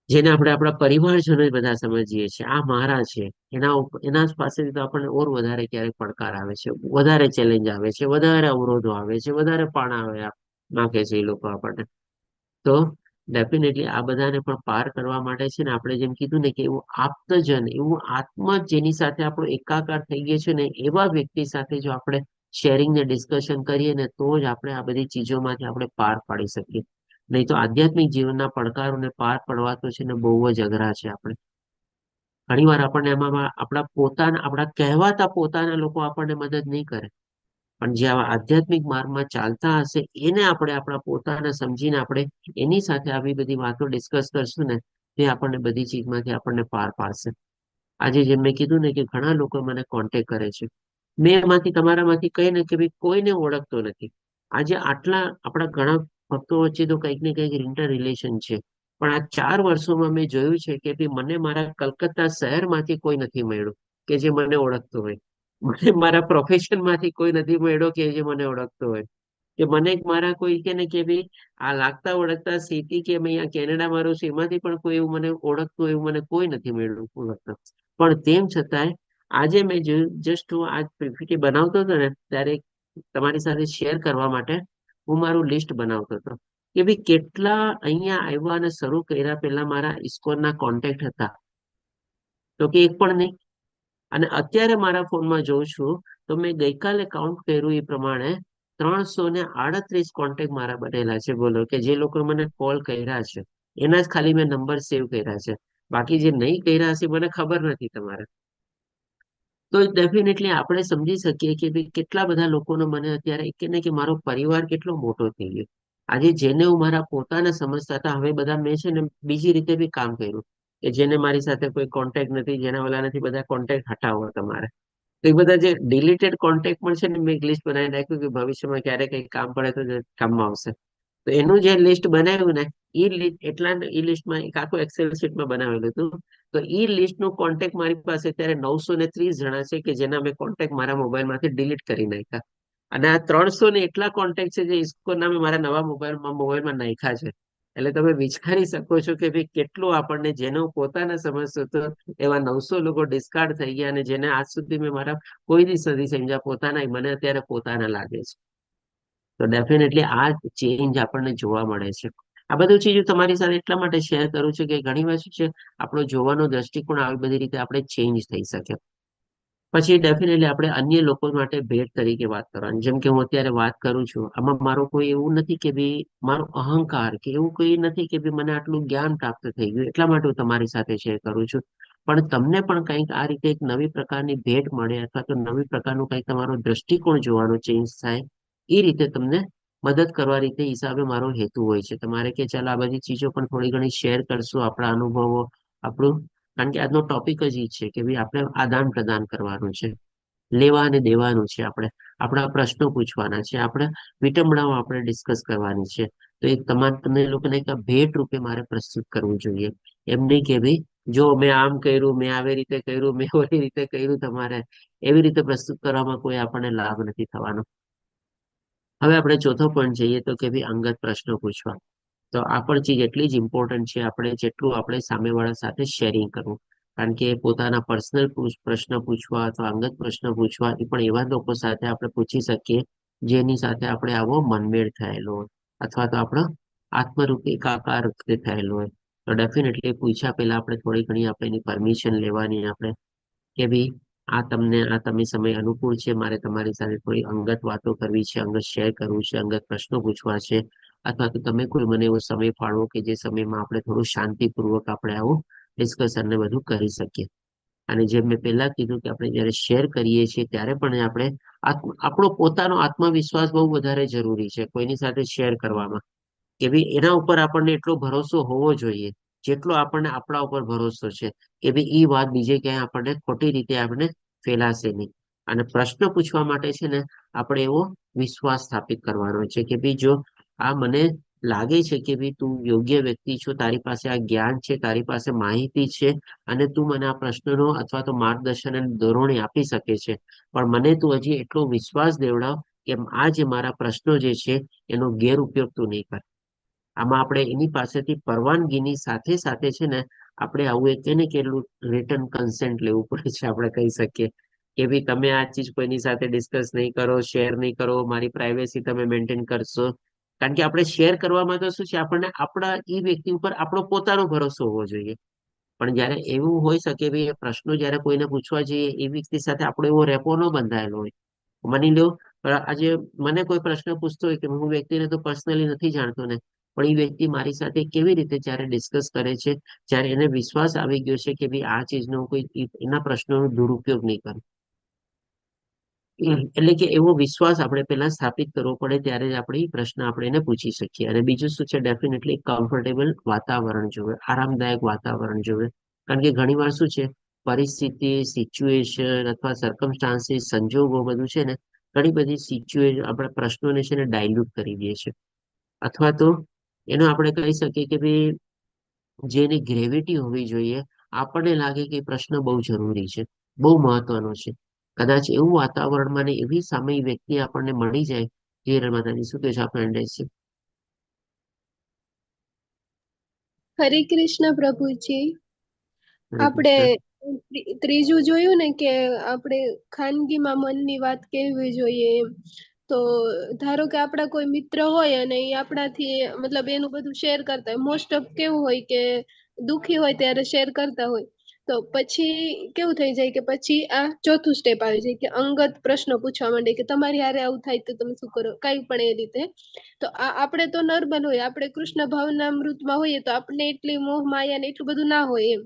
જેને આપણે આપણા પરિવારજનો બધા સમજીએ છીએ, આ મારા છે, એના પાસેથી તો આપણને ઓર વધારે ક્યારેક પડકાર આવે છે, વધારે ચેલેન્જ આવે છે, વધારે અવરોધો આવે છે, વધારે પાણા નાખે છે એ લોકો આપણને. તો ડેફિનેટલી આ બધાને પણ પાર કરવા માટે છે ને આપણે જેમ કીધું ને કે એવું આપ્તજન, એવું આત્મા જેની સાથે આપણો એકાકાર થઈ ગયો છે ને એવા વ્યક્તિ સાથે જો આપણે શેરિંગ ને ડિસ્કશન કરીએ ને તો જ આપણે આ બધી ચીજોમાંથી આપણે પાર પાડી શકીએ. નહીં તો આધ્યાત્મિક જીવનના પડકારોને પાર પડવા તો છે ને બહુ જ અઘરા છે. આપણે ઘણી વાર આપણને એમાં આપણા કહેવાતા પોતાના લોકો આપણને મદદ નહીં કરે, પણ જે આવા આધ્યાત્મિક માર્ગમાં ચાલતા હશે એને આપણે આપણા પોતાને સમજીને આપણે એની સાથે આવી બધી વાતો ડિસ્કસ કરશું ને તે આપણને બધી ચીજમાંથી આપણને પાર પાડશે. આજે જેમ મેં કીધું ને કે ઘણા લોકો મને કોન્ટેક્ટ કરે છે, મેં એમાંથી તમારામાંથી કહે ને કે ભાઈ કોઈને ઓળખતો નથી. આજે આટલા આપણા ઘણા ભક્તો વચ્ચે તો કંઈક ને કંઈક ઇન્ટર રિલેશન છે, પણ આ 4 વર્ષોમાં મેં જોયું છે કે ભાઈ મને મારા કલકત્તા શહેરમાંથી કોઈ નથી મળ્યું કે જે મને ઓળખતો હોય. મને મારા પ્રોફેશન માંથી કોઈ નથી મળ્યો કે જે મને ઓળખતો હોય. કે મને મારા કોઈ કે ને કે ભાઈ આ લાગતા ઓળખતા સિટી કે અહીંયા કેનેડામાં રહું છું એમાંથી પણ કોઈ એવું મને ઓળખતું એવું મને કોઈ નથી મળ્યું ઓળખતા. પણ તેમ છતાંય આજે મેં જોયું, જસ્ટ હું આજ પીપીટી બનાવતો હતો ને ત્યારે તમારી સાથે શેર કરવા માટે હું મારું લિસ્ટ બનાવતો હતો કે ભાઈ કેટલા અહીંયા આવ્યા અને શરૂ કર્યા પહેલા મારા ઇસ્કોનના કોન્ટેક્ટ હતા, તો કે એક પણ નહીં. અને અત્યારે મારા ફોનમાં જોઉં છું તો મેં ગઈકાલે કાઉન્ટ કર્યું એ પ્રમાણે 338 કોન્ટેક્ટ મારા બનેલા છે. બોલો કે જે લોકો મને કોલ કર્યા છે એના જ ખાલી મેં નંબર સેવ કર્યા છે, બાકી જે નહીં કર્યા હશે મને ખબર નથી તમારે. તો ડેફિનેટલી આપણે સમજી શકીએ કે ભાઈ કેટલા બધા લોકોનો મને અત્યારે કે ને કે મારો પરિવાર કેટલો મોટો થઈ ગયો. આજે જેને હું મારા પોતાના સમજતા હતા હવે બધા મેં છે ને બીજી રીતે બી કામ કર્યું કે જેને મારી સાથે કોઈ કોન્ટેક્ટ નથી, જેના ઓલા નથી, બધા કોન્ટેક્ટ હટાવો તમારે. તો એ બધા જે ડિલીટેડ કોન્ટેક્ટ પણ છે ને મેં એક લિસ્ટ બનાવી નાખ્યું કે ભવિષ્યમાં ક્યારે કઈ કામ પડે તો કામમાં આવશે. તો એનું જે લિસ્ટ બનાવ્યું ને એ લિસ્ટ એ લિસ્ટમાં એક આખું એક્સેલ શીટમાં બનાવેલું હતું. તો એ લિસ્ટનું કોન્ટેક્ટ મારી પાસે અત્યારે 930 જણા છે કે જેના મેં કોન્ટેક્ટ મારા મોબાઈલમાંથી ડિલીટ કરી નાખ્યા. અને આ 300 ને એટલા કોન્ટેક્ટ છે જે ઇસ્કોના મેં મારા નવા મોબાઈલમાં નાખ્યા છે. એટલે તમે વિચારી શકો છો કે ભાઈ કેટલું આપણને જેનો પોતાના સમજતો હતો એવા 900 લોકો ડિસ્કાર્ડ થઈ ગયા, અને જેને આજ સુધી મેં મારા કોઈ દિવસ નથી સમજ્યા પોતાના, મને અત્યારે પોતાના લાગે છે. તો ડેફિનેટલી આ ચેન્જ આપણને જોવા મળે છે. આ બધું ચીજો તમારી સાથે એટલા માટે શેર કરું છું કે ઘણી વાર શું છે આપણો જોવાનો દ્રષ્ટિકોણ આવી બધી રીતે આપણે ચેન્જ થઈ શકે. પછી ડેફિનેટલી આપણે અન્ય લોકો માટે ભેટ તરીકે વાત કરવાની. જેમ કે હું અત્યારે વાત કરું છું, આમાં મારો કોઈ એવું નથી કે ભાઈ મારો અહંકાર કે એવું કોઈ નથી કે ભાઈ મને આટલું જ્ઞાન પ્રાપ્ત થઈ ગયું એટલા માટે હું તમારી સાથે શેર કરું છું. પણ તમને પણ કંઈક આ રીતે એક નવી પ્રકારની ભેટ મળે અથવા તો નવી પ્રકારનું કંઈક તમારો દ્રષ્ટિકોણ જોવાનો ચેન્જ થાય, એ રીતે તમને મદદ કરવા રીતે હિસાબે મારો હેતુ હોય છે. તમારે કે ચાલ આ બધી ચીજો પણ થોડી ઘણી શેર કરશું, આપણા અનુભવો, આપણું, કારણ કે આજનો ટોપિક જ એ છે કે ભાઈ આપણે આદાન પ્રદાન કરવાનું છે, લેવા અને દેવાનું છે, આપણે આપણા પ્રશ્નો પૂછવાના છે, આપણે વિટંબણાઓ આપણે ડિસ્કસ કરવાની છે. તો એ તમને લોકોને એક ભેટ રૂપે મારે પ્રસ્તુત કરવું જોઈએ. એમ નહીં કે ભાઈ જો મેં આમ કર્યું, મેં આવી રીતે કર્યું, મેં ઓલી રીતે કર્યું, તમારે એવી રીતે પ્રસ્તુત કરવામાં કોઈ આપણને લાભ નથી થવાનો. હવે આપણે ચોથો પોઈન્ટ જઈએ તો કે ભાઈ અંગત પ્રશ્નો પૂછવા. તો આ પણ ચીજ એટલી જ ઇમ્પોર્ટન્ટ છે આપણે જેટલું આપણે સામેવાળા સાથે શેરિંગ કરવું. કારણ કે પોતાના પર્સનલ પ્રશ્ન પૂછવા અથવા અંગત પ્રશ્ન પૂછવા એ પણ એવા લોકો સાથે આપણે પૂછી શકીએ જેની સાથે આપણે આવો મનમેળ થયેલો હોય અથવા તો આપણો આત્મરૂપી એકાકાર થયેલો હોય. તો ડેફિનેટલી પૂછ્યા પહેલા આપણે થોડી ઘણી આપણે એની પરમિશન લેવાની, આપણે કે ભાઈ આ તમે સમય અનુકૂળ છે, મારે તમારી સાથે થોડી અંગત વાતો કરવી છે, અંગત શેર કરવું છે, અંગત પ્રશ્નો પૂછવા છે, અથવા તો તમે કોઈ મને એવો સમય ફાળવો કે જે સમયમાં આપણે થોડું શાંતિપૂર્વક આપણે આવું ડિસ્કશન ને બધું કરી શકીએ. અને જેમ મેં પહેલા કીધું કે આપણે જયારે શેર કરીએ છીએ ત્યારે પણ આપણે આપણો પોતાનો આત્મવિશ્વાસ બહુ વધારે જરૂરી છે કોઈની સાથે શેર કરવામાં. કે ભાઈ એના ઉપર આપણને એટલો ભરોસો હોવો જોઈએ જેટલો આપણને આપણા ઉપર ભરોસો છે કે ભાઈ એ વાત બીજે ક્યાંય આપણને ખોટી રીતે આપણે ફેલાશે નહીં. અને પ્રશ્ન પૂછવા માટે છે ને આપણે એવો વિશ્વાસ સ્થાપિત કરવાનો છે કે ભાઈ જો આ મને લાગે છે કે ભાઈ તું યોગ્ય વ્યક્તિ છો, તારી પાસે આ જ્ઞાન છે, તારી પાસે માહિતી છે, અને તું મને આ પ્રશ્નનો અથવા તો માર્ગદર્શન અને ધોરણે આપી શકે છે. પણ મને તું હજી એટલો વિશ્વાસ દેવડાવ કે આ જે મારા પ્રશ્નો જે છે એનો ગેરઉપયોગ તું નહીં કર. આમાં આપણે એની પાસેથી પરવાનગીની સાથે સાથે છે ને આપણે આવું એક છે ને કે રિટર્ન કન્સેન્ટ લેવું પડે છે. આપણે કહી શકીએ કે ભાઈ તમે આ ચીજ કોઈની સાથે ડિસ્કસ નહીં કરો, શેર નહીં કરો, મારી પ્રાઇવેસી તમે મેન્ટેન કરશો. કારણ કે આપણે શેર કરવામાં તો શું છે આપણને આપણા એ વ્યક્તિ ઉપર આપણો પોતાનો ભરોસો હોવો જોઈએ. પણ જયારે એવું હોઈ શકે ભાઈ પ્રશ્નો જયારે કોઈને પૂછવા જઈએ એ વ્યક્તિ સાથે આપણો એવો રેપો ન બંધાયેલો હોય. માની લો આજે મને કોઈ પ્રશ્ન પૂછતો હોય કે હું વ્યક્તિને તો પર્સનલી નથી જાણતો ને, પણ એ વ્યક્તિ મારી સાથે કેવી રીતે જયારે ડિસ્કસ કરે છે, જયારે એને વિશ્વાસ આવી ગયો છે કે ભાઈ આ ચીજનો કોઈ એના પ્રશ્નોનો દુરુપયોગ નહીં કરે. એટલે કે એવો વિશ્વાસ આપણે પહેલા સ્થાપિત કરવો પડે ત્યારે જ આપણે પ્રશ્ન આપણે એને પૂછી શકીએ. અને બીજું શું છે ડેફિનેટલી કમ્ફર્ટેબલ વાતાવરણ જોવે, આરામદાયક વાતાવરણ જોવે. કારણ કે ઘણી વાર શું છે પરિસ્થિતિ, સિચ્યુએશન અથવા સર્કમસ્ટાન્સીસ, સંજોગો બધું છે ને ઘણી બધી સિચ્યુએશન આપણે પ્રશ્નોને છે ને ડાયલ્યુટ કરી દઈએ છીએ. અથવા તો એનો આપણે કહી શકીએ કે ભાઈ જેની ગ્રેવિટી હોવી જોઈએ આપણને લાગે કે પ્રશ્ન બહુ જરૂરી છે, બહુ મહત્વનો છે. કદાચ એવું વાતાવરણમાં ને એવી સામે વ્યક્તિ આપણને મળી જાય જે માતાજી શું કહે છે આપણે છે. હરે કૃષ્ણ પ્રભુજી. હરે આપણે કૃષ્ણ. ત્રીજું જોયું ને કે આપણે ખાનગીમાં મનની વાત કહેવી જોઈએ એમ. તો ધારો કે આપણા કોઈ મિત્ર હોય અને એ આપણાથી મતલબ એનું બધું શેર કરતા હોય, મોસ્ટ ઓફ કેવું હોય કે દુખી હોય ત્યારે શેર કરતા હોય. તો પછી કેવું થઈ જાય કે પછી આ ચોથું સ્ટેપ આવી જાય કે અંગત પ્રશ્નો પૂછવા માંડે કે તમારી હારે આવું થાય તો તમે શું કરો, કઈ પણ એ રીતે. તો આપણે તો નોર્મલ હોય, આપણે કૃષ્ણ ભાવનામૃતમાં હોઈએ તો આપણે એટલી મોહ માયા ને એટલું બધું ના હોય એમ.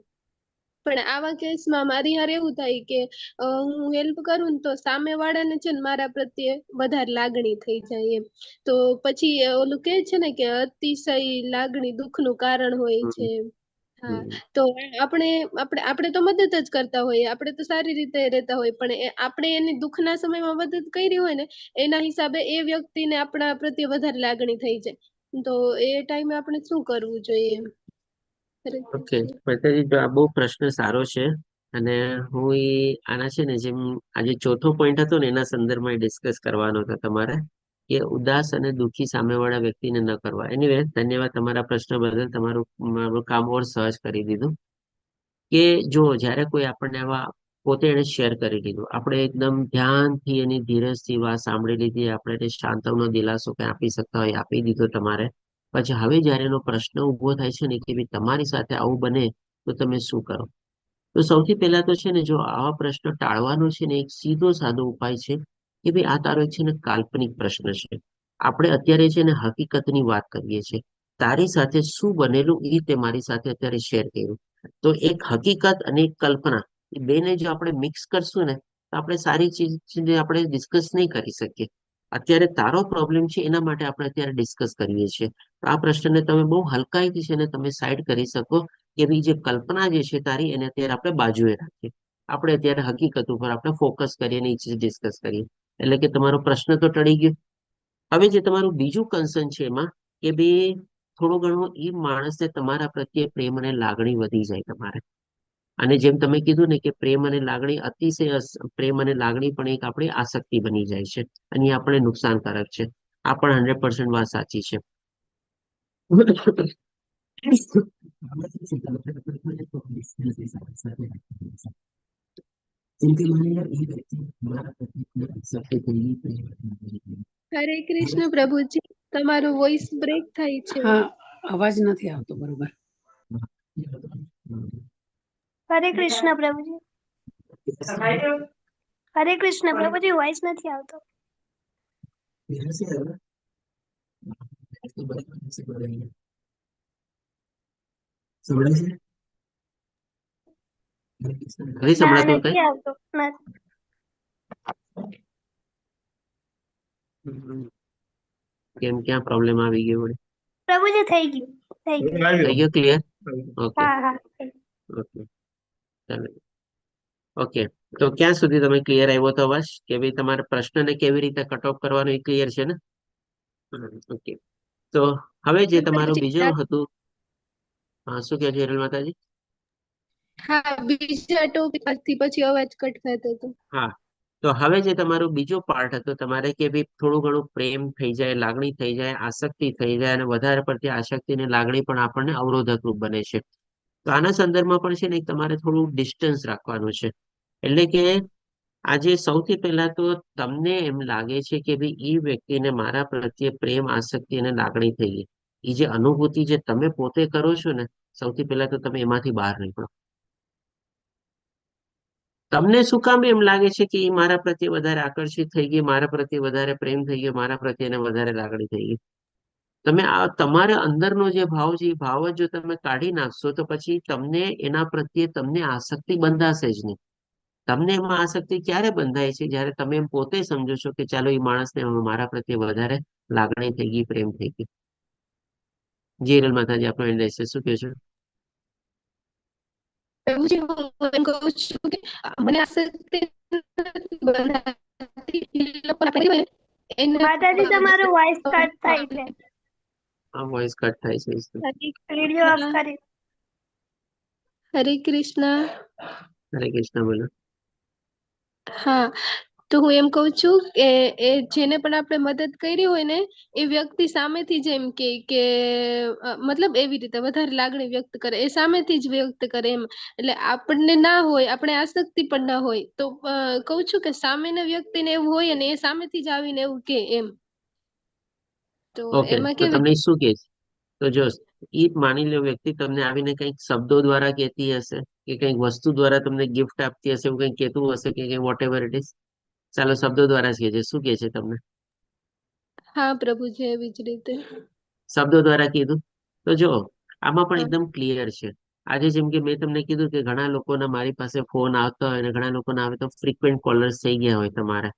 પણ આવા કેસમાં મારી હારે એવું થાય કે હું હેલ્પ કરું ને તો સામે વાળાને છે ને મારા પ્રત્યે વધારે લાગણી થઈ જાય એમ. તો પછી ઓલું કે છે ને કે અતિશય લાગણી દુઃખનું કારણ હોય છે. હા, તો આપણે તો મદદ જ કરતા હોઈએ, આપણે તો સારી રીતે રહેતા હોય, પણ આપણે એની દુઃખના સમયમાં મદદ કરી હોય ને એના હિસાબે એ વ્યક્તિને આપણા પ્રત્યે વધારે લાગણી થઈ જાય, તો એ ટાઈમે આપણે શું કરવું જોઈએ? ઓકે, માતાજી, તો આ બહુ પ્રશ્ન સારો છે. અને હું આના છે ને, જેમ આજે ચોથો પોઈન્ટ હતો ને એના સંદર્ભમાં ડિસ્કસ કરવાનો હતો તમારે, કે ઉદાસ અને દુઃખી સામેવાળા વ્યક્તિને ન કરવા. એનીવે, ધન્યવાદ તમારા પ્રશ્ન બદલ. મારું કામ ઓર સહજ કરી દીધું. કે જો જ્યારે કોઈ આપણને આવા પોતે એને શેર કરી દીધું, આપણે એકદમ ધ્યાનથી એની ધીરજથી વાત સાંભળી લીધી, આપણે એને શાંતવનો દિલાસો કંઈ આપી શકતા હોય આપી દીધો તમારે. પછી હવે જયારે એનો પ્રશ્ન ઉભો થાય છે ને કે ભાઈ તમારી સાથે આવું બને તો તમે શું કરો? તો સૌથી પહેલા તો છે ને, જો આવા પ્રશ્ન ટાળવાનો છે ને, એક સીધો સાદો ઉપાય છે કે ભાઈ આ તારો છે ને કાલ્પનિક પ્રશ્ન છે. આપણે અત્યારે છે ને હકીકતની વાત કરીએ છીએ. તારી સાથે શું બનેલું એ તે મારી સાથે અત્યારે શેર કર્યું. તો એક હકીકત અને એક કલ્પના, એ બેને જો આપણે મિક્સ કરશું ને, તો આપણે સારી ચીજ આપણે ડિસ્કસ નહીં કરી શકીએ. અત્યારે તારો પ્રોબ્લેમ છે એના માટે આપણે અત્યારે ડિસ્કસ કરીએ છીએ. તો આ પ્રશ્નને તમે બહુ હલકાઈથી છે ને તમે સાઈડ કરી શકો કે ભાઈ જે કલ્પના જે છે તારી, એને અત્યારે આપણે બાજુએ રાખીએ. આપણે અત્યારે હકીકત ઉપર આપણે ફોકસ કરીએ અને એ ચીજ ડિસ્કસ કરીએ. એટલે કે તમારો પ્રશ્ન તો ટળી ગયો. હવે જે તમારું બીજું કન્સર્ન છે એમાં, કે ભાઈ થોડું ઘણું એ માણસને તમારા પ્રત્યે પ્રેમ અને લાગણી વધી જાય તમારે. અને જેમ તમે કીધું ને કે પ્રેમ અને લાગણી અતિશય, પ્રેમ અને લાગણી પણ એક આપણી આસક્તિ બની જાય છે અને એ આપણે નુકસાનકારક છે. આ પણ 100% વાત સાચી છે. હરે કૃષ્ણ પ્રભુજી, તમારું વોઇસ બ્રેક થાય છે. હા, અવાજ નથી આવતો બરોબર. હરે કૃષ્ણ પ્રભુજી. હરે કૃષ્ણ પ્રભુજી, વોઇસ નથી આવતો. નથી ના, સંભળાતું કઈ? નથી આવતો. કેમ, ક્યાં પ્રોબ્લેમ આવી ગયો વળી? પ્રભુજી થઈ ગયું, થઈ ગયું. થઈ ગયો ક્લિયર? ઓકે હા હા. ઓકે, ચાલો. ઓકે, તો ક્યાં સુધી તમે ક્લિયર આવ્યો તો અવાજ? કે ભાઈ તમારે પ્રશ્નને કેવી રીતે કટ ઓફ કરવાનો એ ક્લિયર છે ને? ઓકે, તો હવે જે તમારું બીજું હતું, હા, શું કહે છે હિરલ માતાજી? હા, બીજા ટોપિક થી પછી અવાજ કટ થતો હતો. હા, તો હવે જે તમારું બીજો પાર્ટ હતો તમારે, કે ભાઈ થોડું ઘણું પ્રેમ થઈ જાય, લાગણી થઈ જાય, આસક્તિ થઈ જાય, અને વધારે પડતી આસક્તિ અને લાગણી પણ આપણને અવરોધકરૂપ બને છે. તો આના સંદર્ભમાં પણ છે ને તમારે થોડું ડિસ્ટન્સ રાખવાનું છે. એટલે કે આજે સૌથી પહેલા તો તમને એમ લાગે છે કે ભાઈ એ વ્યક્તિને મારા પ્રત્યે પ્રેમ, આસક્તિ અને લાગણી થઈ ગઈ. એ જે અનુભૂતિ જે તમે પોતે કરો છો ને, સૌથી પહેલા તો તમે એમાંથી બહાર નીકળો. તમને શું કામ એમ લાગે છે કે એ મારા પ્રત્યે વધારે આકર્ષિત થઈ ગઈ, મારા પ્રત્યે વધારે પ્રેમ થઈ ગયો, મારા પ્રત્યે એને વધારે લાગણી થઈ ગઈ? તમે આ તમારા અંદરનો જે ભાવ છે એ ભાવ જ જો તમે કાઢી નાખશો તો પછી તમને એના પ્રત્યે તમને આસક્તિ બંધાશે જ નહીં. તમને એમાં આસક્તિ ક્યારે બંધાય છે? જ્યારે તમે એમ પોતે સમજો છો કે ચાલો એ માણસને મારા પ્રત્યે વધારે લાગણી થઈ ગઈ, પ્રેમ થઈ ગઈ. જી હિરલ માતાજી, આપણો એન્ડ રહેશે. શું કહો છો? પ્રભુજી, હું એમ કહું છું કે મને આસક્તિ નથી બંધાતી. એ લોકો આપણી હોય એને માતાજી, તમારો વોઇસ કટ થાય છે. આ વોઇસ કટ થાય છે. વિડિયો ઓફ કરી. હરે કૃષ્ણ. હરે કૃષ્ણ, બોલો. હા, તો હું એમ કહું છું કે એ જેને પણ આપણે મદદ કરી હોય ને, એ વ્યક્તિ સામેથી જ એમ કે મતલબ એવી રીતે વધારે લાગણી વ્યક્ત કરે, એ સામેથી જ વ્યક્ત કરે એમ. એટલે આપણને ના હોય, આપણે આસક્તિ પણ ના હોય, તો કહું છું કે સામેના વ્યક્તિને એવું હોય અને એ સામેથી જ આવીને એવું કે એમ. તો ઓકે, એમાં તો કેવી તમને શું કે છે? તો જો ઈ માની લો વ્યક્તિ તમને આવીને કંઈક શબ્દો દ્વારા કહેતી હશે, કે કંઈક વસ્તુ દ્વારા તમને ગિફ્ટ આપતી હશે, એવું કંઈક કહેતું હશે કે કંઈ વોટ એવર ઇટ ઇઝ. ચાલો શબ્દો દ્વારા જ કહેજે. શું કહે છે તમને? હા પ્રભુજી, એવી જ રીતે શબ્દો દ્વારા કીધું. તો જો આમાં પણ હા એકદમ ક્લિયર છે. આજે જેમ કે મેં તમને કીધું કે ઘણા લોકોના મારી પાસે ફોન આવતા હોય અને ઘણા લોકોના આવે તો ફ્રિકવન્ટ કોલર્સ થઈ ગયા હોય તમારા.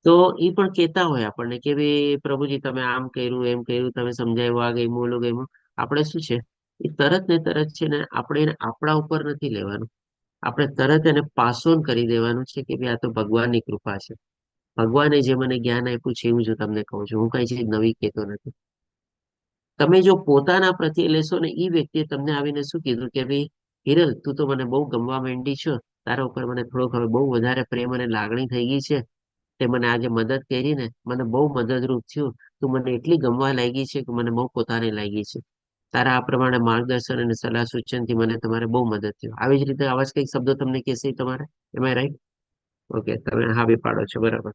તો એ પણ કહેતા હોય આપણને કે ભાઈ પ્રભુજી તમે આમ કર્યું, એમ કર્યું, તમે સમજાવ્યું, આ ગમ્યું, ઓલું ગમ્યું. આપણે શું છે એ તરત ને તરત છે ને આપણે એને આપણા ઉપર નથી લેવાનું, આપણે તરત એને પાસ ઓન કરી દેવાનું છે કે ભાઈ આ તો ભગવાનની કૃપા છે. ભગવાને જે મને જ્ઞાન આપ્યું છે એવું જ તમને કહું છું, હું કઈ ચીજ નવી કહેતો નથી. તમે જો પોતાના પ્રત્યે લેશો ને, એ વ્યક્તિએ તમને આવીને શું કીધું કે ભાઈ હિરલ, તું તો મને બહુ ગમવા માંડી છો, તારા ઉપર મને થોડોક હવે બહુ વધારે પ્રેમ અને લાગણી થઈ ગઈ છે, તે મને આજે મદદ કરી ને મને બહુ મદદરૂપ થયું, તું મને એટલી ગમવા લાગી છે કે મને બહુ પોતાને લાગી છે. તારા આ પ્રમાણે માર્ગદર્શન અને સલાહ સૂચન થી મને તમારે બહુ મદદ થયું. આવી જ રીતે આવા જ કંઈક શબ્દો તમને કહેશે તમારે, એમ રાઈટ? ઓકે, તમે હા બી પાડો છો, બરાબર.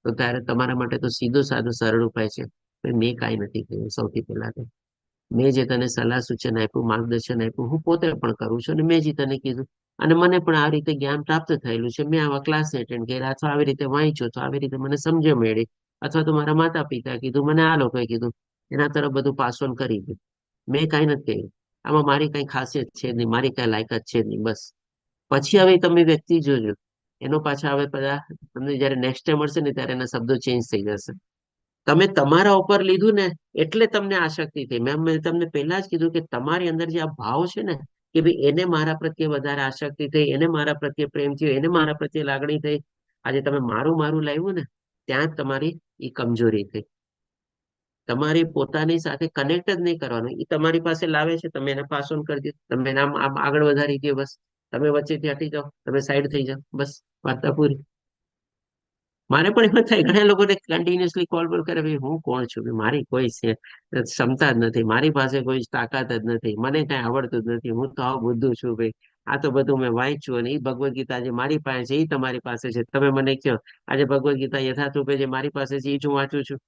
તો ત્યારે તમારા માટે તો સીધો સાધો સરળ ઉપાય છે, મેં કાંઈ નથી કહ્યું. સૌથી પહેલા તો મેં જે તને સલાહ સૂચન આપ્યું, માર્ગદર્શન આપ્યું, હું પોતે પણ કરું છું અને મેં જે તને કીધું, અને મને પણ આ રીતે જ્ઞાન પ્રાપ્ત થયેલું છે. મેં આવા ક્લાસ એટેન્ડ કર્યા અથવા આવી રીતે વાંચ્યો તો આવી રીતે મને સમજ મળી, અથવા તો મારા માતા પિતા કીધું, મને આ લોકોએ કીધું, એના તરફ બધું પાસ ઓન કરી દીધું. મેં કાંઈ નથી કહ્યું. આમાં મારી કઈ ખાસિયત છે નહીં, મારી કઈ લાયકાત છે નહીં, બસ. પછી હવે તમે વ્યક્તિ જોજો, એનો પાછા હવે બધા તમને જયારે નેક્સ્ટ ટાઈમ મળશે ને ત્યારે એના શબ્દો ચેન્જ થઈ જશે. તમે તમારા ઉપર લીધું ને એટલે તમને આસક્તિ થઈ. મેં તમને પહેલા જ કીધું કે તમારી અંદર જે આ ભાવ છે ને કે ભાઈ એને મારા પ્રત્યે વધારે આસક્તિ થઈ, એને મારા પ્રત્યે પ્રેમ થયો, એને મારા પ્રત્યે લાગણી થઈ, આજે તમે મારું મારું લાવ્યું ને ત્યાં જ તમારી એ કમજોરી થઈ. તમારી પોતાની સાથે કનેક્ટ જ નહીં કરવાનું. એ તમારી પાસે લાવે છે, તમે એને પાસ ઓન કરી દો, તમે એને આમ આગળ વધારી દો, બસ. તમે વચ્ચેથી હટી જાઓ, તમે સાઈડ થઈ જાઓ, બસ, વાર્તા પૂરી. મારે પણ એમ થાય, ઘણા લોકોને કન્ટિન્યુઅસલી કોલ પર કરે, ભાઈ હું કોણ છું, મારી કોઈ ક્ષમતા જ નથી, મારી પાસે કોઈ તાકાત જ નથી, મને કઈ આવડતું જ નથી, હું તો આવું બુદ્ધું છું ભાઈ, આ તો બધું મેં વાંચ્યું, અને એ ભગવદ્ ગીતા જે મારી પાસે છે એ તમારી પાસે છે, તમે મને કહો આજે ભગવદ્ ગીતા યથાર્થ રૂપે જે મારી પાસે છે એ જ હું વાંચું છું,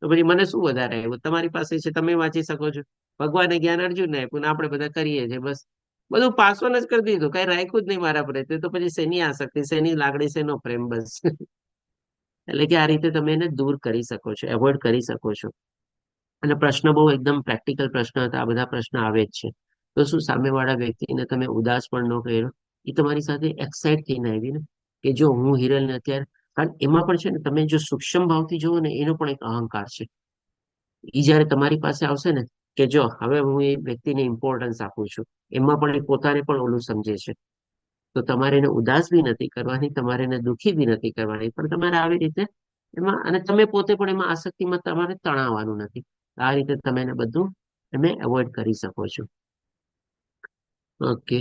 તો પછી મને શું વધારે આવ્યું? તમારી પાસે છે, તમે વાંચી શકો છો. ભગવાને જ્ઞાન અર્જુનને આપ્યું, આપણે બધા કરીએ છીએ, બસ. બધું પાસવન જ કરી દીધું, કઈ રાખ્યું જ નહીં મારા પ્રત્યે, તો પછી શેની આસક્તિ, શેની લાગણી, શેનો પ્રેમ, બસ. એટલે કે આ રીતે તમે એને દૂર કરી શકો છો, એવોઈડ કરી શકો છો. અને પ્રશ્ન બહુ એકદમ પ્રેક્ટિકલ પ્રશ્ન હતા, આ બધા પ્રશ્ન આવે જ છે. તો શું સામેવાળા વ્યક્તિને તમે ઉદાસ પણ ન કર્યો, એ તમારી સાથે એક્સાઇટ થઈને આવી ને કે જો હું હિરલને અત્યારે, કારણ એમાં પણ છે ને, તમે જો સૂક્ષ્મ ભાવથી જુઓ ને, એનો પણ એક અહંકાર છે. એ જયારે તમારી પાસે આવશે ને કે જો હવે હું એ વ્યક્તિને ઇમ્પોર્ટન્સ આપું છું, એમાં પણ એ પોતાને પણ ઓલું સમજે છે, તો તમારે એને ઉદાસ બી નથી કરવાની, તમારે એને દુઃખી બી નથી કરવાની, પણ તમારે આવી રીતે એમાં, અને તમે પોતે પણ એમાં આસક્તિમાં તમારે તણાવવાનું નથી. આ રીતે તમે એને બધું તમે એવોઈડ કરી શકો છો. ઓકે,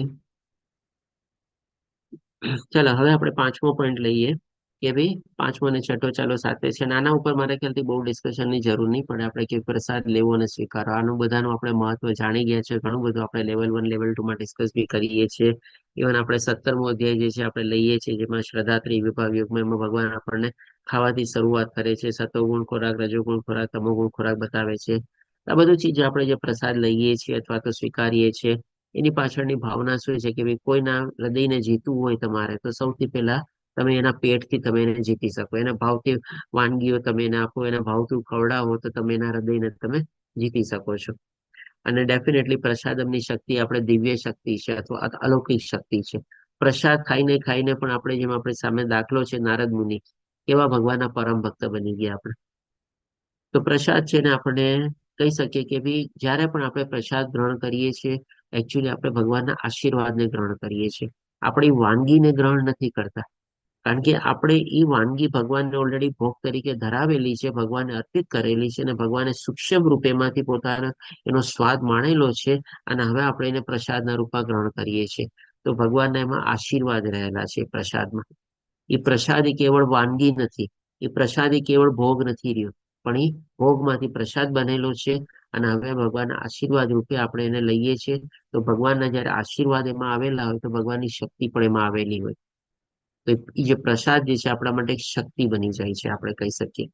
ચાલો હવે આપણે પાંચમો પોઈન્ટ લઈએ કે ભાઈ પાંચમો અને છઠ્ઠો ચાલો સાથે છે. આના ઉપર મારા ખ્યાલથી બહુ ડિસ્કશનની જરૂર નહીં પડે. આપણે કે પ્રસાદ લેવો અને સ્વીકારો, આનું બધાનું આપણે મહત્વ જાણી ગયા છે. ઘણું બધું આપણે લેવલ 1 લેવલ 2 માં ડિસ્કસ બી કરીએ છીએ. ઇવન આપણે 17મો અધ્યાય જે છે આપણે લઈએ છીએ, જેમાં શ્રદ્ધાત્રી વિભાગ યોગમાં, એમાં ભગવાન આપણને ખાવાથી શરૂઆત કરે છે, સતોગુણ ખોરાક, રજોગુણ ખોરાક, તમોગુણ ખોરાક બતાવે છે. આ બધું ચીજ આપણે જે પ્રસાદ લઈએ છીએ અથવા તો સ્વીકારીએ છીએ, એની પાછળની ભાવના શું છે કે ભાઈ કોઈના હૃદયને જીતવું હોય તમારે, તો સૌથી પહેલા તમે એના પેટથી તમે એને જીતી શકો. એના ભાવથી વાનગીઓ તમે એને આપો, એના ભાવથી ખવડાવો, તો તમે એના હૃદયને તમે જીતી શકો છો. અને ડેફિનેટલી પ્રસાદમની શક્તિ આપણે દિવ્ય શક્તિ છે અથવા અલૌકિક શક્તિ છે. પ્રસાદ ખાઈને ખાઈને પણ આપણે, જેમ આપણે સામે દાખલો છે નારદ મુનિ, કેવા ભગવાનના પરમ ભક્ત બની ગયા આપણે. તો પ્રસાદ છે ને આપણે કહી શકીએ કે ભાઈ જયારે પણ આપણે પ્રસાદ ગ્રહણ કરીએ છીએ, એકચ્યુઅલી આપણે ભગવાનના આશીર્વાદને ગ્રહણ કરીએ છીએ, આપણી વાનગીને ગ્રહણ નથી કરતા. કારણ કે આપણે એ વાનગી ભગવાનને ઓલરેડી ભોગ તરીકે ધરાવેલી છે, ભગવાનને અર્પિત કરેલી છે, અને ભગવાને સૂક્ષ્મ રૂપેમાંથી પોતાનો એનો સ્વાદ માણેલો છે, અને હવે આપણે એને પ્રસાદના રૂપમાં ગ્રહણ કરીએ છીએ. તો ભગવાનના એમાં આશીર્વાદ રહેલા છે પ્રસાદમાં. એ પ્રસાદી કેવળ વાનગી નથી, એ પ્રસાદી કેવળ ભોગ નથી રહ્યો, પણ એ ભોગમાંથી પ્રસાદ બનેલો છે. અને હવે ભગવાનના આશીર્વાદ રૂપે આપણે એને લઈએ છીએ. તો ભગવાનના જયારે આશીર્વાદ એમાં આવેલા હોય, તો ભગવાનની શક્તિ પણ એમાં આવેલી હોય. તો એ જે પ્રસાદ જે છે આપણા માટે એક શક્તિ બની જાય છે, આપણે કહી શકીએ.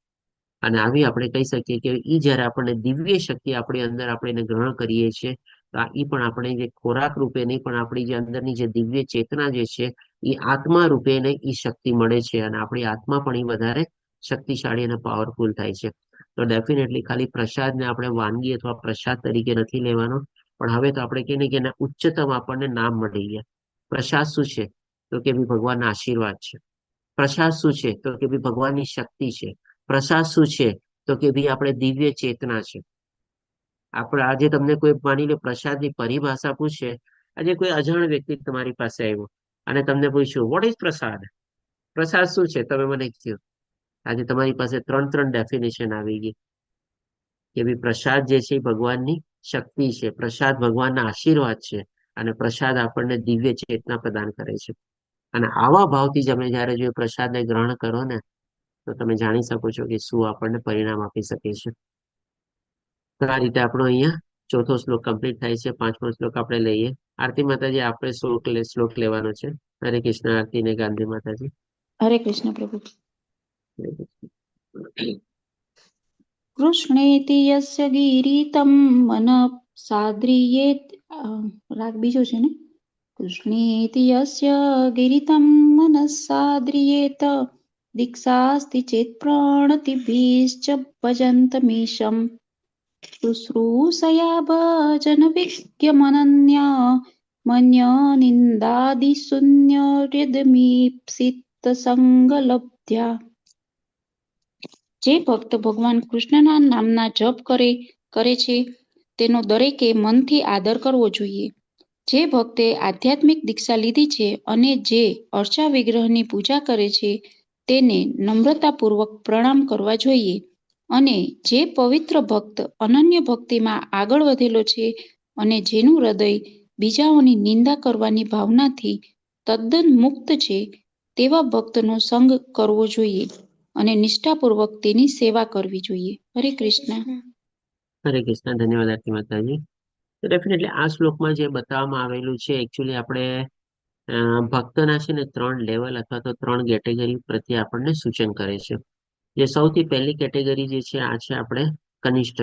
અને આવી આપણે કહી શકીએ કે એ જયારે આપણને દિવ્ય શક્તિ આપણી અંદર આપણે એને ગ્રહણ કરીએ છીએ, તો એ પણ આપણે જે ખોરાક રૂપે નહીં, પણ આપણી જે અંદરની જે દિવ્ય ચેતના જે છે, એ આત્મા રૂપે એને એ શક્તિ મળે છે, અને આપણી આત્મા પણ એ વધારે શક્તિશાળી અને પાવરફુલ થાય છે. તો ડેફિનેટલી ખાલી પ્રસાદને આપણે વાનગી અથવા પ્રસાદ તરીકે નથી લેવાનો, પણ હવે તો આપણે કહીએ કે એના ઉચ્ચતમ આપણને નામ મળી ગયા. પ્રસાદ શું છે? તો કે ભાઈ ભગવાનના આશીર્વાદ છે. પ્રસાદ શું છે? તો કે ભાઈ ભગવાનની શક્તિ છે. પ્રસાદ શું છે? તો કે ભાઈ આપણે દિવ્ય ચેતના છે. આપણે આજે તમને કોઈ માની લો પ્રસાદની પરિભાષા પૂછે, આજે કોઈ અજાણ વ્યક્તિ તમારી પાસે આવ્યો અને તમને પૂછ્યું વોટ ઇઝ પ્રસાદ? પ્રસાદ શું છે? તમે મને કહ્યું. આજે તમારી પાસે 3 ડેફિનેશન આવી ગઈ કે ભાઈ પ્રસાદ જે છે એ ભગવાનની શક્તિ છે, પ્રસાદ ભગવાનના આશીર્વાદ છે, અને પ્રસાદ આપણને દિવ્ય ચેતના પ્રદાન કરે છે. અને આવા ભાવથી તમે જયારે જો પ્રસાદને ગ્રહણ કરો ને, તો તમે જાણી શકો છો કે શું આપણને પરિણામ આપી શકે છે. તો આ રીતે આપણો અહીંયા ચોથો શ્લોક કમ્પ્લીટ થાય છે. 5મો શ્લોક આપણે લઈએ. આરતી માતાજી આપણે શ્લોક લેવાનો છે. હરે કૃષ્ણ. આરતી ને ગાંધી માતાજી. હરે કૃષ્ણ પ્રભુ. કૃષ્ણેતિ યસ્ય ગિરિતમ મન સાદ્રિયેત રાગ બીજો છે ને. કૃષ્ણેતિ યસ્ય ગિરિતમ મનસાદ્રિયેત દીક્ષાસ્તિ ચેત પ્રણતિભિશ્ચ ભજन्तમીશમ શુશ્રૂષયા ભજન વિજ્ઞમનન્ય મન્ય નિંદાદિશૂન્ય હૃદમીપ્સિત સંગલબ્ધ્યા. જે ભક્ત ભગવાન કૃષ્ણના નામના જપ કરે છે તેનો દરેકે મનથી આદર કરવો જોઈએ. જે ભક્તે આધ્યાત્મિક દીક્ષા લીધી છે અને જે અર્ચા વિગ્રહની પૂજા કરે છે તેને નમ્રતાપૂર્વક પ્રણામ કરવા જોઈએ. અને જે પવિત્ર ભક્ત અનન્ય ભક્તિમાં આગળ વધેલો છે અને જેનું હૃદય બીજાઓની નિંદા કરવાની ભાવનાથી તદ્દન મુક્ત છે તેવા ભક્તનો સંગ કરવો જોઈએ અને નિષ્ઠાપૂર્વક તેની સેવા કરવી જોઈએ. હરે કૃષ્ણ. હરે કૃષ્ણ. ધન્યવાદ આરતી માતાજી. ડેફિનેટલી આ શ્લોકમાં જે બતાવવામાં આવેલું છે એકચ્યુઅલી આપણે ભક્તના છે ને 3 લેવલ અથવા તો 3 કેટેગરી પ્રત્યે આપણને સૂચન કરે છે. જે સૌથી પહેલી કેટેગરી જે છે આ છે આપણે કનિષ્ઠ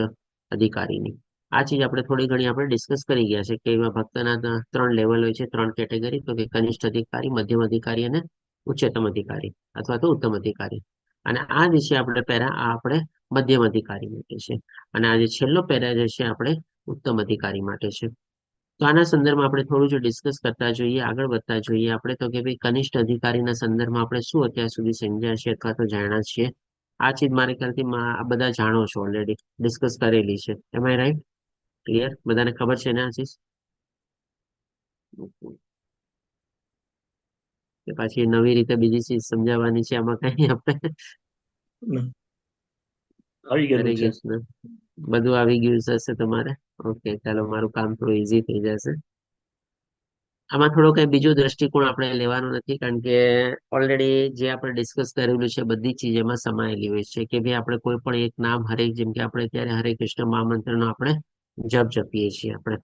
અધિકારીની. આ ચીજ આપણે થોડી ઘણી આપણે ડિસ્કસ કરી ગયા છે કે એમાં ભક્તના 3 લેવલ હોય છે, 3 કેટેગરી. તો કે કનિષ્ઠ અધિકારી, મધ્યમ અધિકારી અને ઉચ્ચતમ અધિકારી અથવા તો ઉત્તમ અધિકારી. અને આ જે છે આપણે પહેલા આપણે મધ્યમ અધિકારી માટે છે, અને આ જે છેલ્લો પેરા જે છે આપણે ઉત્તમ અધિકારી માટે છે. તો આના સંદર્ભમાં આપણે થોડું જો ડિસ્કસ કરતા જોઈએ, આગળ વધતા જોઈએ આપણે, તો કે ભાઈ કનિષ્ઠ અધિકારીના સંદર્ભમાં આપણે શું અત્યાર સુધી સમજ્યા છે અથવા તો જાણ્યા છીએ. આ ચીજ મારા ખ્યાલથી આ બધા જાણો છો, ઓલરેડી ડિસ્કસ કરેલી છે. એમ આઈ રાઈટ? ક્લિયર? બધાને ખબર છે ને આ ચીજ? કે પાછી નવી રીતે બીજી ચીજ સમજાવવાની છે આમાં કઈ આપણે? આવી ગયેલું હરે છે. કૃષ્ણ. બધું આવી ગયું હશે તમારે? ઓકે, ચાલો મારું કામ થોડું ઈઝી થઈ જશે. આમાં થોડો કઈ બીજો દ્રષ્ટિકોણ આપણે લેવાનો નથી, કારણ કે ઓલરેડી જે આપણે ડિસ્કસ કરેલું છે બધી ચીજ એમાં સમાયેલી હોય છે કે ભાઈ આપણે કોઈ પણ એક નામ જેમ કે આપણે અત્યારે હરે કૃષ્ણ મહામંત્રનો આપણે જપ જપીએ છીએ આપણે.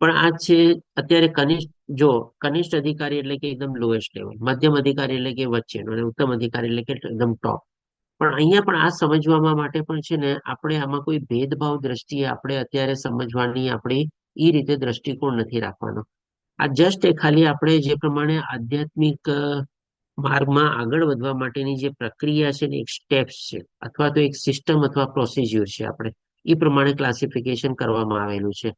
પણ આ છે અત્યારે કનિષ્ઠ અધિકારી એટલે કે એકદમ લોએસ્ટ લેવલ, મધ્યમ અધિકારી એટલે કે વચ્ચેનો, અને ઉત્તમ અધિકારી એટલે કે એકદમ ટોપ. પણ અહીંયા પણ આ સમજવા માટે પણ છે ને આપણે આમાં કોઈ ભેદભાવ દ્રષ્ટિએ આપણે અત્યારે સમજવાની આપણી એ રીતે દ્રષ્ટિકોણ નથી રાખવાનો. આ જસ્ટ ખાલી આપણે જે પ્રમાણે આધ્યાત્મિક માર્ગમાં આગળ વધવા માટેની જે પ્રક્રિયા છે ને એક સ્ટેપ્સ છે અથવા તો એક સિસ્ટમ અથવા પ્રોસિજર છે, આપણે એ પ્રમાણે ક્લાસિફિકેશન કરવામાં આવેલું છે.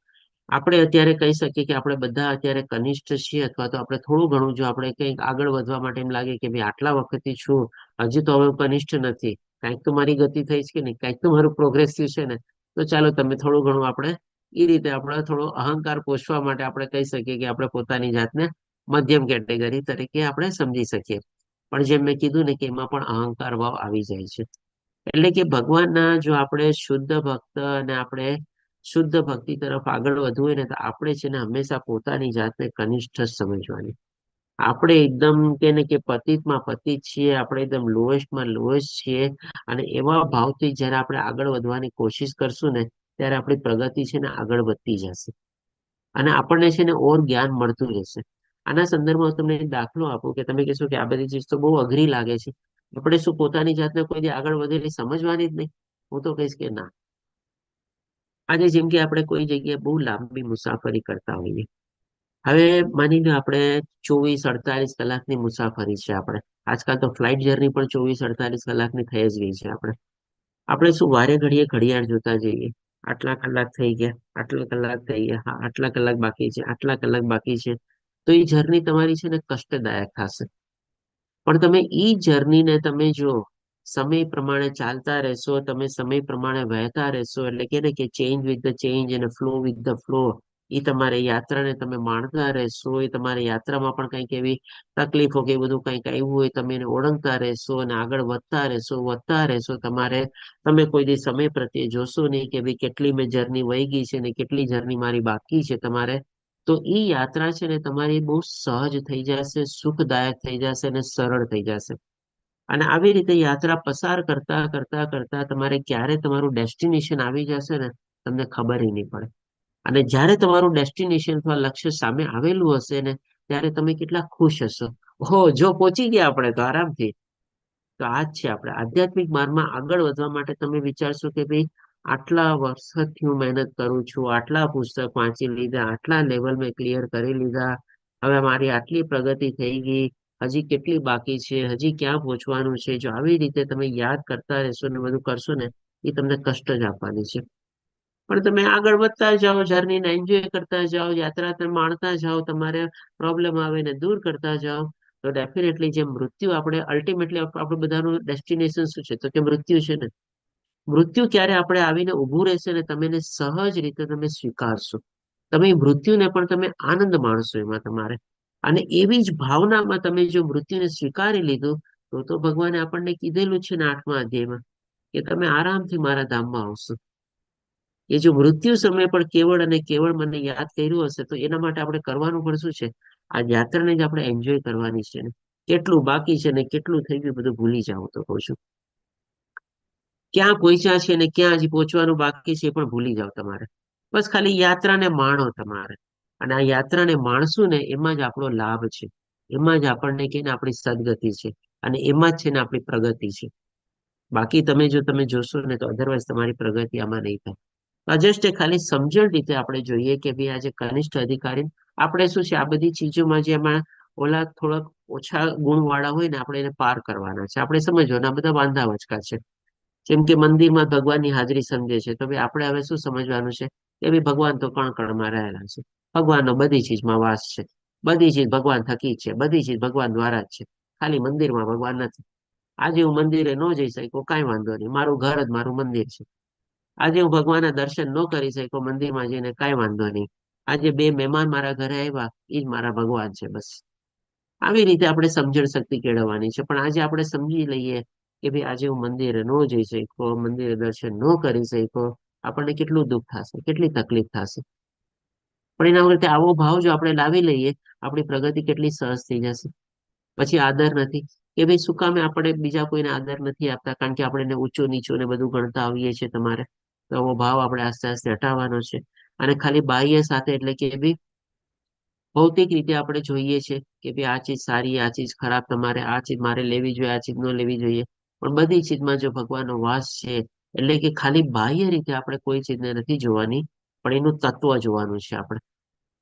આપણે અત્યારે કહી શકીએ કે આપણે બધા અત્યારે કનિષ્ઠ છીએ, અથવા તો આપણે થોડું ઘણું જો આપણે કંઈક આગળ વધવા માટે એમ લાગે કે ભાઈ આટલા વખતથી છું, હજી તો હવે કનિષ્ઠ નથી, કાંઈક તો મારી ગતિ થઈ છે કે નહીં, કાંઈક તો મારું પ્રોગ્રેસિવ છે ને, તો ચાલો તમે થોડું ઘણું આપણે એ રીતે આપણે થોડો અહંકાર પોષવા માટે આપણે કહી શકીએ કે આપણે પોતાની જાતને મધ્યમ કેટેગરી તરીકે આપણે સમજી શકીએ. પણ જેમ મેં કીધું ને કે એમાં પણ અહંકાર ભાવ આવી જાય છે. એટલે કે ભગવાનના જો આપણે શુદ્ધ ભક્ત અને આપણે શુદ્ધ ભક્તિ તરફ આગળ વધવું હોય ને, તો આપણે છે ને હંમેશા પોતાની જાતને કનિષ્ઠ જ સમજવાની. આપણે એકદમ કે પતિતમાં પતિત છીએ, આપણે એકદમ લોએસ્ટમાં લોએસ્ટ છીએ, અને એવા ભાવથી જયારે આપણે આગળ વધવાની કોશિશ કરશું ને ત્યારે આપણી પ્રગતિ છે ને આગળ વધતી જશે, અને આપણને છે ને ઓર જ્ઞાન મળતું રહેશે. આના સંદર્ભમાં તમને એક દાખલો આપું કે તમે કહેશો કે આ બધી ચીજ તો બહુ અઘરી લાગે છે, આપણે શું પોતાની જાતને કોઈ દી આગળ વધેલી સમજવાની જ નહીં? હું તો કહીશ કે ના. આજે જેમ કે આપણે કોઈ જગ્યાએ બહુ લાંબી મુસાફરી કરતા હોઈએ, હવે માની લો આપણે 24-48 કલાકની મુસાફરી છે આપણે. આજકાલ તો ફ્લાઇટ જર્ની પણ 24-48 કલાકની થઈ જ ગઈ છે આપણે શું વારે ઘડીએ ઘડિયાળ જોતા જઈએ, આટલા કલાક થઈ ગયા, આટલા કલાક થઈ ગયા, હા આટલા કલાક બાકી છે, આટલા કલાક બાકી છે. તો એ જર્ની તમારી છે ને કષ્ટદાયક થશે. પણ તમે એ જર્નીને તમે જો સમય પ્રમાણે ચાલતા રહેશો, તમે સમય પ્રમાણે વહેતા રહેશો, એટલે કે ને કે ચેન્જ વિથ ધ ચેન્જ અને ફ્લો વિથ ધ ફ્લો, એ તમારે યાત્રાને તમે માણતા રહેશો. એ તમારી યાત્રામાં પણ કંઈક એવી તકલીફો કે બધું કંઈક આવ્યું હોય તમે એને ઓળંગતા રહેશો અને આગળ વધતા રહેશો. તમે કોઈ દી સમય પ્રત્યે જોશો નહીં કે ભાઈ કેટલી મેં જર્ની વહી ગઈ છે ને કેટલી જર્ની મારી બાકી છે તમારે. તો એ યાત્રા છે ને તમારી બહુ સહજ થઈ જશે, સુખદાયક થઈ જશે અને સરળ થઈ જશે. અને આવી રીતે યાત્રા પસાર કરતા કરતા કરતા તમારે ક્યારે તમારું ડેસ્ટિનેશન આવી જશે ને તમને ખબર નહીં પડે. અને જ્યારે તમારું ડેસ્ટિનેશન અથવા લક્ષ્ય સામે આવેલું હશે ને ત્યારે તમે કેટલા ખુશ હશો. હો, જો પહોંચી ગયા આપણે તો આરામથી. તો આ જ છે આપણે આધ્યાત્મિક માર્ગમાં આગળ વધવા માટે તમે વિચારશો કે ભાઈ આટલા વર્ષથી હું મહેનત કરું છું, આટલા પુસ્તક વાંચી લીધા, આટલા લેવલ મેં ક્લિયર કરી લીધા, હવે મારી આટલી પ્રગતિ થઈ ગઈ, હજી કેટલી બાકી છે, હજી ક્યાં પહોંચવાનું છે. જો આવી રીતે તમે યાદ કરતા રહેશો ને બધું કરશો ને એ તમને કષ્ટ જ આપવાની છે. પણ તમે આગળ વધતા જાઓ, જર્નીને એન્જોય કરતા જાઓ, યાત્રા તમે માણતા જાઓ, તમારે પ્રોબ્લેમ આવે ને દૂર કરતા જાઓ, તો ડેફિનેટલી જે મૃત્યુ આપણે અલ્ટિમેટલી આપણે બધાનું ડેસ્ટિનેશન શું છે તો કે મૃત્યુ છે ને. મૃત્યુ ક્યારે આપણે આવીને ઊભું રહેશે ને તમે એને સહજ રીતે તમે સ્વીકારશો. તમે મૃત્યુને પણ તમે આનંદ માણશો એમાં તમારે. અને એવી જ ભાવનામાં તમે જો મૃત્યુને સ્વીકારી લીધું તો ભગવાને આપણને કીધેલું છે ને 8મા અધ્યાયમાં કે તમે આરામથી મારા ધામમાં આવશો. એ જો મૃત્યુ સમય પણ કેવળ અને કેવળ મને યાદ કર્યું હશે તો એના માટે આપણે કરવાનું પણ શું છે? આ યાત્રાને જ આપણે એન્જોય કરવાની છે ને. કેટલું બાકી છે ને કેટલું થઈ ગયું બધું ભૂલી જાવ તો કહું છું. ક્યાં પહોંચ્યા છે ને ક્યાં હજી પહોંચવાનું બાકી છે એ પણ ભૂલી જાવ તમારે. બસ ખાલી યાત્રાને માણો તમારે. અને આ યાત્રાને માણશું ને એમાં જ આપણો લાભ છે. એમાં જ આપણને કે આપણી સદગતિ છે. અને એમાં જ છે ને આપણી પ્રગતિ છે. બાકી તમે જોશો ને તો અધરવાઇઝ તમારી પ્રગતિ આમાં નહીં થાય. જસ્ટ ખાલી સમજણ રીતે આપણે જોઈએ કે ભાઈ આજે કનિષ્ઠ અધિકારી આપણે શું છે આ બધી ચીજોમાં જે એમાં ઓલા થોડાક ઓછા ગુણ વાળા હોય ને આપણે એને પાર કરવાના છે. આપણે સમજવાના આ બધા વાંધા વચકા છે. જેમ કે મંદિરમાં ભગવાનની હાજરી સમજે છે તો ભાઈ આપણે હવે શું સમજવાનું છે કે ભાઈ ભગવાન તો કણ કણમાં રહેલા છે. ભગવાનનો બધી ચીજમાં વાસ છે. બધી ચીજ ભગવાન થકી છે. બધી ચીજ ભગવાન દ્વારા જ છે. ખાલી મંદિરમાં ભગવાન નથી. આજે હું મંદિરે ન જઈ શક્યો કાંઈ વાંધો નહીં, મારું ઘર જ મારું મંદિર છે. આજે હું ભગવાનના દર્શન ન કરી શક્યો મંદિરમાં જઈને કાંઈ વાંધો નહીં. આજે 2 મહેમાન મારા ઘરે આવ્યા એ જ મારા ભગવાન છે બસ. આવી રીતે આપણે સમજણ શક્તિ કેળવવાની છે. પણ આજે આપણે સમજી લઈએ કે ભાઈ આજે હું મંદિરે ન જઈ શક્યો, મંદિરે દર્શન ન કરી શક્યો, આપણને કેટલું દુઃખ થશે, કેટલી તકલીફ થશે. પણ એના વખતે આવો ભાવ જો આપણે લાવી લઈએ આપણી પ્રગતિ કેટલી સહજ થઈ જશે. પછી આદર નથી કે ભાઈ શું કામે આપણે બીજા કોઈને આદર નથી આપતા કારણ કે આપણે એને ઊંચું નીચું ને બધું ગણતા આવીએ છીએ તમારે. તો આવો ભાવ આપણે આસ્તે આસ્તે હટાવવાનો છે. અને ખાલી બાહ્ય સાથે એટલે કે ભાઈ ભૌતિક રીતે આપણે જોઈએ છે કે ભાઈ આ ચીજ સારી, આ ચીજ ખરાબ, તમારે આ ચીજ મારે લેવી જોઈએ, આ ચીજ ન લેવી જોઈએ. પણ બધી ચીજમાં જો ભગવાનનો વાસ છે એટલે કે ખાલી બાહ્ય રીતે આપણે કોઈ ચીજને નથી જોવાની પણ એનું તત્વ જોવાનું છે આપણે.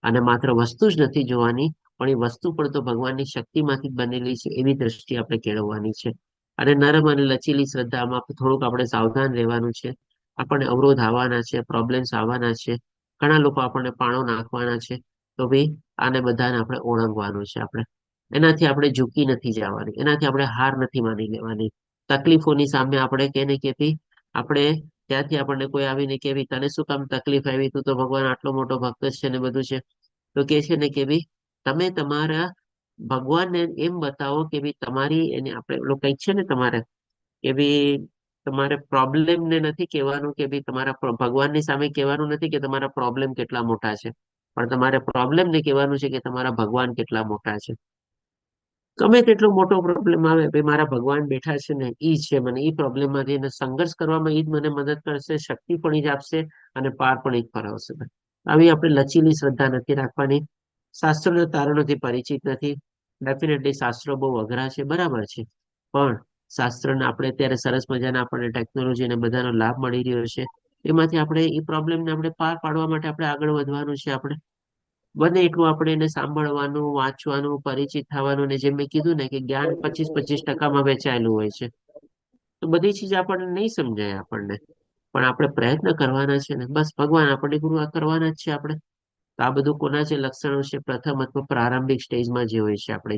અને માત્ર વસ્તુ જ નથી જોવાની પણ એ વસ્તુ પણ તો ભગવાનની શક્તિમાંથી બનેલી છે એવી દ્રષ્ટિ આપણે કેળવવાની છે. અને નરમ અને લચીલી શ્રદ્ધામાં થોડુંક આપણે સાવધાન રહેવાનું છે. આપણને અવરોધ આવવાના છે, પ્રોબ્લેમ્સ આવવાના છે, ઘણા લોકો આપણને પાણો નાખવાના છે. તો ભાઈ આને બધાને આપણે ઓળંગવાનું છે. આપણે એનાથી આપણે ઝૂકી નથી જવાની, એનાથી આપણે હાર નથી માની લેવાની. તકલીફોની સામે આપણે કે ને કે ભાઈ આપણે ત્યાંથી આપણને કોઈ આવીને કે ભાઈ તને શું કામ તકલીફ આવી, તું તો ભગવાન આટલો મોટો ભક્ત છે ને બધું છે. તો કે છે ને કે ભાઈ તમે તમારા ભગવાનને એમ બતાવો કે ભાઈ તમારી એને આપણે લોકો કંઈક છે ને તમારે કે ભાઈ તમારે પ્રોબ્લેમને નથી કહેવાનું કે ભાઈ તમારા ભગવાનની સામે કહેવાનું નથી કે તમારા પ્રોબ્લેમ કેટલા મોટા છે. પણ તમારે પ્રોબ્લેમને કહેવાનું છે કે તમારા ભગવાન કેટલા મોટા છે. ગમે તેટલો મોટો પ્રોબ્લેમ આવે ભાઈ મારા ભગવાન બેઠા છે ને ઈ છે મને ઈ પ્રોબ્લેમમાંથી એને સંઘર્ષ કરવામાં ઈ જ મને મદદ કરશે, શક્તિ પણ ઈ જ આપશે અને પાર પણ ઈ જ ફરાવશે. આવી આપણે લચીલી શ્રદ્ધા નથી રાખવાની. શાસ્ત્રોના તારણોથી પરિચિત નથી. ડેફિનેટલી શાસ્ત્રો બહુ અઘરા છે બરાબર છે. પણ શાસ્ત્રને આપણે અત્યારે સરસ મજાના આપણને ટેકનોલોજી અને બધાનો લાભ મળી રહ્યો છે. એમાંથી આપણે એ પ્રોબ્લેમને આપણે પાર પાડવા માટે આપણે આગળ વધવાનું છે. આપણે બને એટલું આપણે એને સાંભળવાનું, વાંચવાનું, પરિચિત થવાનું. ને જેમ મેં કીધું ને કે જ્ઞાન 25-25% વેચાયેલું હોય છે. તો બધી ચીજ આપણને નહીં સમજાય આપણને. પણ આપણે પ્રયત્ન કરવાના છે ને બસ ભગવાન આપણને ગુરુ કરવાના જ છે આપણે. તો આ બધું કોના જે લક્ષણો છે પ્રથમ અથવા પ્રારંભિક સ્ટેજમાં જે હોય છે આપણે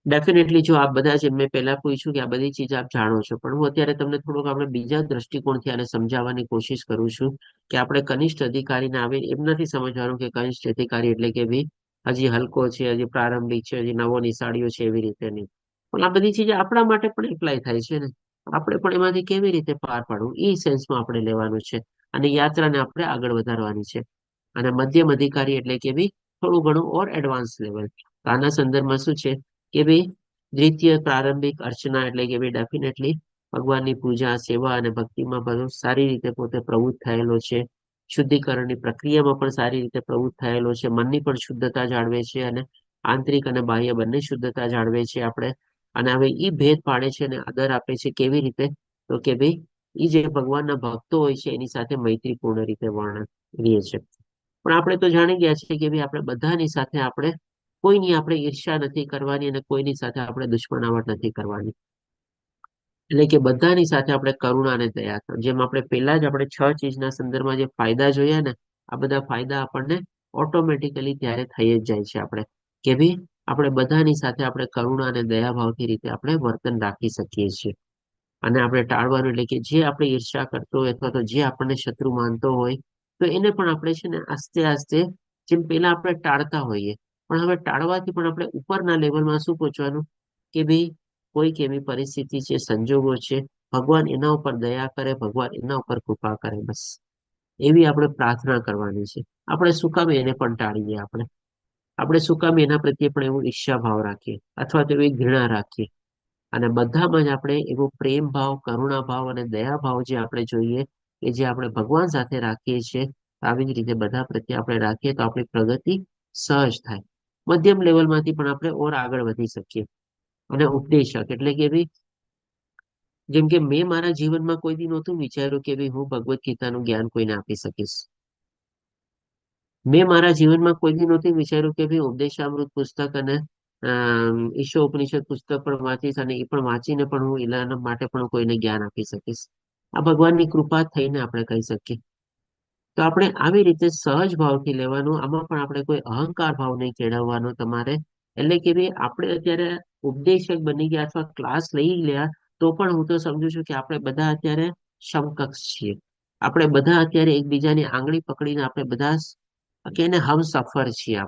ડેફિનેટલી જો આપ બધા જે મેં પહેલા પૂછ્યું કે આ બધી ચીજ આપ જાણો છો, પણ હું અત્યારે તમને થોડુંક આપણે બીજા દ્રષ્ટિકોણથી આને સમજાવવાની કોશિશ કરું છું કે આપણે કનિષ્ઠ અધિકારીને આવે એમ નથી સમજવાનું કે કનિષ્ઠ અધિકારી એટલે કે ભાઈ હજી હલકો છે, હજી પ્રારંભિક છે, હજી નવો નિશાળીઓ છે, એવી રીતે નહીં. પણ આ બધી ચીજ આપણા માટે પણ એપ્લાય થાય છે ને, આપણે પણ એમાંથી કેવી રીતે પાર પાડવું એ સેન્સમાં આપણે લેવાનું છે અને યાત્રાને આપણે આગળ વધારવાની છે. અને મધ્યમ અધિકારી એટલે કે ભાઈ થોડું ઘણું ઓર એડવાન્સ લેવલ. આના સંદર્ભમાં શું છે કે ભાઈ દ્વિતીય પ્રારંભિક અર્ચના એટલે કે ભાઈ ડેફિનેટલી ભગવાનની પૂજા, સેવા અને ભક્તિમાં બધો સારી રીતે પોતે પ્રવૃત્ત થયેલો છે. શુદ્ધિકરણની પ્રક્રિયામાં પણ સારી રીતે પ્રવૃત્ત થયેલો છે. મનની પણ શુદ્ધતા જાળવે છે અને આંતરિક અને બાહ્ય બંને શુદ્ધતા જાળવે છે આપણે. અને હવે એ ભેદ પાડે છે અને આદર આપે છે કેવી રીતે? તો કે ભાઈ એ જે ભગવાનના ભક્તો હોય છે એની સાથે મૈત્રીપૂર્ણ રીતે વર્ણન રહે છે. પણ આપણે તો જાણી ગયા છીએ કે ભાઈ આપણે બધાની સાથે આપણે કોઈની આપણે ઈર્ષ્યા નથી કરવાની અને કોઈની સાથે આપણે દુશ્મનાવટ નથી કરવાની. એટલે કે બધાની સાથે આપણે કરુણા અને દયા, જેમ આપણે પહેલા જ આપણે 6 ચીજના સંદર્ભમાં જે ફાયદા જોયા ને, આ બધા ફાયદા આપણને ઓટોમેટિકલી ત્યારે થઈ જ જાય છે આપણે કે ભાઈ આપણે બધાની સાથે આપણે કરુણા અને દયાભાવથી રીતે આપણે વર્તન રાખી શકીએ છીએ. અને આપણે ટાળવાનું એટલે કે જે આપણે ઈર્ષ્યા કરતો હોય અથવા તો જે આપણને શત્રુ માનતો હોય તો એને પણ આપણે છે ને આસ્તે આસ્તે જેમ પેલા આપણે ટાળતા હોઈએ, પણ હવે ટાળવાથી પણ આપણે ઉપરના લેવલમાં શું પહોંચવાનું કે ભાઈ કોઈક એવી પરિસ્થિતિ છે, સંજોગો છે, ભગવાન એના ઉપર દયા કરે, ભગવાન એના ઉપર કૃપા કરે, બસ એવી આપણે પ્રાર્થના કરવાની છે. આપણે શું કામ એને પણ ટાળીએ? આપણે શું કામ એના પ્રત્યે પણ એવો ઈર્ષ્યા ભાવ રાખીએ અથવા તો એવી ઘૃણા રાખીએ? અને બધામાં જ આપણે એવો પ્રેમ ભાવ, કરુણા ભાવ અને દયા ભાવ જે આપણે જોઈએ કે જે આપણે ભગવાન સાથે રાખીએ છીએ, આવી જ રીતે બધા પ્રત્યે આપણે રાખીએ તો આપણી પ્રગતિ સહજ થાય. મધ્યમ લેવલમાંથી પણ આપણે ઓર આગળ વધી શકીએ. અને ઉપદેશક એટલે કે ભાઈ જેમ કે મેં મારા જીવનમાં કોઈ દી નહોતું વિચાર્યું કે ભાઈ હું ભગવદ્ ગીતાનું જ્ઞાન કોઈને આપી શકીશ. મેં મારા જીવનમાં કોઈ દી નહોતું વિચાર્યું કે ભાઈ ઉપદેશામૃત પુસ્તક અને ઈશોપનિષદ પુસ્તક પણ વાંચીશ અને એ પણ વાંચીને પણ હું એના માટે પણ કોઈને જ્ઞાન આપી શકીશ. આ ભગવાનની કૃપા થઈને આપણે કહી શકીએ. તો આપણે આવી રીતે સહજ ભાવથી લેવાનું, આમાં પણ આપણે કોઈ અહંકાર ભાવ નહીં કેળવવાનો તમારે. એટલે કે ભાઈ આપણે અત્યારે ઉપદેશક બની ગયા અથવા ક્લાસ લઈ ગયા તો પણ હું તો સમજુ છું કે આપણે બધા અત્યારે સમકક્ષ છીએ. આપણે બધા અત્યારે એકબીજાની આંગળી પકડીને આપણે બધા કે એને હમસફર છીએ.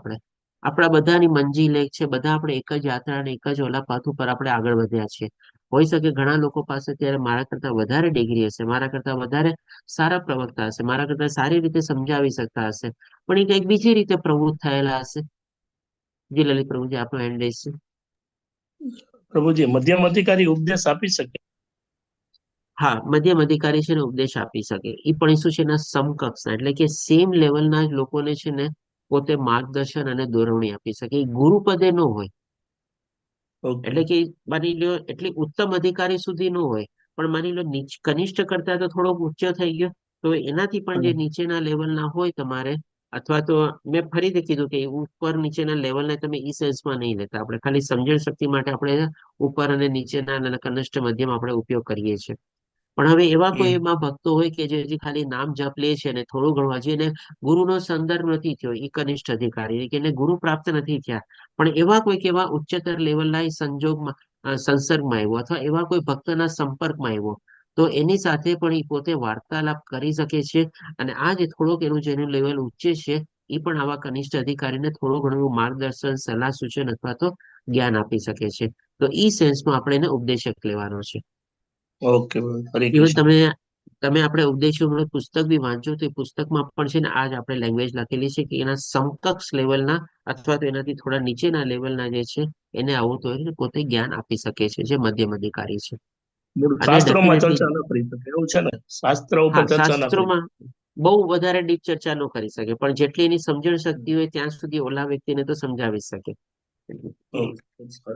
આપણા બધાની મંજિલ એક છે, બધા આપણે એક જ યાત્રા અને એક જ ઓલા પથ ઉપર આપણે આગળ વધ્યા છીએ. હોઈ શકે ઘણા લોકો પાસે અત્યારે મારા કરતા વધારે ડિગ્રી હશે, મારા કરતા વધારે સારા પ્રવક્તા હશે, મારા કરતા સારી રીતે સમજાવી શકતા હશે, પણ એ કંઈક બીજી રીતે પ્રવૃત્ત થયેલા હશે. જી લલિત પ્રભુજી, આપનો હેન્ડ રેઝ છે. પ્રભુજી, મધ્યમ અધિકારી ઉપદેશ આપી શકે? હા, મધ્યમ અધિકારી છે ને ઉપદેશ આપી શકે. એ પણ શું છે એના સમકક્ષ, એટલે કે સેમ લેવલના જ લોકોને છે ને પોતે માર્ગદર્શન અને દોરવણી આપી શકે. એ ગુરુ પદે ન હોય, એટલે કે માની લો એટલી ઉત્તમ અધિકારી સુધી ન હોય, પણ માની લો કનિષ્ઠ કરતા તો થોડોક ઊંચો થઈ ગયો, તો એનાથી પણ જે નીચેના લેવલના હોય તમારે, અથવા તો મેં ફરીથી કીધું કે ઉપર નીચેના લેવલને તમે ઈ સેન્સમાં નહીં લેતા. આપણે ખાલી સમજણ શક્તિ માટે આપણે ઉપર અને નીચેના અને કનિષ્ઠ મધ્યમ આપણે ઉપયોગ કરીએ છીએ. પણ હવે એવા કોઈ એમાં ભક્તો હોય કે જે હજી ખાલી નામ જપ લે છે ને થોડું ઘણું હજી એને ગુરુનો સંદર્ભ નથી થયો, એ કનિષ્ઠ અધિકારી કે એને ગુરુ પ્રાપ્ત નથી થયા, પણ એવા કોઈક એવા ઉચ્ચતર લેવલના સંજોગમાં સંસર્ગમાં આવ્યો અથવા એવા કોઈ ભક્તના સંપર્કમાં આવ્યો, તો એની સાથે પણ એ પોતે વાર્તાલાપ કરી શકે છે. અને આ જે થોડોક એનું જેનું લેવલ ઊંચે છે, એ પણ આવા કનિષ્ઠ અધિકારીને થોડું ઘણું માર્ગદર્શન, સલાહ સૂચન અથવા તો જ્ઞાન આપી શકે છે. તો ઈ સેન્સમાં આપણે એને ઉપદેશક લેવાનો છે. ઓકે, હરે ઇવન કૃષ્ણ. તમે આપણે ઉપદેશોમૃત પુસ્તક બી વાંચો તો એ પુસ્તકમાં પણ છે ને આ જ આપણે લેંગ્વેજ લખેલી છે કે એના સમકક્ષ લેવલના અથવા તો એનાથી થોડા નીચેના લેવલના જે છે એને આવું તો એને પોતે જ્ઞાન આપી શકે છે, જે મધ્યમ અધિકારી છે. અને શાસ્ત્રોમાં ડેફિનેટલી ચર્ચા ન કરી શકે એવું છે ને? શાસ્ત્ર ઉપર હા, ચર્ચા ના કરી શાસ્ત્રોમાં બહુ વધારે ડીપ ચર્ચા ન કરી શકે, પણ જેટલી એની સમજણ શક્તિ હોય ત્યાં સુધી ઓલા વ્યક્તિને તો સમજાવી શકે. હરે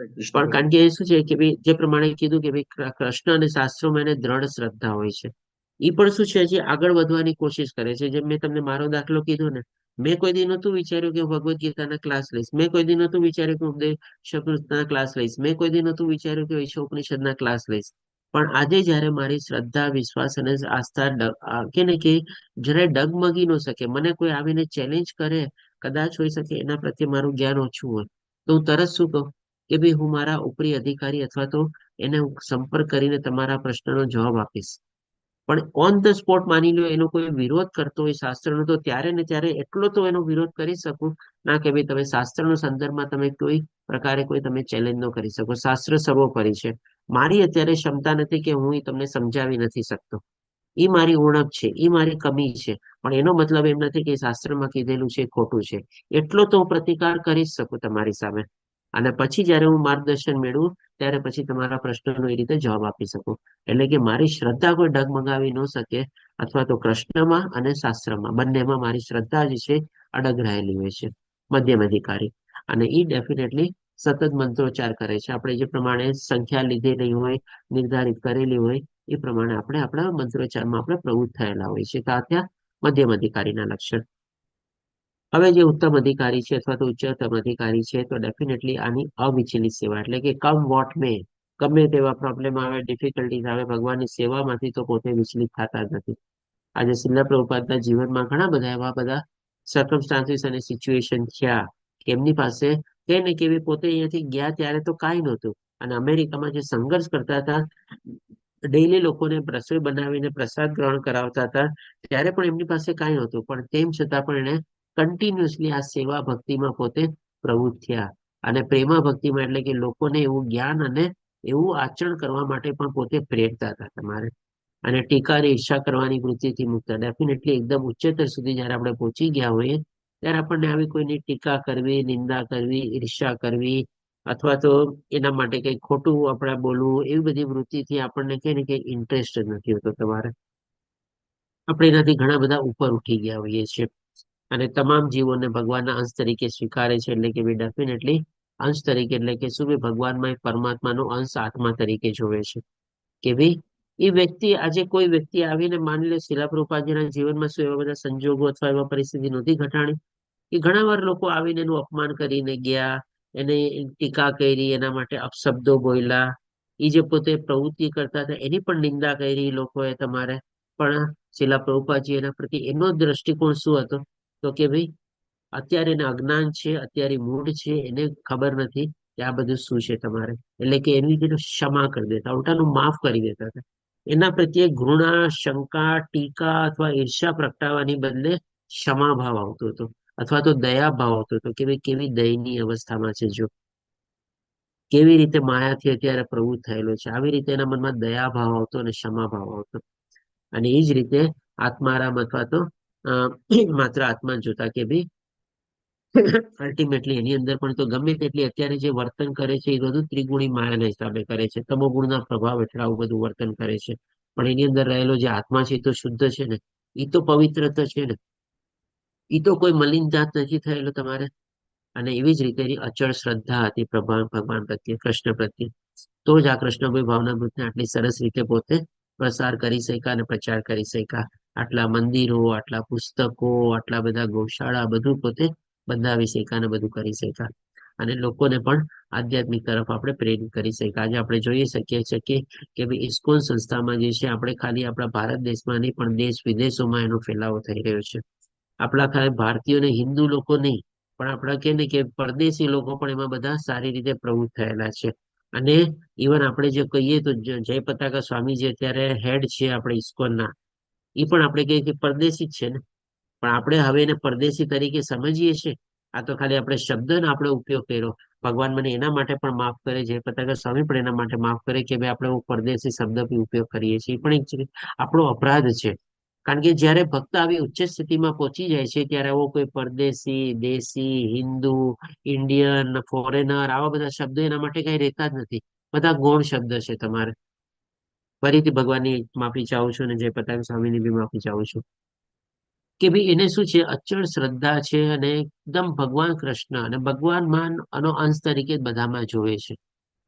કૃષ્ણ. પણ કારણ કે શું છે કે ભાઈ જે પ્રમાણે કીધું કે ભાઈ કૃષ્ણ અને શાસ્ત્રોમાં એને દ્રઢ શ્રદ્ધા હોય છે. એ પણ શું છે હજી આગળ વધવાની કોશિશ કરે છે. જેમ મેં તમને મારો દાખલો કીધો ને, મેં કોઈ દી નહોતું વિચાર્યું કે હું ભગવદ્ ગીતાના ક્લાસ લઈશ, મેં કોઈ દી નહોતું વિચાર્યું કે હું ઉપદેશના ક્લાસ લઈશ, મેં કોઈ દી નહોતું વિચાર્યું કે ઈશોપનિષદના ક્લાસ લઈશ. પણ આજે જયારે મારી શ્રદ્ધા, વિશ્વાસ અને આસ્થા કે ને કે જયારે ડગમગી ન શકે, મને કોઈ આવીને ચેલેન્જ કરે, કદાચ હોઈ શકે એના પ્રત્યે મારું જ્ઞાન ઓછું હોય, તો હું તરત શું કહું કે ભાઈ હું મારા ઉપરી અધિકારી અથવા તો એને હું સંપર્ક કરીને તમારા પ્રશ્નનો જવાબ આપીશ. પણ ઓન ધ સ્પોટ માની લો એનો કોઈ વિરોધ કરતો હોય શાસ્ત્રનો, તો ત્યારે ને ત્યારે એટલો તો એનો વિરોધ કરી શકું ના કે ભાઈ તમે શાસ્ત્રનો સંદર્ભમાં તમે કોઈ પ્રકારે કોઈ તમે ચેલેન્જ ન કરી શકો. શાસ્ત્ર સર્વોપરી છે. મારી અત્યારે ક્ષમતા નથી કે હું તમને સમજાવી નથી શકતો. એ મારી ઉણપ છે, એ મારી કમી છે. પણ એનો મતલબ એમ નથી કે શાસ્ત્રમાં કીધેલું છે ખોટું છે. એટલો તો હું પ્રતિકાર કરી જ શકું તમારી સામે. અને પછી જયારે હું માર્ગદર્શન મેળવું ત્યારે પછી તમારા પ્રશ્નનો એ રીતે જવાબ આપી શકું. એટલે કે મારી શ્રદ્ધા કોઈ ડગમગાવી ન શકે, અથવા તો કૃષ્ણમાં અને શાસ્ત્રમાં બંનેમાં મારી શ્રદ્ધા જ છે અડગ રહેલી હોય છે. મધ્યમ અધિકારી અને એ ડેફિનેટલી સતત મંત્રોચ્ચાર કરે છે. આપણે જે પ્રમાણે સંખ્યા લીધેલી હોય, નિર્ધારિત કરેલી હોય એ પ્રમાણે આપણે આપણા મંત્રોચ્ચારમાં આપણે પ્રવૃત્ત થયેલા હોય છે. તો આ ત્યાં મધ્યમ અધિકારીના લક્ષણ. હવે જે ઉત્તમ અધિકારી છે અથવા તો ઉચ્ચતમ અધિકારી છે, તો ડેફિનેટલી આની અવિચલિત સેવા, એટલે કે કમ વોટ મે, ગમે તેવા પ્રોબ્લેમ આવે, ડિફિકલ્ટીઝ આવે, ભગવાનની સેવામાંથી તો પોતે વિચલિત થતા જ નથી. આજે શ્રીલ પ્રભુપાદના જીવનમાં ઘણા બધા એવા બધા સર્કમસ્ટાન્સીસ અને સિચ્યુએશન થયા કે એમની પાસે કે ને કેવી પોતે અહીંયાથી ગયા ત્યારે તો કાંઈ નહોતું. અને અમેરિકામાં જે સંઘર્ષ કરતા હતા, ડેઈલી લોકોને રસોઈ બનાવીને પ્રસાદ ગ્રહણ કરાવતા હતા, ત્યારે પણ એમની પાસે કાંઈ નહોતું. પણ તેમ છતાં પણ એને કન્ટિન્યુઅસલી આ સેવા ભક્તિમાં પોતે પ્રવૃત્ત થયા. અને પ્રેમા ભક્તિમાં એટલે કે લોકોને એવું જ્ઞાન અને એવું આચરણ કરવા માટે પણ પોતે પ્રેરતા હતા તમારે. અને ટીકા અને ઈર્ષા કરવાની વૃત્તિથી મુક્ત. ડેફિનેટલી એકદમ ઉચ્ચતર સુધી જયારે આપણે પહોંચી ગયા હોઈએ ત્યારે આપણને આવી કોઈની ટીકા કરવી, નિંદા કરવી, ઈર્ષા કરવી, અથવા તો એના માટે કઈ ખોટું આપણે બોલવું, એવી બધી વૃત્તિથી આપણને કે ને કે ઇન્ટરેસ્ટ જ નથી હોતો તમારે. આપણે એનાથી ઘણા બધા ઉપર ઉઠી ગયા હોઈએ છીએ. અને તમામ જીવોને ભગવાનના અંશ તરીકે સ્વીકારે છે. એટલે કે ડેફિનેટલી અંશ તરીકે એટલે કે શું ભાઈ ભગવાનમાં પરમાત્માનો અંશ આત્મા તરીકે જોવે છે. કે ભાઈ એ વ્યક્તિ, આજે કોઈ વ્યક્તિ આવીને માની લે શીલા પ્રભુપાદજીના જીવનમાં શું એવા બધા સંજોગો અથવા એવા પરિસ્થિતિ નહોતી ઘટાણી કે ઘણા વાર લોકો આવીને એનું અપમાન કરીને ગયા, એને ટીકા કરી, એના માટે અપશબ્દો બોલ્યા, એ જે પોતે પ્રવૃત્તિ કરતા હતા એની પણ નિંદા કરી લોકોએ તમારે. પણ શીલા પ્રભુપાદજી એના પ્રત્યે એનો દ્રષ્ટિકોણ શું હતો? તો કે ભાઈ અત્યારે એને અજ્ઞાન છે, અત્યારે મૂળ છે, એને ખબર નથી કે આ બધું શું છે તમારે. એટલે કે એની રીતે ક્ષમા કરી દેતા, ઉલટાનું માફ કરી દેતા હતા. એના પ્રત્યે ઘૃણા, શંકા, ટીકા અથવા ઈર્ષા પ્રગટાવવાની બદલે ક્ષમા ભાવ આવતો હતો, અથવા તો દયા ભાવ આવતો હતો કે ભાઈ કેવી દયનીય અવસ્થામાં છે, જો કેવી રીતે માયાથી અત્યારે પ્રવૃત્ત થયેલો છે. આવી રીતે એના મનમાં દયા ભાવ આવતો અને ક્ષમા ભાવ આવતો. અને એ જ રીતે આત્મારામ અથવા તો માત્ર આત્મા જોતા કે ભાઈ અલ્ટિમેટલી એની અંદર પણ તો ગમે તેટલી અત્યારે જે વર્તન કરે છે એ બધું ત્રિગુણી માયાના હિસાબે કરે છે. તમોગુણના પ્રભાવ હેઠળ આવું બધું વર્તન કરે છે. પણ એની અંદર રહેલો જે આત્મા છે એ તો શુદ્ધ છે ને, એ તો પવિત્ર તો છે ને, એ તો કોઈ મલિન જાત નથી થયેલો તમારે. અને એવી જ રીતે એની અચળ શ્રદ્ધા હતી ભગવાન પ્રત્યે, કૃષ્ણ પ્રત્યે. તો જ આ કૃષ્ણભાઈ ભાવનામૃતને આટલી સરસ રીતે પોતે પ્રસાર કરી શક્યા અને પ્રચાર કરી શક્યા. આટલા મંદિરો, આટલા પુસ્તકો, આટલા બધા ગૌશાળા, બધું પોતે બંધાવી શક્યા અને બધું કરી શક્યા. અને લોકોને પણ આધ્યાત્મિક તરફ આપણે પ્રેરિત કરી શક્યા. આજે આપણે જોઈ શકીએ છીએ કે ભાઈ ઇસ્કોન સંસ્થામાં જે છે, આપણે ખાલી આપણા ભારત દેશમાં નહીં પણ દેશ વિદેશોમાં એનો ફેલાવો થઈ રહ્યો છે. આપણા ખાલી ભારતીયો ને હિન્દુ લોકો નહીં, પણ આપણા કે ને કે પરદેશી લોકો પણ એમાં બધા સારી રીતે પ્રવૃત્ત થયેલા છે. અને ઇવન આપણે જે કહીએ તો જય પતાકા સ્વામી જે અત્યારે હેડ છે આપણે ઇસ્કોનના, એ પણ આપણે કહીએ કે પરદેશી જ છે ને. પણ આપણે હવે એને પરદેશી તરીકે સમજીએ છીએ. આ તો ખાલી આપણે શબ્દનો આપણે ઉપયોગ કર્યો. ભગવાન મને એના માટે પણ માફ કરે, જય પતાકા સ્વામી પણ એના માટે માફ કરે કે ભાઈ આપણે પરદેશી શબ્દ ઉપયોગ કરીએ છીએ. એ પણ એક આપણો અપરાધ છે. કારણ કે જયારે ભક્ત આવી ઉચ્ચ સ્થિતિમાં પહોંચી જાય છે ત્યારે આવો કોઈ પરદેશી, દેશી, હિન્દુ, ઇન્ડિયન, ફોરેનર, આવા બધા શબ્દો એના માટે કઈ રહેતા જ નથી. બધા ગૌણ શબ્દ છે તમારે. ફરીથી ભગવાનની માફી ચાહું છું અને જય પતાકા સ્વામીની બી માફી ચાહું છું કે ભાઈ એને શું છે, અચળ શ્રદ્ધા છે અને એકદમ ભગવાન કૃષ્ણ અને ભગવાનમાં આનો અંશ તરીકે બધામાં જોવે છે.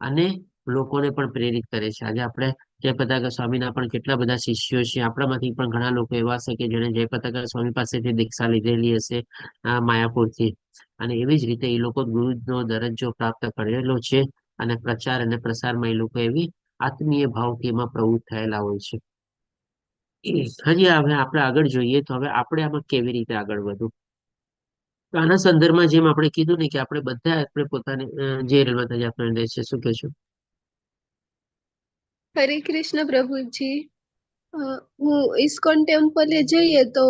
અને લોકોને પણ પ્રેરિત કરે છે. આજે આપણે જય પતાકા સ્વામીના પણ કેટલા બધા શિષ્યો છે. આપણામાંથી પણ ઘણા લોકો એવા છે કે જેને જય પતાકા સ્વામી પાસેથી દીક્ષા લીધેલી હશે માયાપુરથી. અને એવી જ રીતે એ લોકો ગુરુનો દરજ્જો પ્રાપ્ત કરેલો છે. અને પ્રચાર અને પ્રસારમાં એ લોકો એવી આત્મીય ભાવથી એમાં પ્રવૃત્ત થયેલા હોય છે. હજી હવે આપણે આગળ જોઈએ તો હવે આપણે આમાં કેવી રીતે આગળ વધવું. તો આના સંદર્ભમાં જેમ આપણે કીધું ને કે આપણે બધા આપણે પોતાની જે રેલ માતાજી આપણને દે છે, શું કહેશો? હરે કૃષ્ણ પ્રભુજી. હું ઇસ્કોન ટેમ્પલે જઈએ તો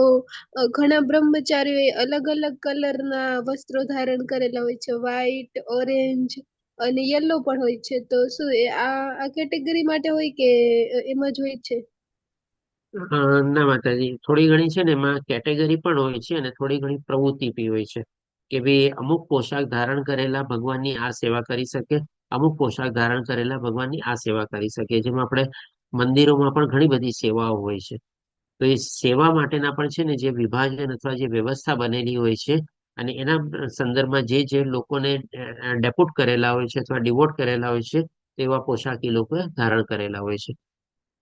ઘણા બ્રહ્મચારીઓ અલગ અલગ કલરના વસ્ત્રો ધારણ કરેલા હોય છે, વ્હાઈટ, ઓરેન્જ અને યલો પણ હોય છે. તો શું એ આ કેટેગરી માટે હોય કે એમ જ હોય છે? ના માતાજી, થોડી ઘણી છે ને એમાં કેટેગરી પણ હોય છે અને થોડી ઘણી પ્રવૃત્તિ બી હોય છે કે ભાઈ અમુક પોશાક ધારણ કરેલા ભગવાનની આ સેવા કરી શકે, અમુક પોશાક ધારણ કરેલા ભગવાનની આ સેવા કરી શકે. જેમ આપણે મંદિરોમાં પણ ઘણી બધી સેવાઓ હોય છે. તો એ સેવા માટેના પણ છે ને જે વિભાજન અથવા જે વ્યવસ્થા બનેલી હોય છે અને એના સંદર્ભમાં જે જે લોકોને ડેપ્યુટ કરેલા હોય છે અથવા ડિવોટ કરેલા હોય છે તેવા પોશાક એ લોકો ધારણ કરેલા હોય છે.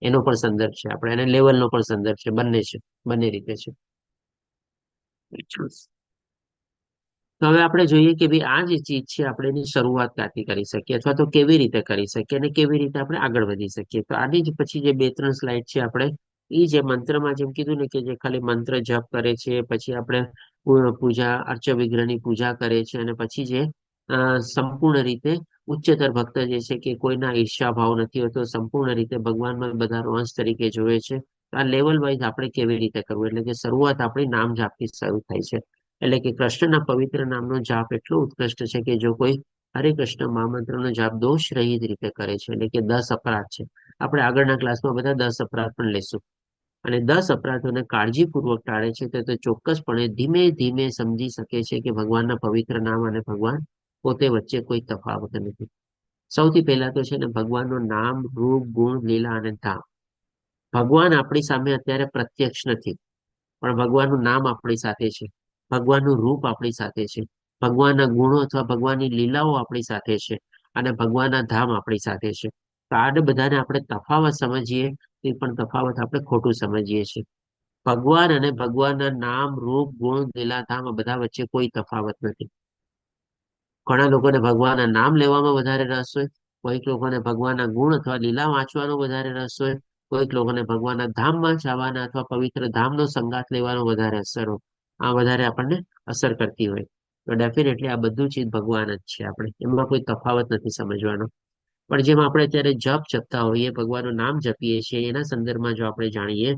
એનો પણ સંદર્ભ છે, આપણે એને લેવલનો પણ સંદર્ભ છે, બંને છે, બંને રીતે છે. તો હવે આપણે જોઈએ કે ભાઈ આ જે ચીજ છે આપણે એની શરૂઆત ક્યાંથી કરી શકીએ અથવા તો કેવી રીતે કરી શકીએ અને કેવી રીતે આપણે આગળ વધી શકીએ. તો આની જ પછી જે 2-3 સ્લાઇડ છે આપણે એ જે મંત્રમાં જેમ કીધું ને કે જે ખાલી મંત્ર જપ કરે છે, પછી આપણે પૂજા અર્ચ વિગ્રહની પૂજા કરે છે અને પછી જે સંપૂર્ણ રીતે ઉચ્ચતર ભક્ત જે છે કે કોઈના ઈર્ષ્યા ભાવ નથી હોતો, સંપૂર્ણ રીતે ભગવાનમાં બધાનો અંશ તરીકે જોવે છે. આ લેવલ વાઇઝ આપણે કેવી રીતે કરવું, એટલે કે શરૂઆત આપણી નામ જાપથી શરૂ થાય છે. એટલે કે કૃષ્ણના પવિત્ર નામનો જાપ એટલો ઉત્કૃષ્ટ છે કે જો કોઈ હરે કૃષ્ણ મહામંત્રનો જાપ દોષ રહિત રીતે કરે છે, એટલે કે 10 અપરાધ છે. આપણે આગળના ક્લાસમાં બધા 10 અપરાધ પણ લેશું. અને 10 અપરાધોને કાળજીપૂર્વક ટાળે છે તો તે ચોક્કસપણે ધીમે ધીમે સમજી શકે છે કે ભગવાનના પવિત્ર નામ અને ભગવાન પોતે વચ્ચે કોઈ તફાવત નથી. સૌથી પહેલા તો છે ને ભગવાનનું નામ, રૂપ, ગુણ, લીલા અને ધામ. ભગવાન આપણી સામે અત્યારે પ્રત્યક્ષ નથી, પણ ભગવાનનું નામ આપણી સાથે છે, ભગવાનનું રૂપ આપણી સાથે છે, ભગવાનના ગુણો અથવા ભગવાનની લીલાઓ આપણી સાથે છે અને ભગવાનના ધામ આપણી સાથે છે. તો આ બધાને આપણે તફાવત સમજીએ તે પણ તફાવત આપણે ખોટું સમજીએ છીએ. ભગવાન અને ભગવાનના નામ, રૂપ, ગુણ, લીલા, ધામ આ બધા વચ્ચે કોઈ તફાવત નથી. ઘણા લોકોને ભગવાનના નામ લેવામાં વધારે રસ હોય, કોઈક લોકોને ભગવાનના ગુણ અથવા લીલા વાંચવાનો વધારે રસ હોય, કોઈક લોકોને ભગવાનના ધામમાં જવાના અથવા પવિત્ર ધામનો સંગાત લેવાનો વધારે અસર હોય. આ વધારે આપણને અસર કરતી હોય. તો ડેફિનેટલી આ બધું ચીજ ભગવાન જ છે, આપણે એમાં કોઈ તફાવત નથી સમજવાનો. પણ જેમ આપણે અત્યારે જપ જપતા હોઈએ, ભગવાનનું નામ જપીએ છીએ, એના સંદર્ભમાં જો આપણે જાણીએ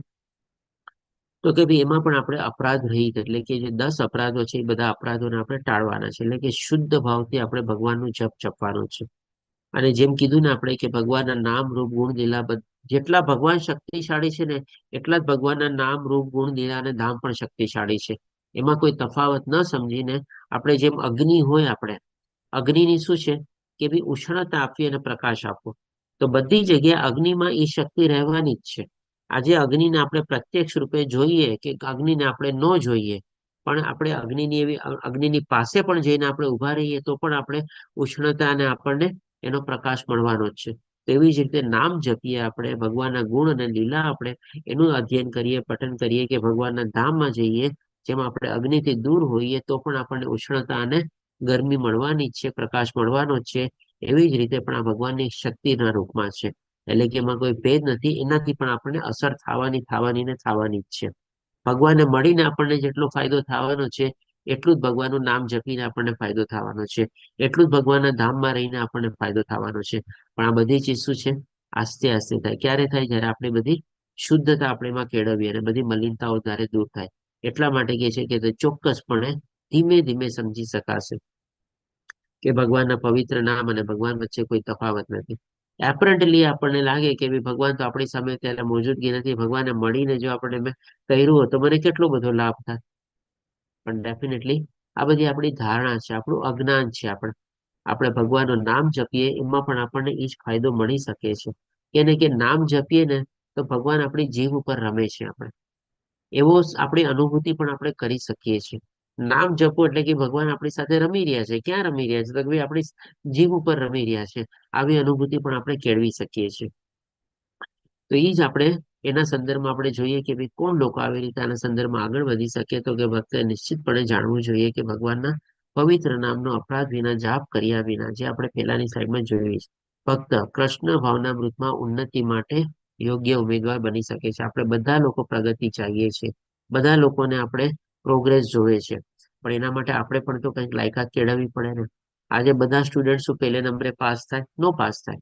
તો કે ભાઈ એમાં પણ આપણે અપરાધ રહિત, એટલે કે જે 10 અપરાધો છે એ બધા અપરાધોને આપણે ટાળવાના છે. એટલે કે શુદ્ધ ભાવથી આપણે ભગવાનનું જપ જપવાનું છે. અને જેમ કીધું ને આપણે કે ભગવાનના નામ, રૂપ, ગુણ, લીલા જેટલા ભગવાન શક્તિશાળી છે ને એટલા જ ભગવાનના નામ, રૂપ, ગુણ, લીલા અને ધામ પણ શક્તિશાળી છે. એમાં કોઈ તફાવત ન સમજીને આપણે જેમ અગ્નિ હોય, આપણે અગ્નિની શું છે કે ભાઈ ઉષ્ણતા આપવી અને પ્રકાશ આપવો. તો બધી જગ્યાએ અગ્નિમાં એ શક્તિ રહેવાની જ છે. આજે અગ્નિને આપણે પ્રત્યક્ષ રૂપે જોઈએ કે અગ્નિને આપણે ન જોઈએ, પણ આપણે અગ્નિની પાસે પણ જઈને આપણે ઉભા રહીએ તો પણ આપણે ઉષ્ણતા અને આપણને એનો પ્રકાશ મળવાનો જ છે. તેવી જ રીતે નામ જપીએ આપણે, ભગવાનના ગુણ અને લીલા આપણે એનું અધ્યયન કરીએ, પઠન કરીએ કે ભગવાનના ધામમાં જઈએ, જેમ આપણે અગ્નિથી દૂર હોઈએ તો પણ આપણને ઉષ્ણતા અને ગરમી મળવાની જ છે, પ્રકાશ મળવાનો જ છે. એવી જ રીતે પણ આ ભગવાનની શક્તિના રૂપમાં છે. એટલે કે એમાં કોઈ ભેદ નથી, એનાથી પણ આપણને અસર થવાની ને થવાની જ છે. ભગવાનને મળીને આપણને જેટલો ફાયદો થવાનો છે એટલું જ ભગવાનનું નામ જપીને આપણને ફાયદો થવાનો છે, એટલું જ ભગવાનના ધામમાં રહીને આપણને ફાયદો થવાનો છે. પણ આ બધી ચીજ શું છે? આસ્તે આસ્તે થાય. ક્યારે થાય? જ્યારે આપણે બધી શુદ્ધતા આપણેમાં કેળવીએ અને બધી મલિનતાઓ જ્યારે દૂર થાય. એટલા માટે કહે છે કે તે ચોક્કસપણે ધીમે ધીમે સમજી શકાશે કે ભગવાનના પવિત્ર નામ અને ભગવાન વચ્ચે કોઈ તફાવત નથી. એપરન્ટલી આપણને લાગે કે ભગવાન તો આપણી સામે અત્યારે મોજૂદગી નથી, ભગવાનને મળીને જો આપણે કર્યું હોત તો મને કેટલો બધો લાભ થાય. પણ ડેફિનેટલી આ બધી આપણી ધારણા છે, આપણું અજ્ઞાન છે. આપણે ભગવાનનું નામ જપીએ એમાં પણ આપણને એ જ ફાયદો મળી શકે છે. કેને કે નામ જપીએ ને તો ભગવાન આપણી જીભ ઉપર રમે છે. એવો આપણી અનુભૂતિ પણ આપણે કરી શકીએ છીએ. નામ જપો એટલે કે ભગવાન આપણી સાથે રમી રહ્યા છે. ક્યાં રમી રહ્યા છે? તો ભાઈ આપણી જીભ ઉપર રમી રહ્યા છે. આવી અનુભૂતિ પણ આપણે કેળવી શકીએ છીએ. તો એ જ આપણે એના સંદર્ભમાં આપણે જોઈએ કે ભાઈ કોણ લોકો આવી રીતે આના સંદર્ભમાં આગળ વધી શકે, તો કે ભક્તે નિશ્ચિતપણે જાણવું જોઈએ કે ભગવાનના પવિત્ર નામનો અપરાધ વિના, જાપ કર્યા વિના, જે આપણે પહેલાની સાઈડમાં જોઈએ છે, ફક્ત કૃષ્ણ ભાવનામૃતમાં ઉન્નતિ માટે યોગ્ય ઉમેદવાર બની શકે છે. આપણે બધા લોકો પ્રગતિ ચાહીએ છીએ, બધા લોકોને આપણે પ્રોગ્રેસ જોવે છે. પણ એના માટે આપણે પણ તો કંઈક લાયકાત કેળવવી પડે ને. આજે બધા સ્ટુડન્ટ પહેલે નંબરે પાસ થાય? નો પાસ થાય.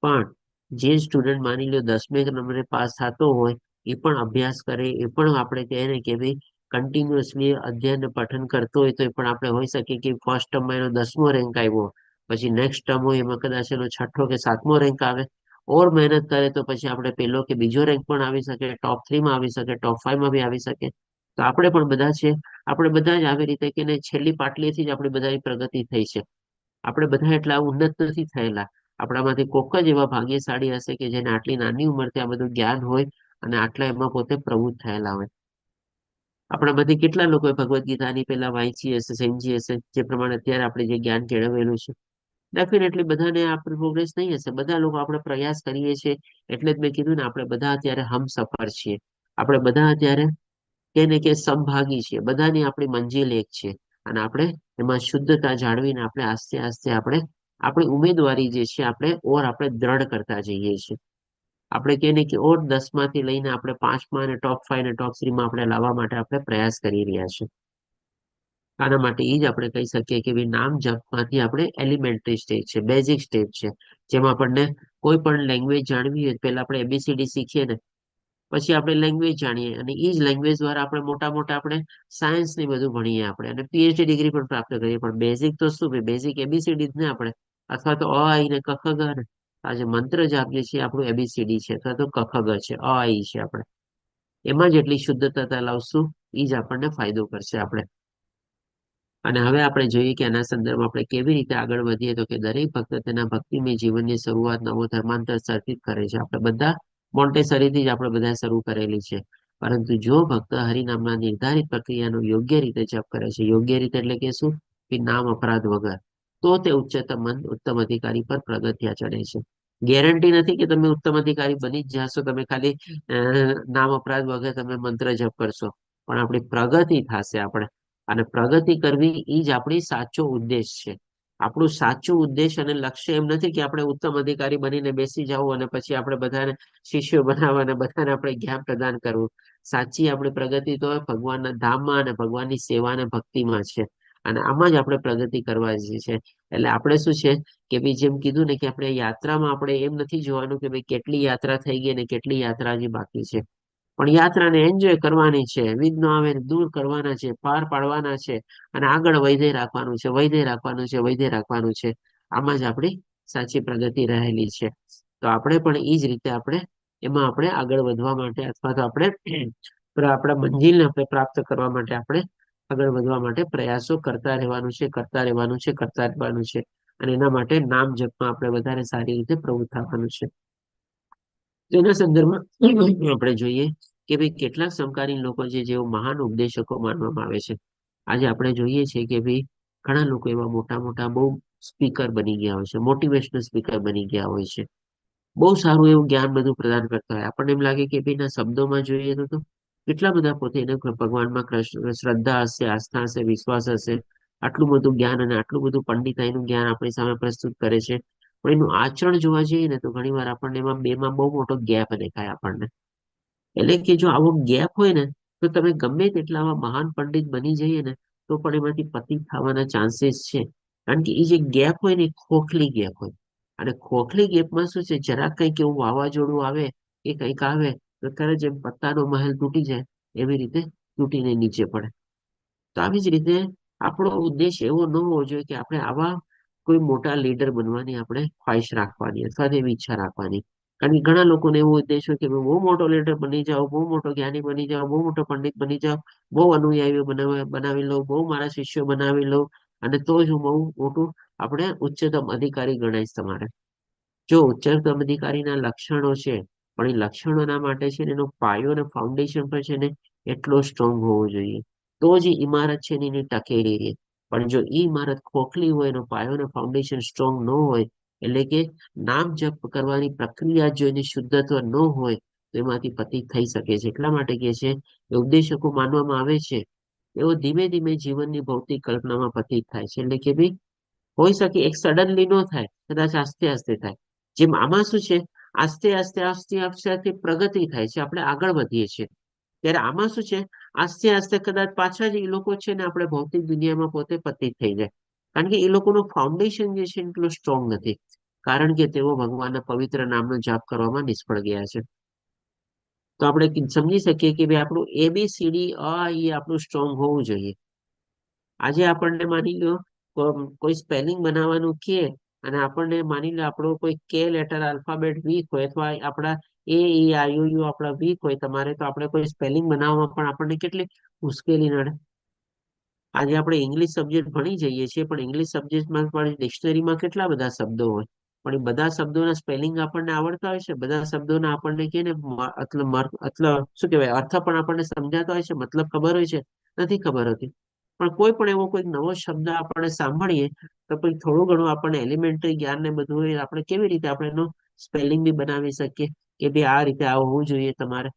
પણ જે સ્ટુડન્ટ માની લો 10મે નંબરે પાસ થતો હોય, એ પણ અભ્યાસ કરે, એ પણ આપણે કહે ને કે ભાઈ કન્ટિન્યુઅસલી અધ્યયન પઠન કરતો હોય તો એ પણ આપણે હોઈ શકે કે ફર્સ્ટ ટર્મમાં એનો 10મો રેન્ક આવ્યો, પછી નેક્સ્ટ ટર્મ હોય એમાં કદાચ એનો 6ઠ્ઠો કે 7મો રેન્ક આવે. ઓર મહેનત કરે તો પછી આપણે પહેલો કે બીજો રેન્ક પણ આવી શકે, ટોપ 3માં આવી શકે, ટોપ 5માં બી આવી શકે. તો આપણે પણ બધા છે, આપણે બધા જ આવી રીતે કે છેલ્લી પાટલીથી જ આપણી બધાની પ્રગતિ થઈ છે. આપણે બધા એટલા ઉન્નત નથી થયેલા. આપણામાંથી કોક જ એવા ભાગ્યશાળી હશે કે જેને આટલી નાની ઉંમરથી આ બધું જ્ઞાન હોય અને આટલા એમાં પોતે પ્રવૃત્ત થયેલા હોય. આપણામાંથી કેટલા લોકોએ ભગવદ્ ગીતાની પહેલા વાંચી હશે, સમજી હશે, જે પ્રમાણે અત્યારે આપણે જે જ્ઞાન કેળવેલું છે. ડેફિનેટલી બધાને આપણે પ્રોગ્રેસ નહીં હશે. બધા લોકો આપણે પ્રયાસ કરીએ છીએ. એટલે જ મેં કીધું ને, આપણે બધા અત્યારે હમસફર છીએ. આપણે બધા અત્યારે કે ને કે સમભાગી છીએ. બધાની આપણી મંજિલ એક છે અને આપણે એમાં શુદ્ધતા જાળવીને આપણે આસ્તે આસ્તે આપણે આપણી ઉમેદવારી જે છે આપણે દ્રઢ કરતા જઈએ છીએ. આપણે કે ને કે ઓર 10માંથી લઈને આપણે 5માં અને ટોપ 5 અને ટોપ 3માં આપણે લાવવા માટે આપણે પ્રયાસ કરી રહ્યા છીએ. આના માટે એ જ આપણે કહી શકીએ કે ભાઈ નામ જપમાંથી આપણે એલિમેન્ટરી સ્ટેજ છે, બેઝિક સ્ટેજ છે, જેમાં આપણને કોઈ પણ લેંગ્વેજ જાણવી હોય પહેલા આપણે ABCD શીખીએ ને, પછી આપણે લેંગ્વેજ જાણીએ અને એ જ લેંગ્વેજ દ્વારા આપણે મોટા આપણે સાયન્સ ને બધું ભણીએ આપણે અને PhD ડિગ્રી પણ પ્રાપ્ત કરીએ. પણ બેઝિક તો શું? બેઝિક ABCD જ ને આપણે, અથવા તો અ આઈ ને ક ખ ગ ને. આજે મંત્ર જાપ જે છે આપણું ABCD છે, અથવા તો ક ખ ગ છે, અ આઈ છે. આપણે એમાં જેટલી શુદ્ધતા લાવશું એ જ આપણને ફાયદો કરશે આપણે. અને હવે આપણે જોઈએ કે આના સંદર્ભમાં આપણે કેવી રીતે આગળ વધીએ, તો કે દરેક ભક્ત તેના ભક્તિમય જીવનની શરૂઆત નવો ધર્માંતર સાથે કરે છે. આપણે બધા મોન્ટેસરીથી જ આપણે બધા શરૂ કરેલી છે. પરંતુ જો ભક્ત હરિનામના નિર્ધારિત પ્રક્રિયાનો યોગ્ય રીતે જપ કરે છે, યોગ્ય રીતે એટલે કે શું? કે નામ અપરાધ વગર, તો તે ઉત્તમ અધિકારી પર પગથિયાં ચડે છે. ગેરંટી નથી કે તમે ઉત્તમ અધિકારી બની જ જાશો, તમે ખાલી નામ અપરાધ વગર તમે મંત્ર જપ કરશો. પણ આપણી પ્રગતિ થશે. આપણે અને પ્રગતિ કરવી એ જ આપણી સાચો ઉદ્દેશ છે. આપણું સાચું ઉદ્દેશ અને લક્ષ્ય એમ નથી કે આપણે ઉત્તમ અધિકારી બનીને બેસી જવું અને પછી આપણે બધાને શિષ્યો બનાવવા અને બધાને આપણે જ્ઞાન પ્રદાન કરવું. સાચી આપણી પ્રગતિ તો ભગવાનના ધામમાં અને ભગવાનની સેવા અને ભક્તિમાં છે. અને આમાં જ આપણે પ્રગતિ કરવા જઈએ છે. એટલે આપણે શું છે કે ભાઈ જેમ કીધું ને કે આપણે યાત્રામાં આપણે એમ નથી જોવાનું કે ભાઈ કેટલી યાત્રા થઈ ગઈ ને કેટલી યાત્રા હજી બાકી છે. પણ યાત્રાને એન્જોય કરવાની છે, વિઘ્નો આવે દૂર કરવાના છે, પાર પાડવાના છે અને આગળ વધે રાખવાનું છે, વધે રાખવાનું છે, વધે રાખવાનું છે. આમાં જ આપણી સાચી પ્રગતિ રહેલી છે. તો આપણે પણ એ જ રીતે એમાં આપણે આગળ વધવા માટે અથવા તો આપણે આપણા મંજિલને આપણે પ્રાપ્ત કરવા માટે આપણે આગળ વધવા માટે પ્રયાસો કરતા રહેવાનું છે, કરતા રહેવાનું છે, કરતા રહેવાનું છે. અને એના માટે નામ જપમાં આપણે વધારે સારી રીતે પ્રવૃત્ત થવાનું છે. તેના સંદર્ભમાં આપણે જોઈએ કે ભાઈ કેટલાક સમકાલીન લોકો છે જેઓ મહાન ઉપદેશકો માનવામાં આવે છે. આજે આપણે જોઈએ છીએ કે ભાઈ ઘણા લોકો એવા મોટા બહુ સ્પીકર બની ગયા હોય છે, મોટિવેશનલ સ્પીકર બની ગયા હોય છે. બહુ સારું એવું જ્ઞાન બધું પ્રદાન કરતા હોય. આપણને એમ લાગે કે ભાઈ ના શબ્દોમાં જોઈએ તો કેટલા બધા પોતે એને ભગવાનમાં શ્રદ્ધા હશે, આસ્થા હશે, વિશ્વાસ હશે, આટલું બધું જ્ઞાન અને આટલું બધું પંડિતાઈનું જ્ઞાન આપણી સામે પ્રસ્તુત કરે છે. પણ એનું આચરણ જોવા જઈએ ને તો ઘણી વાર આપણને એમાં બેમાં બહુ મોટો ગેપ દેખાય આપણને. એટલે કે જો આવો ગેપ હોય ને તો તમે ગમે તેટલા આવા મહાન પંડિત બની જઈએ ને તો પણ એમાંથી પતિત થવાના ચાન્સીસ છે. કારણ કે એ જે ગેપ હોય ને એ ખોખલી ગેપ હોય. અને ખોખલી ગેપમાં શું છે, જરાક કંઈક એવું વાવાઝોડું આવે કે કંઈક આવે તો તરત જેમ પત્તાનો મહેલ તૂટી જાય એવી રીતે તૂટીને નીચે પડે. તો આવી જ રીતે આપણો ઉદ્દેશ એવો ન હોવો જોઈએ કે આપણે આવા કોઈ મોટા લીડર બનવાની આપણે ખ્વાહિશ રાખવાની અથવા એવી ઈચ્છા રાખવાની. કારણ કે ઘણા લોકોને એવો ઉદ્દેશ હોય કે બહુ મોટો લીડર બની જાઓ, બહુ મોટો જ્ઞાની બની જાઓ, બહુ મોટો પંડિત બની જાઓ, બહુ અનુયાયીઓ બનાવી લઉં, બહુ મારા શિષ્યો બનાવી લઉં અને તો જ હું બહુ મોટું આપણે ઉચ્ચતમ અધિકારી ગણાઈશ તમારે. જો ઉચ્ચતમ અધિકારીના લક્ષણો છે, પણ એ લક્ષણોના માટે છે ને એનો પાયો અને ફાઉન્ડેશન પર છે ને એટલો સ્ટ્રોંગ હોવો જોઈએ. તો જ ઇમારત છે એની ટકેલી રહે. પણ જો એ ઇમારત ખોખલી હોય, એનો પાયો અને ફાઉન્ડેશન સ્ટ્રોંગ ન હોય, એટલે કે નામ જપ કરવાની પ્રક્રિયા જો એની શુદ્ધત્વ ન હોય તો એમાંથી પતિત થઈ શકે છે. એટલા માટે કે છે એ ઉપદેશકો માનવામાં આવે છે એવો ધીમે ધીમે જીવનની ભૌતિક કલ્પનામાં પતિત થાય છે. એટલે કે ભાઈ હોઈ શકે એક સડનલી ન થાય, કદાચ આસ્તે આસ્તે થાય. જેમ આમાં શું છે, આસ્તે આસ્તે પ્રગતિ થાય છે, આપણે આગળ વધીએ છીએ. ત્યારે આમાં શું છે, આસ્તે આસ્તે કદાચ પાછા જે એ લોકો છે ને આપણે ભૌતિક દુનિયામાં પોતે પતિત થઈ જાય, કારણ કે એ લોકોનું ફાઉન્ડેશન જે છે એટલું સ્ટ્રોંગ નથી, કારણ કે તેઓ ભગવાનના પવિત્ર નામનો જાપ કરવામાં નિષ્ફળ ગયા છે. તો આપણે સમજી શકીએ કે ભાઈ આપણું ABCD એ આપણું સ્ટ્રોંગ હોવું જોઈએ. આજે આપણને માની લો કોઈ સ્પેલિંગ બનાવવાનું કે અને આપણને માની લો આપણો કોઈ કે લેટર આલ્ફાબેટ વીક હોય અથવા આપણા AEIOU આપણા વીક હોય તમારે, તો આપણે કોઈ સ્પેલિંગ બનાવવામાં પણ આપણને કેટલી મુશ્કેલી નડે. આજે આપણે ઇંગ્લિશ સબ્જેક્ટ ભણી જઈએ છીએ, પણ ઇંગ્લિશ સબ્જેક્ટમાં પણ ડિક્શનરીમાં કેટલા બધા શબ્દો હોય, પણ એ બધા શબ્દોના સ્પેલિંગ આપણને આવડતા હોય છે, બધા શબ્દોના આપણને કે ને શું કહેવાય અર્થ પણ આપણને સમજાતા હોય છે, મતલબ ખબર હોય છે? નથી ખબર હોતી. પણ કોઈ પણ એવો કોઈ નવો શબ્દ આપણે સાંભળીએ તો પછી થોડું ઘણું આપણને એલિમેન્ટરી જ્ઞાન ને બધું હોય, આપણે કેવી રીતે આપણે એનું સ્પેલિંગ બી બનાવી શકીએ કે ભાઈ આ રીતે આવું હોવું જોઈએ તમારે,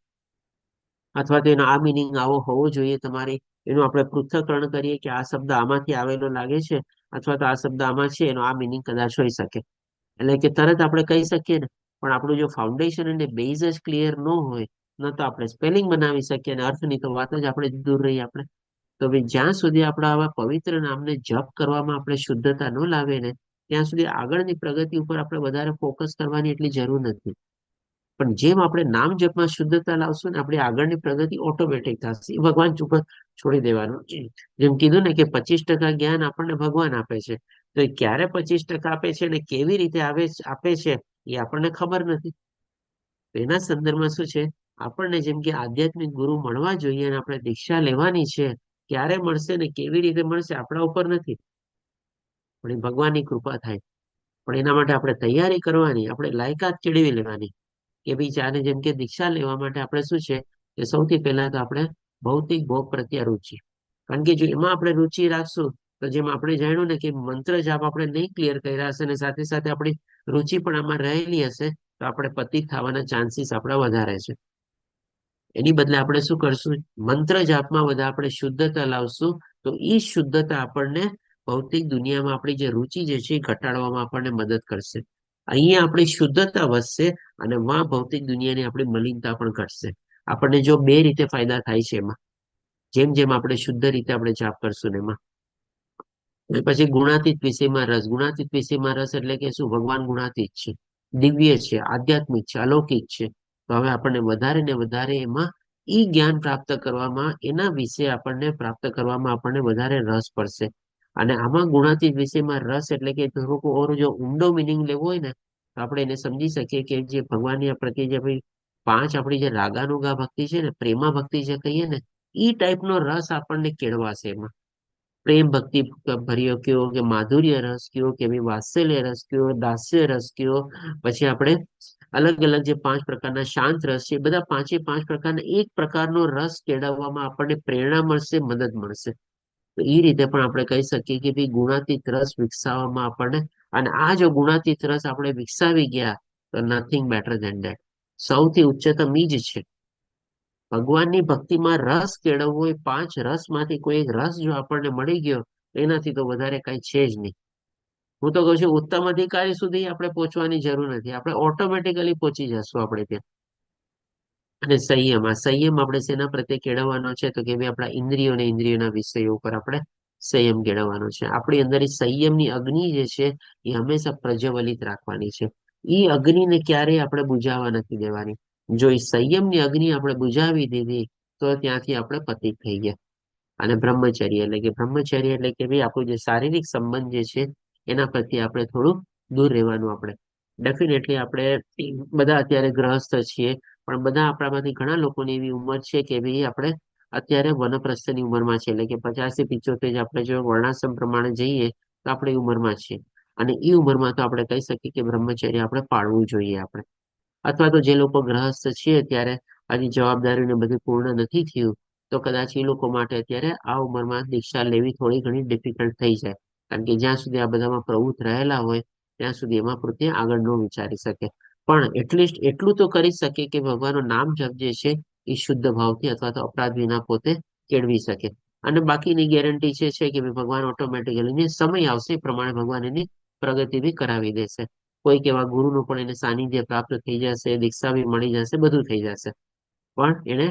અથવા તો એનો આ મિનિંગ આવો હોવો જોઈએ તમારે. એનું આપણે પૃથ્થકરણ કરીએ કે આ શબ્દ આમાંથી આવેલો લાગે છે, અથવા તો આ શબ્દ આમાં છે, એનો આ મિનિંગ કદાચ હોઈ શકે. એટલે કે તરત આપણે કહી શકીએ ને, પણ આપણું જો ફાઉન્ડેશન અને બેઝ જ ક્લિયર ન હોય, ન તો આપણે સ્પેલિંગ બનાવી શકીએ અને અર્થની તો વાત જ આપણે દૂર રહી આપણે. તો ભાઈ જ્યાં સુધી આપણા આવા પવિત્ર નામને જપ કરવામાં આપણે શુદ્ધતા ન લાવે ને, ત્યાં સુધી આગળની પ્રગતિ ઉપર આપણે વધારે ફોકસ કરવાની એટલી જરૂર નથી. પણ જેમ આપણે નામ જપમાં શુદ્ધતા લાવશું ને, આપણી આગળની પ્રગતિ ઓટોમેટિક થશે. ભગવાન ઉપર છોડી દેવાનું. જેમ કીધું ને કે 25% જ્ઞાન આપણને ભગવાન આપે છે, તો એ ક્યારે 25% આપે છે અને કેવી રીતે આપે છે એ આપણને ખબર નથી. એના સંદર્ભમાં શું છે, આપણને જેમ કે આધ્યાત્મિક ગુરુ મળવા જોઈએ અને આપણે દીક્ષા લેવાની છે, ક્યારે મળશે ને કેવી રીતે મળશે આપણા ઉપર નથી, પણ એ ભગવાનની કૃપા થાય. પણ એના માટે આપણે તૈયારી કરવાની, આપણે લાયકાત કેળવી લેવાની કે ભાઈ ચારે જેમ કે દીક્ષા લેવા માટે આપણે શું છે કે સૌથી પહેલા તો આપણે ભૌતિક ભોગ પ્રત્યે રુચિ, કારણ કે જો એમાં આપણે રુચિ રાખશું તો જેમ આપણે જાણ્યું ને કે મંત્ર જાપ આપણે નહીં ક્લિયર કર્યા હશે અને સાથે સાથે આપણી રુચિ પણ આમાં રહેલી હશે, તો આપણે પતિત થવાના ચાન્સીસ આપણા વધારે છે. એની બદલે આપણે શું કરશું, મંત્ર જાપમાં બધા આપણે શુદ્ધતા લાવશું, તો એ શુદ્ધતા આપણને ભૌતિક દુનિયામાં આપણી જે રુચિ જે છે એ ઘટાડવામાં આપણને મદદ કરશે. અહીંયા આપણી શુદ્ધતા વધશે અને ભૌતિક દુનિયાની આપણી મલિનતા પણ ઘટશે. આપણને જો બે રીતે ફાયદા થાય છે એમાં, જેમ જેમ આપણે શુદ્ધ રીતે આપણે જાપ કરશું એમાં. પછી ગુણાતીત વિષયમાં રસ. ગુણાતીત વિષયમાં રસ એટલે કે શું? ભગવાન ગુણાતીત છે, દિવ્ય છે, આધ્યાત્મિક છે, અલૌકિક છે. તો હવે આપણને વધારે ને વધારે એમાં ઈ જ્ઞાન પ્રાપ્ત કરવામાં, એના વિશે આપણને પ્રાપ્ત કરવામાં આપણને વધારે રસ પડશે. અને આમાં ગુણાતીત વિષયમાં રસ એટલે કે થોડુંક ઓર જો ઊંડો મિનિંગ લેવો હોય ને, તો આપણે એને સમજી શકીએ કે જે ભગવાનની પ્રત્યે જે ભાઈ 5 આપણી જે રાગાનુગા ભક્તિ છે ને, પ્રેમા ભક્તિ જે કહીએ ને, એ ટાઈપનો રસ આપણને કેળવાશે એમાં. પ્રેમ ભક્તિ ભર્યો કયો, કે માધુર્ય રસ કયો, કે વાત્સલ્ય રસ કયો, દાસ્ય રસ કયો, પછી આપણે અલગ અલગ જે 5 પ્રકારના શાંત રસ છે, બધા 5 પ્રકારના એક પ્રકારનો રસ કેળવવામાં આપણને પ્રેરણા મળશે, મદદ મળશે. તો એ રીતે પણ આપણે કહી શકીએ કે ભાઈ ગુણાતીત રસ વિકસાવવામાં આપણને, અને આ જો ગુણાતીત રસ આપણે વિકસાવી ગયા તો નથિંગ બેટર ધેન ધેટ. સૌથી ઉચ્ચતમ ઈ જ છે. ભગવાનની ભક્તિમાં રસ કેળવવો એ 5 રસમાંથી કોઈ એક રસ જો આપણને મળી ગયો, એનાથી તો વધારે કઈ છે જ નહીં. હું તો કહું છું ઉત્તમ અધિકારી સુધી આપણે પહોંચવાની જરૂર નથી, આપણે ઓટોમેટિકલી પહોંચી જશું આપણે ત્યાં. અને સંયમ આપણે શેના પ્રત્યે કેળવવાનો છે, તો કે ભાઈ આપણા ઇન્દ્રિયો અને ઇન્દ્રિયોના વિષયો ઉપર આપણે સંયમ કેળવવાનો છે. આપણી અંદર સંયમની અગ્નિ જે છે એ હંમેશા પ્રજ્વલિત રાખવાની છે. એ અગ્નિને ક્યારેય આપણે બુઝાવવા નથી દેવાની. જો એ સંયમની અગ્નિ આપણે બુઝાવી દીધી તો ત્યાંથી આપણે પતિત થઈ ગયા. અને બ્રહ્મચર્ય એટલે કે ભાઈ આપણું જે શારીરિક સંબંધ જે છે એના પ્રત્યે આપણે થોડું દૂર રહેવાનું. આપણે ડેફિનેટલી આપણે બધા અત્યારે ગ્રહસ્થ છીએ, પણ બધા આપણામાંથી ઘણા લોકોની એવી ઉંમર છે કે ભાઈ આપણે અત્યારે વનપ્રસ્થની ઉંમરમાં છે, એટલે કે 50 થી 75 આપણે જો વર્ણાશ્રમ પ્રમાણે જઈએ તો આપણે એ ઉંમરમાં છીએ. અને એ ઉંમરમાં તો આપણે કહી શકીએ કે બ્રહ્મચર્ય આપણે પાળવું જોઈએ આપણે. અથવા તો જે લોકો ગ્રહસ્થ છે ત્યારે હજી જવાબદારીને બધું પૂર્ણ નથી થયું, તો કદાચ એ લોકો માટે અત્યારે આ ઉંમરમાં દીક્ષા લેવી થોડી ઘણી ડિફિકલ્ટ થઈ જાય, કારણ કે જ્યાં સુધી આ બધામાં પ્રવૃત્ત રહેલા હોય ત્યાં સુધી એમાં પ્રત્યે આગળ ન વિચારી શકે. પણ એટલીસ્ટ એટલું તો કરી શકે કે ભગવાનનું નામ જપ જે છે એ શુદ્ધ ભાવથી અથવા તો અપરાધ વિના પોતે કેળવી શકે. અને બાકીની ગેરંટી છે કે ભગવાન ઓટોમેટિકલી સમય આવશે એ પ્રમાણે ભગવાન એની પ્રગતિ બી કરાવી દેશે. કોઈક એવા ગુરુનું પણ એને સાનિધ્ય પ્રાપ્ત થઈ જશે, દીક્ષા બી મળી જશે, બધું થઈ જશે. પણ એને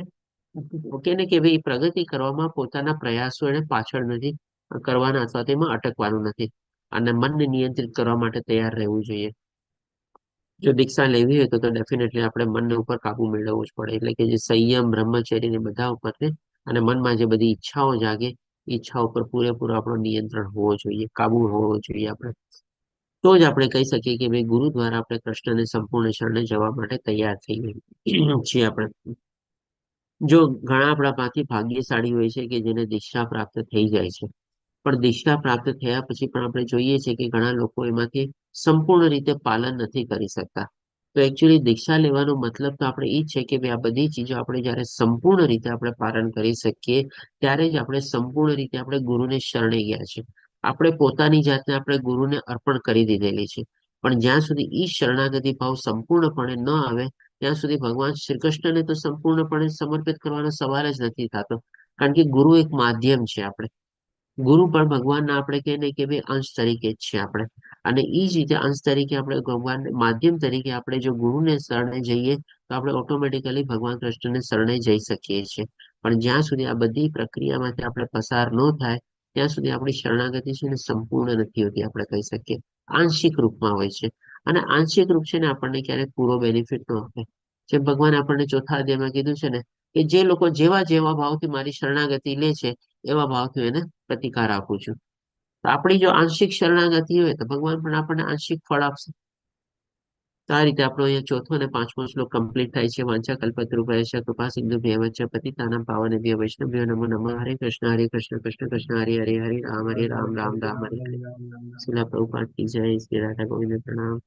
કે ને કે ભાઈ પ્રગતિ કરવામાં પોતાના પ્રયાસો એને પાછળ નથી કરવાના અથવા તેમાં અટકવાનું નથી અને મનને નિયંત્રિત કરવા માટે તૈયાર રહેવું જોઈએ. જો દીક્ષા લેવી હોય તો ડેફિનેટલી આપણે મનને ઉપર કાબુ મેળવવો જ પડે. એટલે કે જે સંયમ, બ્રહ્મચર્ય ને બધા ઉપર છે અને મનમાં જે બધી ઈચ્છાઓ જાગે, ઈચ્છા ઉપર પૂરેપૂરો આપણો નિયંત્રણ હોવો જોઈએ, કાબુ હોવો જોઈએ આપણે. તો જ આપણે કહી શકીએ કે ભાઈ ગુરુ દ્વારા આપણે કૃષ્ણને સંપૂર્ણ શરણે જવા માટે તૈયાર થઈ છીએ આપણે. જો ઘણા આપણામાંથી ભાગ્યશાળી હોય છે કે જેને દીક્ષા પ્રાપ્ત થઈ જાય છે, પણ દીક્ષા પ્રાપ્ત થયા પછી પણ આપણે જોઈએ છીએ કે ઘણા લોકો એમાંથી સંપૂર્ણ રીતે પાલન નથી કરી શકતા. તો એકચ્યુઅલી દીક્ષા લેવાનો મતલબ તો આપણે એ જ છે કે ભાઈ આ બધી ચીજો આપણે જયારે સંપૂર્ણ રીતે આપણે પાલન કરી શકીએ ત્યારે જ આપણે સંપૂર્ણ રીતે આપણે ગુરુને શરણે ગયા છે. આપણે પોતાની જાતને આપણે ગુરુને અર્પણ કરી દીધેલી છે. પણ જ્યાં સુધી ઈ શરણાગતિ ભાવ સંપૂર્ણપણે ન આવે ત્યાં સુધી ભગવાન શ્રી કૃષ્ણને તો સંપૂર્ણપણે સમર્પિત કરવાનો સવાલ જ નથી થતો. કારણ કે ગુરુ એક માધ્યમ છે આપણે. ગુરુ પણ ભગવાનના આપણે કહે ને કે ભાઈ અંશ તરીકે જ છે આપણે. અને એ જ રીતે અંશ તરીકે આપણે ભગવાન માધ્યમ તરીકે આપણે જો ગુરુને શરણે જઈએ તો આપણે ઓટોમેટિકલી ભગવાન કૃષ્ણને શરણે જઈ શકીએ છીએ. પણ જ્યાં સુધી આ બધી પ્રક્રિયામાંથી આપણે પસાર ન થાય ત્યાં સુધી આપણી શરણાગતિ છે ને સંપૂર્ણ નથી હોતી આપણે કહી શકીએ. આંશિક રૂપમાં હોય છે. અને આંશિક રૂપ છે ને આપણને ક્યારેક પૂરો બેનિફિટ ન આપે. જેમ ભગવાન આપણને ચોથા અધ્યાયમાં કીધું છે ને કે જે લોકો જેવા જેવા ભાવથી મારી શરણાગતિ લે છે એવા ભાવથી એને પ્રતિકાર આપું છું. તો આપણી જો આંશિક શરણાગતિ હોય તો ભગવાન પણ આપણને આંશિક ફળ આપશે. તો આ રીતે આપણો અહીંયા ચોથો અને પાંચમો શ્લોક કમ્પ્લીટ થાય છે. વાંચા કલ્પતરુભ્યશ્ચ કૃપા સિંધુ ભ્યવચ્ચ પતિતાનાં પાવનેભ્યો વૈષ્ણવભ્યો નમો નમઃ. હરે કૃષ્ણ કૃષ્ણ કૃષ્ણ હરે હરે હરે રામ રામ રામ હરે હરે. શિલા પ્રભુપાદ કી જય. શ્રી રાધા ગોવિંદ પ્રણામ.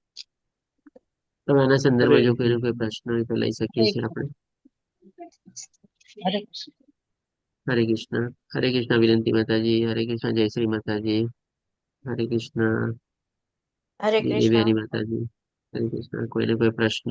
તો એના સંદર્ભમાં જો કોઈનો કોઈ પ્રશ્ન હોય તો લઈ શકીએ છીએ આપણે. હરે કૃષ્ણ. હરે કૃષ્ણ વિનંતી માતાજી. હરે કૃષ્ણ જય શ્રી માતાજી. હરે કૃષ્ણ હરે દેવી કૃષ્ણ. હરી માતાજી. હરે કૃષ્ણ. કોઈને કોઈ પ્રશ્ન?